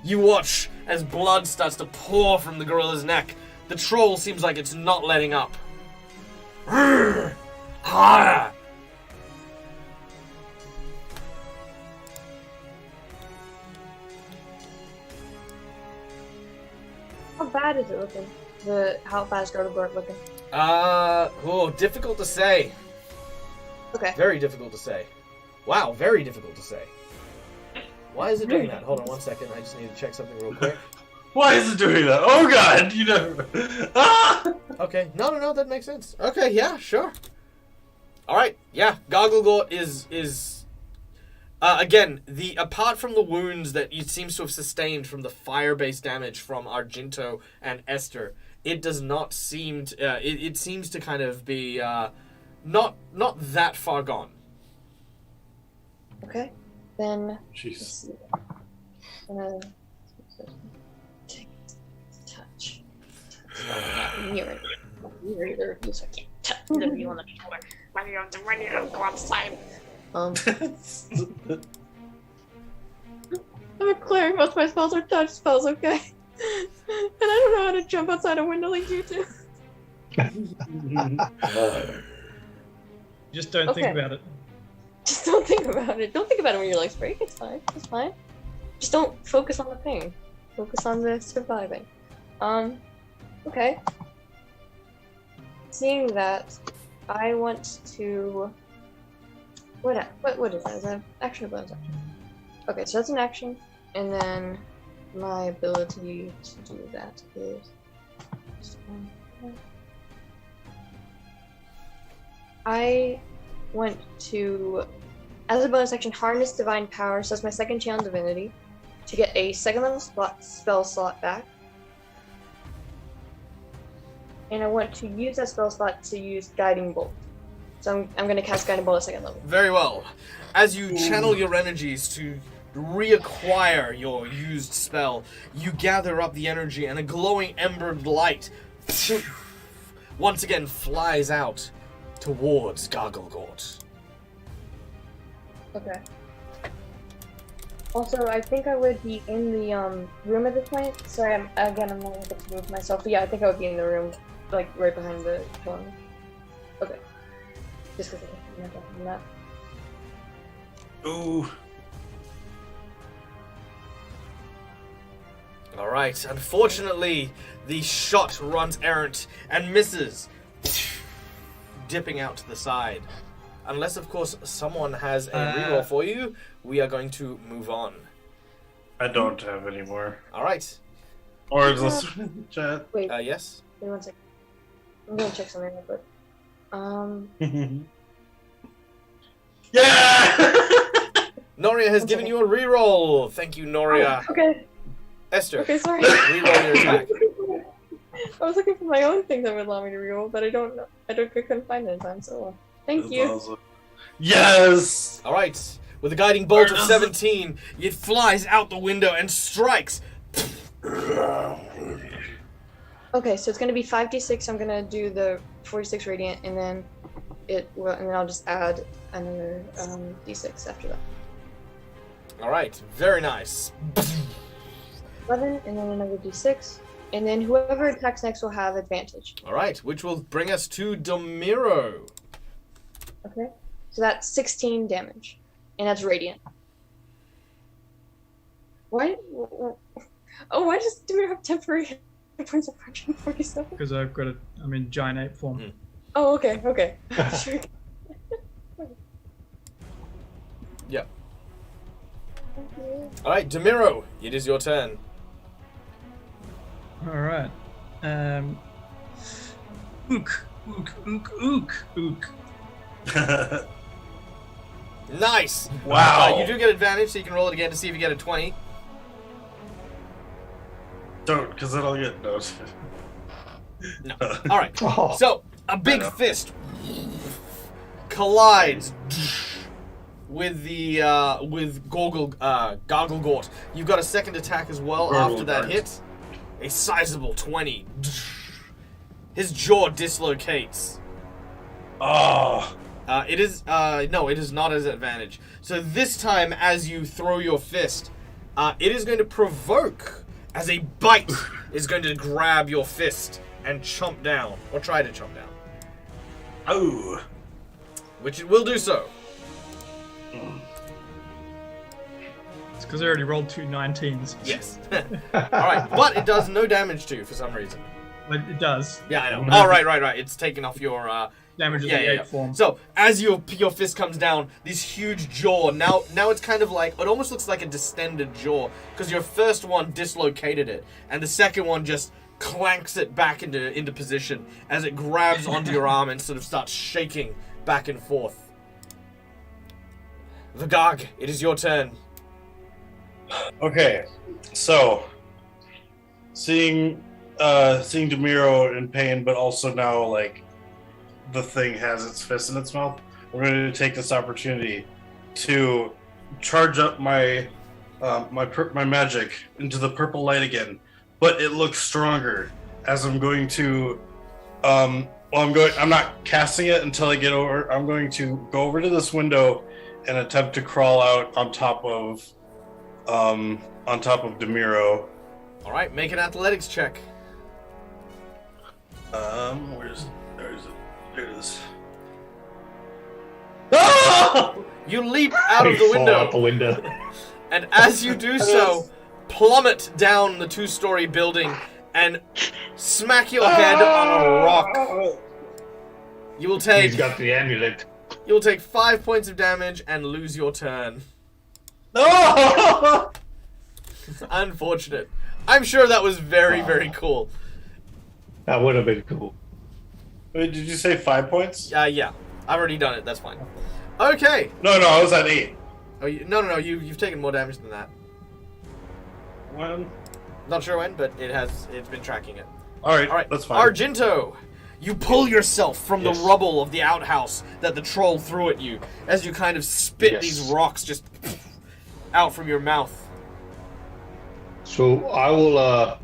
you watch as blood starts to pour from the gorilla's neck. The troll seems like it's not letting up. How bad is it looking? How bad is Gardevoir looking? Difficult to say. Okay. Very difficult to say. Wow, very difficult to say. Why is it doing that? Hold on 1 second. I just need to check something real quick. Why is it doing that? Oh god, you never. Ah! Okay, no, that makes sense. Okay, yeah, sure. All right, yeah, Garglegort is again, apart from the wounds that it seems to have sustained from the fire-based damage from Argento and Esther, it does not seem to, it seems to kind of be not that far gone. Okay, then. Jeez. Touch. Near either of you, so I can't touch either of you on the shoulder. When you go outside. I'm a cleric. Most of my spells are touch spells, okay? And I don't know how to jump outside a window like you do. Just don't think about it. Just don't think about it. Don't think about it when your legs break. It's fine. It's fine. Just don't focus on the pain. Focus on the surviving. Okay. Seeing that, I want to. What is that? Is that an action or bonus action? Okay, so that's an action, and then my ability to do that is. I want to, as a bonus action, harness divine power. So that's my second channel divinity, to get a second level spell slot back. And I want to use that spell slot to use Guiding Bolt. So I'm going to cast Guiding Bolt at second level. Very well. As you channel your energies to reacquire your used spell, you gather up the energy, and a glowing embered light once again flies out towards Garglegort. Okay. Also, I think I would be in the room at this point. Sorry, I'm not able to move myself. But yeah, I think I would be in the room, like right behind the phone. Okay. Just because I'm not from that. Ooh. Alright, unfortunately, the shot runs errant and misses, dipping out to the side. Unless, of course, someone has a reroll for you, we are going to move on. I don't have any more. Alright. Or is this chat? Wait, Yes? wait 1 second. I'm gonna check something real quick. Yeah! Noria has given you a reroll. Thank you, Noria. Oh, okay. Esther, Okay, sorry. reroll your attack. I was looking for my own thing that would allow me to reroll, but I couldn't find it in time. So thank That's you. awesome. Yes! All right. With a guiding bolt of 17, it flies out the window and strikes. Okay, so it's gonna be 5d6. I'm gonna do the 46 radiant, and then I'll just add another d6 after that. All right. Very nice. 11, and then another d6, and then whoever attacks next will have advantage. All right. Which will bring us to Domiro. Okay, so that's 16 damage, and that's radiant. Why? Oh, why does Demir have temporary hit points of 147? Because I've got I'm in giant ape form. Oh, okay, okay. Sure. Yeah. Thank you. All right, Domiro, it is your turn. All right. Ook, ook, ook, ook, ook. Nice. Wow. You do get advantage, so you can roll it again to see if you get a 20. Don't, because then I'll get notes. No. All right. Oh. So a big fist collides with the Gargle Gort. You've got a second attack as well after that hit. A sizable 20. His jaw dislocates. Oh. It is not as advantage. So this time, as you throw your fist, it is going to provoke, as a bite is going to grab your fist and chomp down, or try to chomp down. Oh. Which it will do so. It's because I already rolled 2 19s. Yes. Alright, but it does no damage to you for some reason. But it does. Yeah, I know. Oh, right. It's taken off your, Damage of yeah, the yeah, ape yeah. form. So, as your fist comes down, this huge jaw, now it's kind of like, it almost looks like a distended jaw, because your first one dislocated it, and the second one just clanks it back into position as it grabs onto your arm and sort of starts shaking back and forth. Vagag, it is your turn. Okay, so seeing Demiro in pain, but also now like the thing has its fist in its mouth, I'm going to take this opportunity to charge up my my magic into the purple light again, but it looks stronger as I'm going to I'm not casting it until I get over. I'm going to go over to this window and attempt to crawl out on top of Demiro. All right, make an athletics check. Where is it? There it is. Ah! You leap out of the Fall window. out the window. And as you do so, plummet down the 2-story building and smack your head on a rock. You will He's take got the amulet. 5 points of damage and lose your turn. No! Unfortunate. I'm sure that was very, very cool. That would have been cool. Wait, did you say 5 points? Yeah. I've already done it. That's fine. Okay. No, I was at 8. Oh, no. You've taken more damage than that. When? Not sure when, but it's been tracking it. All right, that's fine. Argento, you pull yourself from the rubble of the outhouse that the troll threw at you as you kind of spit these rocks just out from your mouth. So I will,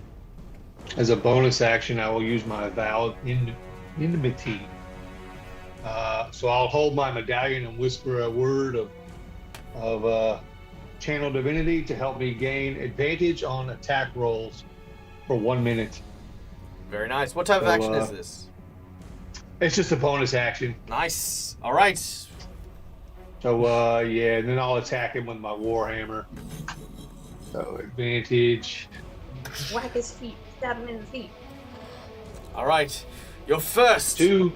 as a bonus action, I will use my vow enmity. So I'll hold my medallion and whisper a word of channel divinity to help me gain advantage on attack rolls for 1 minute. Very nice. What type of action is this? It's just a bonus action. Nice. All right. So and then I'll attack him with my warhammer. So advantage. Whack his feet. Stab him in the feet. All right. Your first 2.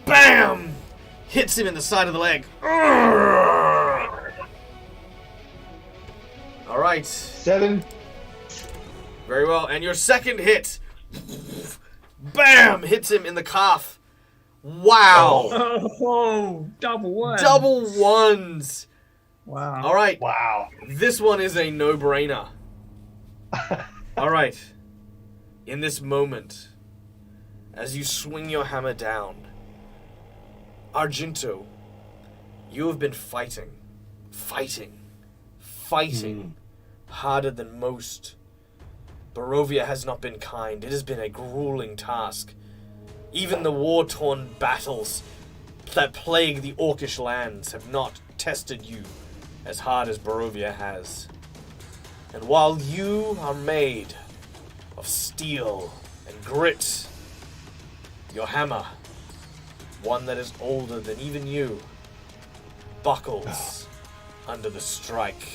BAM! Hits him in the side of the leg. All right. 7. Very well. And your second hit, BAM! Hits him in the calf Wow. Oh, double one. Double ones. Wow. All right. Wow. This one is a no-brainer. All right. In this moment, as you swing your hammer down, Argento, you have been fighting harder than most. Barovia has not been kind. It has been a grueling task. Even the war-torn battles that plague the Orcish lands have not tested you as hard as Barovia has. And while you are made of steel and grit, your hammer, one that is older than even you, buckles under the strike.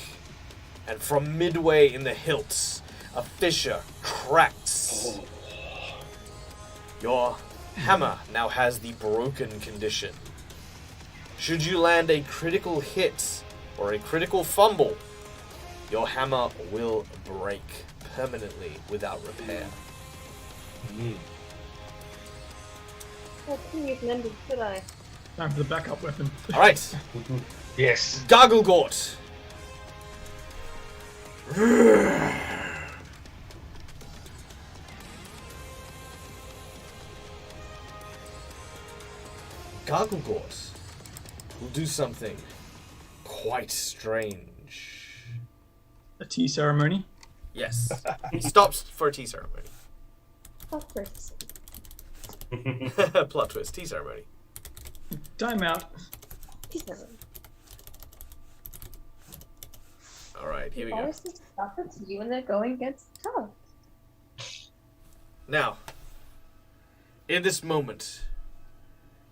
And from midway in the hilt, a fissure cracks. Your hammer now has the broken condition. Should you land a critical hit or a critical fumble, your hammer will break permanently without repair. Oh, please, Lindy, should I? Time for the backup weapon. All right, Yes. Garglegort. Garglegort will do something quite strange. A tea ceremony. Yes, he stops for a tea ceremony. Of course. Plot twist, tea ceremony. Time out. He's never. All right, here we go. Always just stop it to you when the going gets tough. Now, in this moment,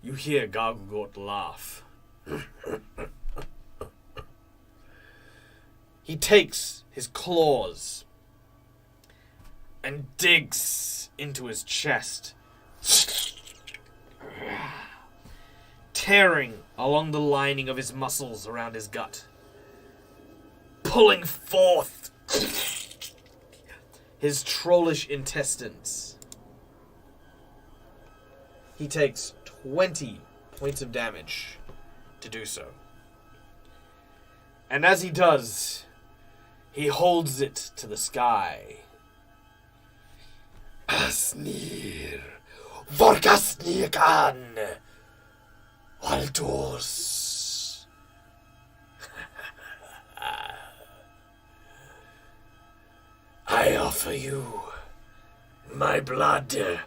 you hear Garglegort laugh. He takes his claws and digs into his chest, tearing along the lining of his muscles around his gut, pulling forth his trollish intestines. He takes 20 points of damage to do so. And as he does, he holds it to the sky. Asnir, Vorkasnikan, Waldos. I offer you my blood,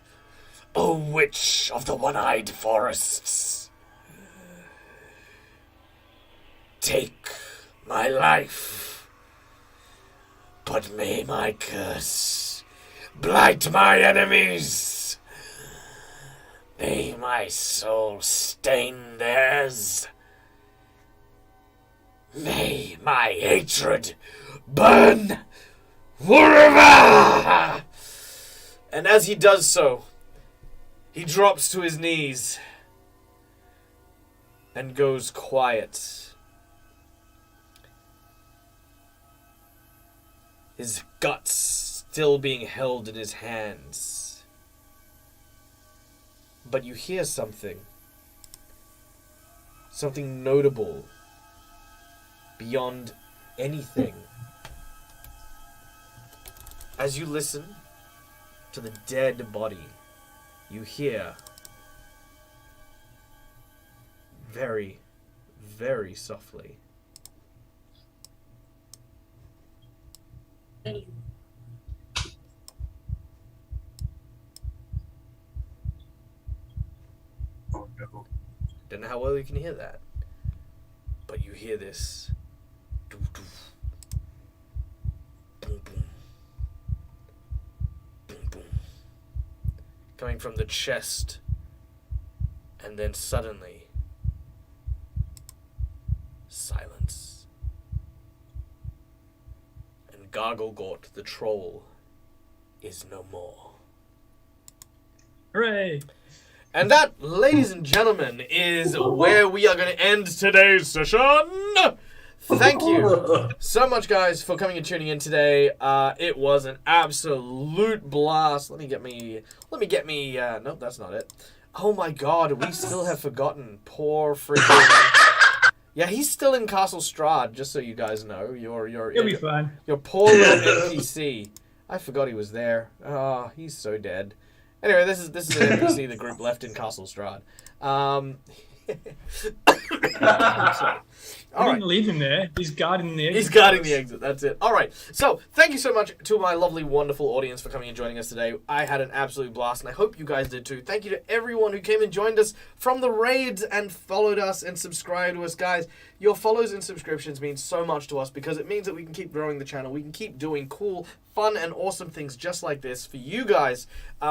O witch of the one-eyed forests. Take my life, but may my curse blight my enemies. May my soul stain theirs. May my hatred burn forever! And as he does so, he drops to his knees and goes quiet. His guts still being held in his hands. But you hear something. Something notable. Beyond anything. As you listen to the dead body, you hear very, very softly. Oh no. Don't know how well you can hear that, but you hear this. Doof, doof. Boom, boom. Boom, boom. Coming from the chest, and then suddenly, silence. And Garglegort the troll is no more. Hooray! And that, ladies and gentlemen, is where we are going to end today's session. Thank you so much, guys, for coming and tuning in today. It was an absolute blast. Let me get me. Nope, that's not it. Oh my god, we still have forgotten. Poor freaking. Yeah, he's still in Castle Strahd, just so you guys know. He'll be fine. Your poor little NPC. I forgot he was there. Oh, he's so dead. Anyway, this is an NPC the group left in Castle Strahd. I didn't leave him there. He's guarding the exit. He's guarding the exit. That's it. All right. So, thank you so much to my lovely, wonderful audience for coming and joining us today. I had an absolute blast, and I hope you guys did too. Thank you to everyone who came and joined us from the raids and followed us and subscribed to us, guys. Your follows and subscriptions mean so much to us because it means that we can keep growing the channel. We can keep doing cool, fun, and awesome things just like this for you guys. We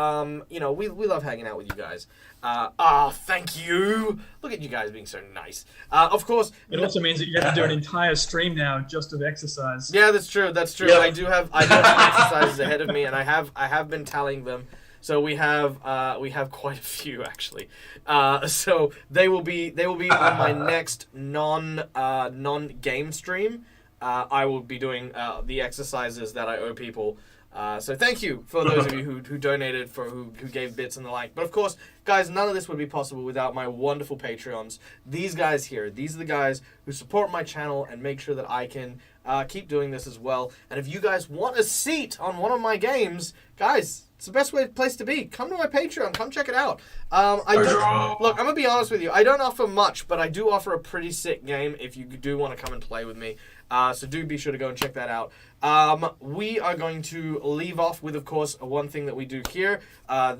love hanging out with you guys. Thank you. Look at you guys being so nice. Of course, it also means that you have to do an entire stream now just of exercise. Yeah, that's true. That's true. Yep. I do have exercises ahead of me, and I have been tallying them. So we have quite a few actually. So they will be on my next non game stream. I will be doing the exercises that I owe people. So thank you for those of you who donated, who gave bits and the like. But of course, guys, none of this would be possible without my wonderful Patreons. These guys here, these are the guys who support my channel and make sure that I can keep doing this as well. And if you guys want a seat on one of my games, guys, it's the best place to be. Come to my Patreon. Come check it out. Look, I'm going to be honest with you. I don't offer much, but I do offer a pretty sick game if you do want to come and play with me. So do be sure to go and check that out. We are going to leave off with, of course, one thing that we do here,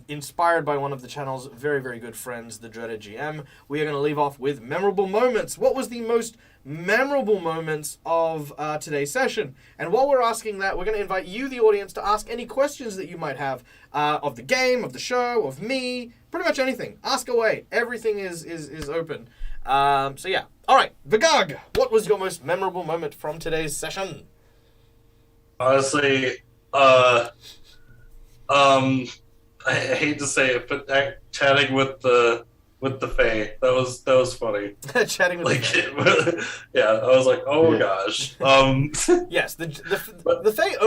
inspired by one of the channel's very, very good friends, the Dreaded GM. We are going to leave off with memorable moments. What was the most memorable moments of today's session? And while we're asking that, we're going to invite you, the audience, to ask any questions that you might have of the game, of the show, of me, pretty much anything. Ask away. Everything is open. So yeah. All right, Vigag, what was your most memorable moment from today's session? Honestly, I hate to say it, but chatting with the Fae, that was funny. Chatting with the Fae. Yeah, I was like, oh gosh. Yes, the Fae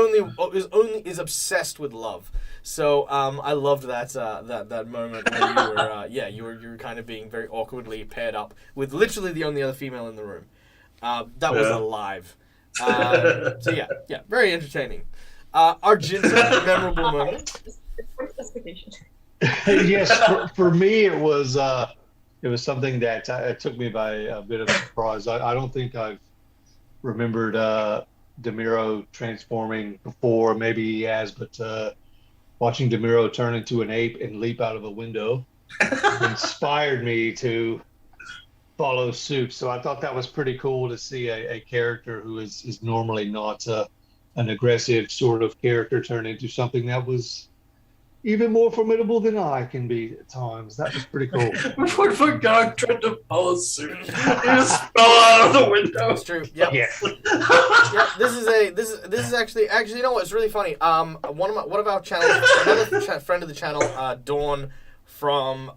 is obsessed with love. So I loved that moment where you were kind of being very awkwardly paired up with literally the only other female in the room. That was alive. So yeah, very entertaining. Arjun's memorable moment. Yes, for me it was something that took me by a bit of surprise. I don't think I've remembered Demiro transforming before. Maybe he has, but watching Demiro turn into an ape and leap out of a window inspired me to follow suit. So I thought that was pretty cool to see a character who is normally not an aggressive sort of character turn into something that was even more formidable than I can be at times. That was pretty cool. Before Fogog tried to follow suit, he just fell out of the window. That's true. Yep. Yeah. Yeah, this is actually you know what? It's really funny. One of our channels, another friend of the channel, Dawn from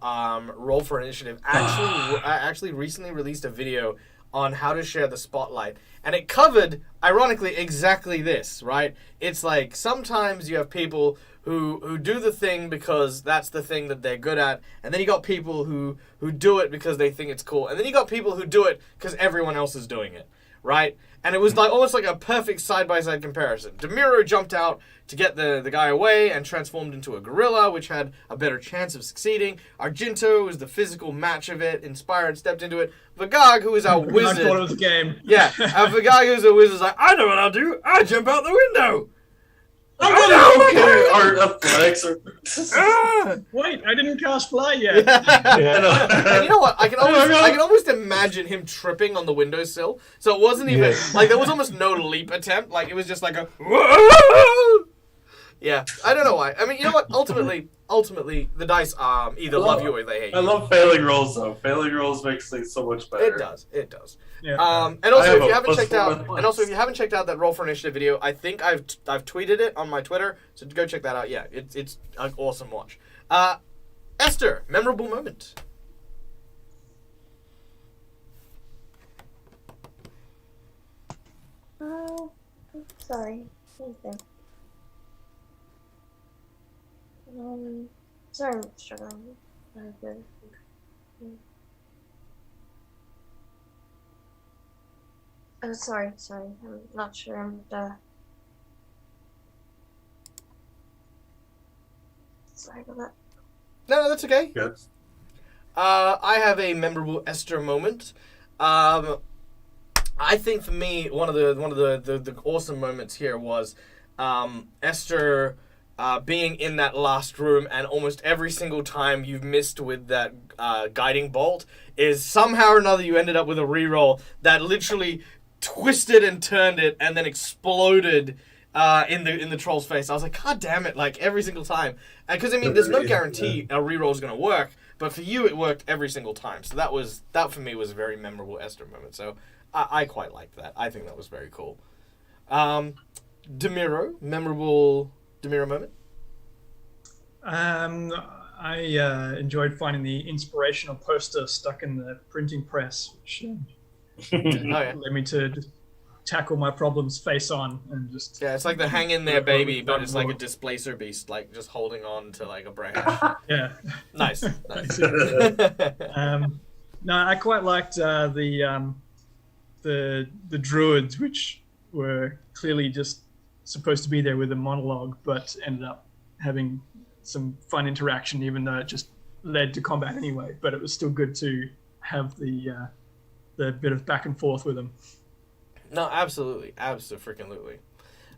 Roll for Initiative, actually recently released a video on how to share the spotlight, and it covered, ironically, exactly this. Right? It's like sometimes you have people who do the thing because that's the thing that they're good at, and then you got people who do it because they think it's cool, and then you got people who do it because everyone else is doing it, right? And it was like almost like a perfect side-by-side comparison. Demiro jumped out to get the guy away and transformed into a gorilla, which had a better chance of succeeding. Argento was the physical match of it, inspired, stepped into it. Vigag, who is our wizard. I thought it was a game. Yeah, Vigag, who's a wizard, is like, I know what I'll do. I jump out the window. Our athletics are. Wait, I didn't cast fly yet. And you know what? I can almost imagine him tripping on the windowsill. So it wasn't even like there was almost no leap attempt. Like it was just like a. Yeah, I don't know why. I mean, you know what? Ultimately, the dice either love you or they hate you. I love failing rolls though. Failing rolls makes things so much better. It does. Yeah. And also, if you haven't checked out that Roll for Initiative video, I think I've tweeted it on my Twitter, so go check that out. Yeah, it's an awesome watch. Esther, memorable moment. Sorry. Sorry, I'm struggling. Oh, sorry. I'm not sure. Sorry about that. No, that's okay. Good. I have a memorable Esther moment. I think for me, one of the awesome moments here was Esther being in that last room, and almost every single time you've missed with that guiding bolt is somehow or another you ended up with a reroll that literally twisted and turned it and then exploded in the troll's face. I was like, God damn it! Like every single time, because I mean, there's no guarantee a reroll is going to work, but for you, it worked every single time. So that for me was a very memorable Esther moment. So I quite liked that. I think that was very cool. Demiro, memorable Demiro moment. I enjoyed finding the inspirational poster stuck in the printing press, which led me to just tackle my problems face on and just... Yeah, it's like the hang in there baby, but it's like a displacer beast, like just holding on to like a branch. Yeah. Nice. No, I quite liked the druids, which were clearly just supposed to be there with a monologue, but ended up having some fun interaction, even though it just led to combat anyway. But it was still good to have the bit of back and forth with them. No, absolutely. Absolutely.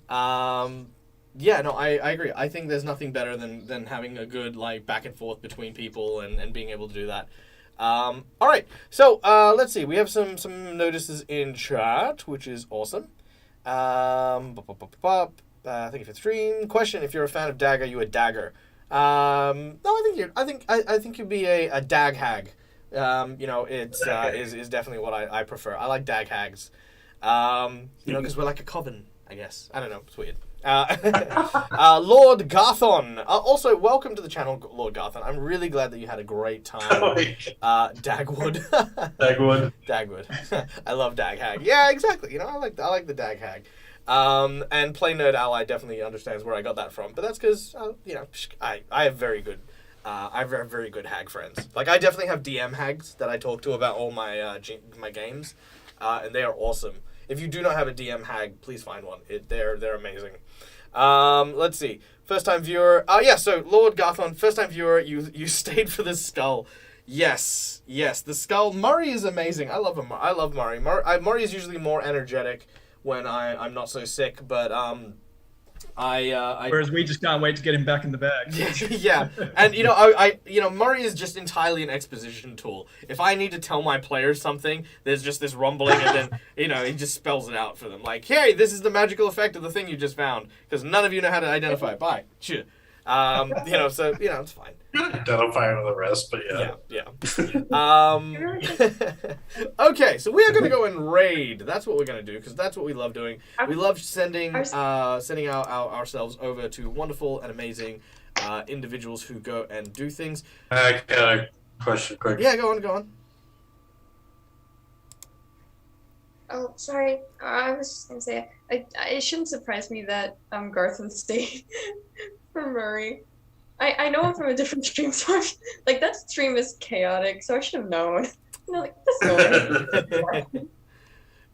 Yeah, no, I agree. I think there's nothing better than having a good like back and forth between people and being able to do that. All right, so let's see. We have some notices in chat, which is awesome. Thank you for the stream. Question: if you're a fan of Dag, are you a dagger? No, I think you'd be a dag hag. It's is definitely what I prefer. I like dag hags. Because we're like a coven, I guess. I don't know. It's weird. Lord Garthon. Also, welcome to the channel, Lord Garthon. I'm really glad that you had a great time. Dagwood. Dagwood. I love Dag Hag. Yeah, exactly. I like the Dag Hag. And Play Nerd Ally definitely understands where I got that from, but that's because I have very good. I have very good hag friends. Like I definitely have DM hags that I talk to about all my my games, and they are awesome. If you do not have a DM hag, please find one. They're amazing. Let's see. First time viewer. So Lord Garthon, first time viewer. You stayed for the skull. Yes. The skull. Murray is amazing. I love him. I love Murray. Murray is usually more energetic when I'm not so sick, but whereas we just can't wait to get him back in the bag. Yeah, and Murray is just entirely an exposition tool. If I need to tell my players something, there's just this rumbling, and then he just spells it out for them. Like, hey, this is the magical effect of the thing you just found, because none of you know how to identify it. Bye. Sure. So it's fine. Identify with the rest, but yeah. Okay, so we are going to go and raid. That's what we're going to do, because that's what we love doing. We love sending ourselves over to wonderful and amazing individuals who go and do things. I got a question quick. Yeah, go on. Oh, sorry. I was just gonna say it shouldn't surprise me that Garth would stay for Murray. I know him from a different stream, so like that stream is chaotic, so I should have known. That's no.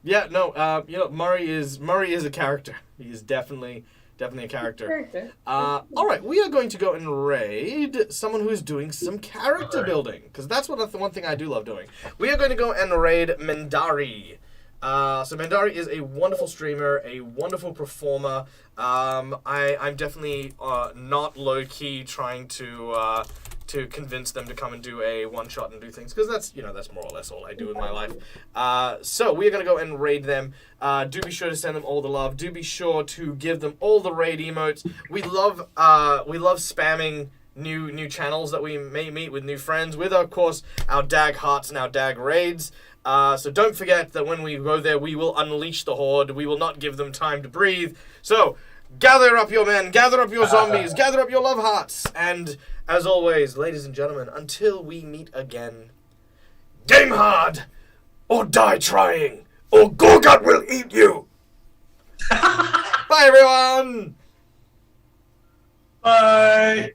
Yeah, no. Murray is a character. He is definitely a character. All right, we are going to go and raid someone who is doing some character building, because that's the one thing I do love doing. We are going to go and raid Mendari. So Mandari is a wonderful streamer, a wonderful performer. I'm definitely not low-key trying to convince them to come and do a one-shot and do things, because that's more or less all I do in my life. So we are going to go and raid them. Do be sure to send them all the love. Do be sure to give them all the raid emotes. We love spamming new channels that we may meet with new friends, with, of course, our Dag Hearts and our Dag Raids. So don't forget that when we go there, we will unleash the horde. We will not give them time to breathe. So gather up your men, gather up your zombies, gather up your love hearts. And as always, ladies and gentlemen, until we meet again, game hard or die trying, or Gorgut will eat you. Bye, everyone. Bye.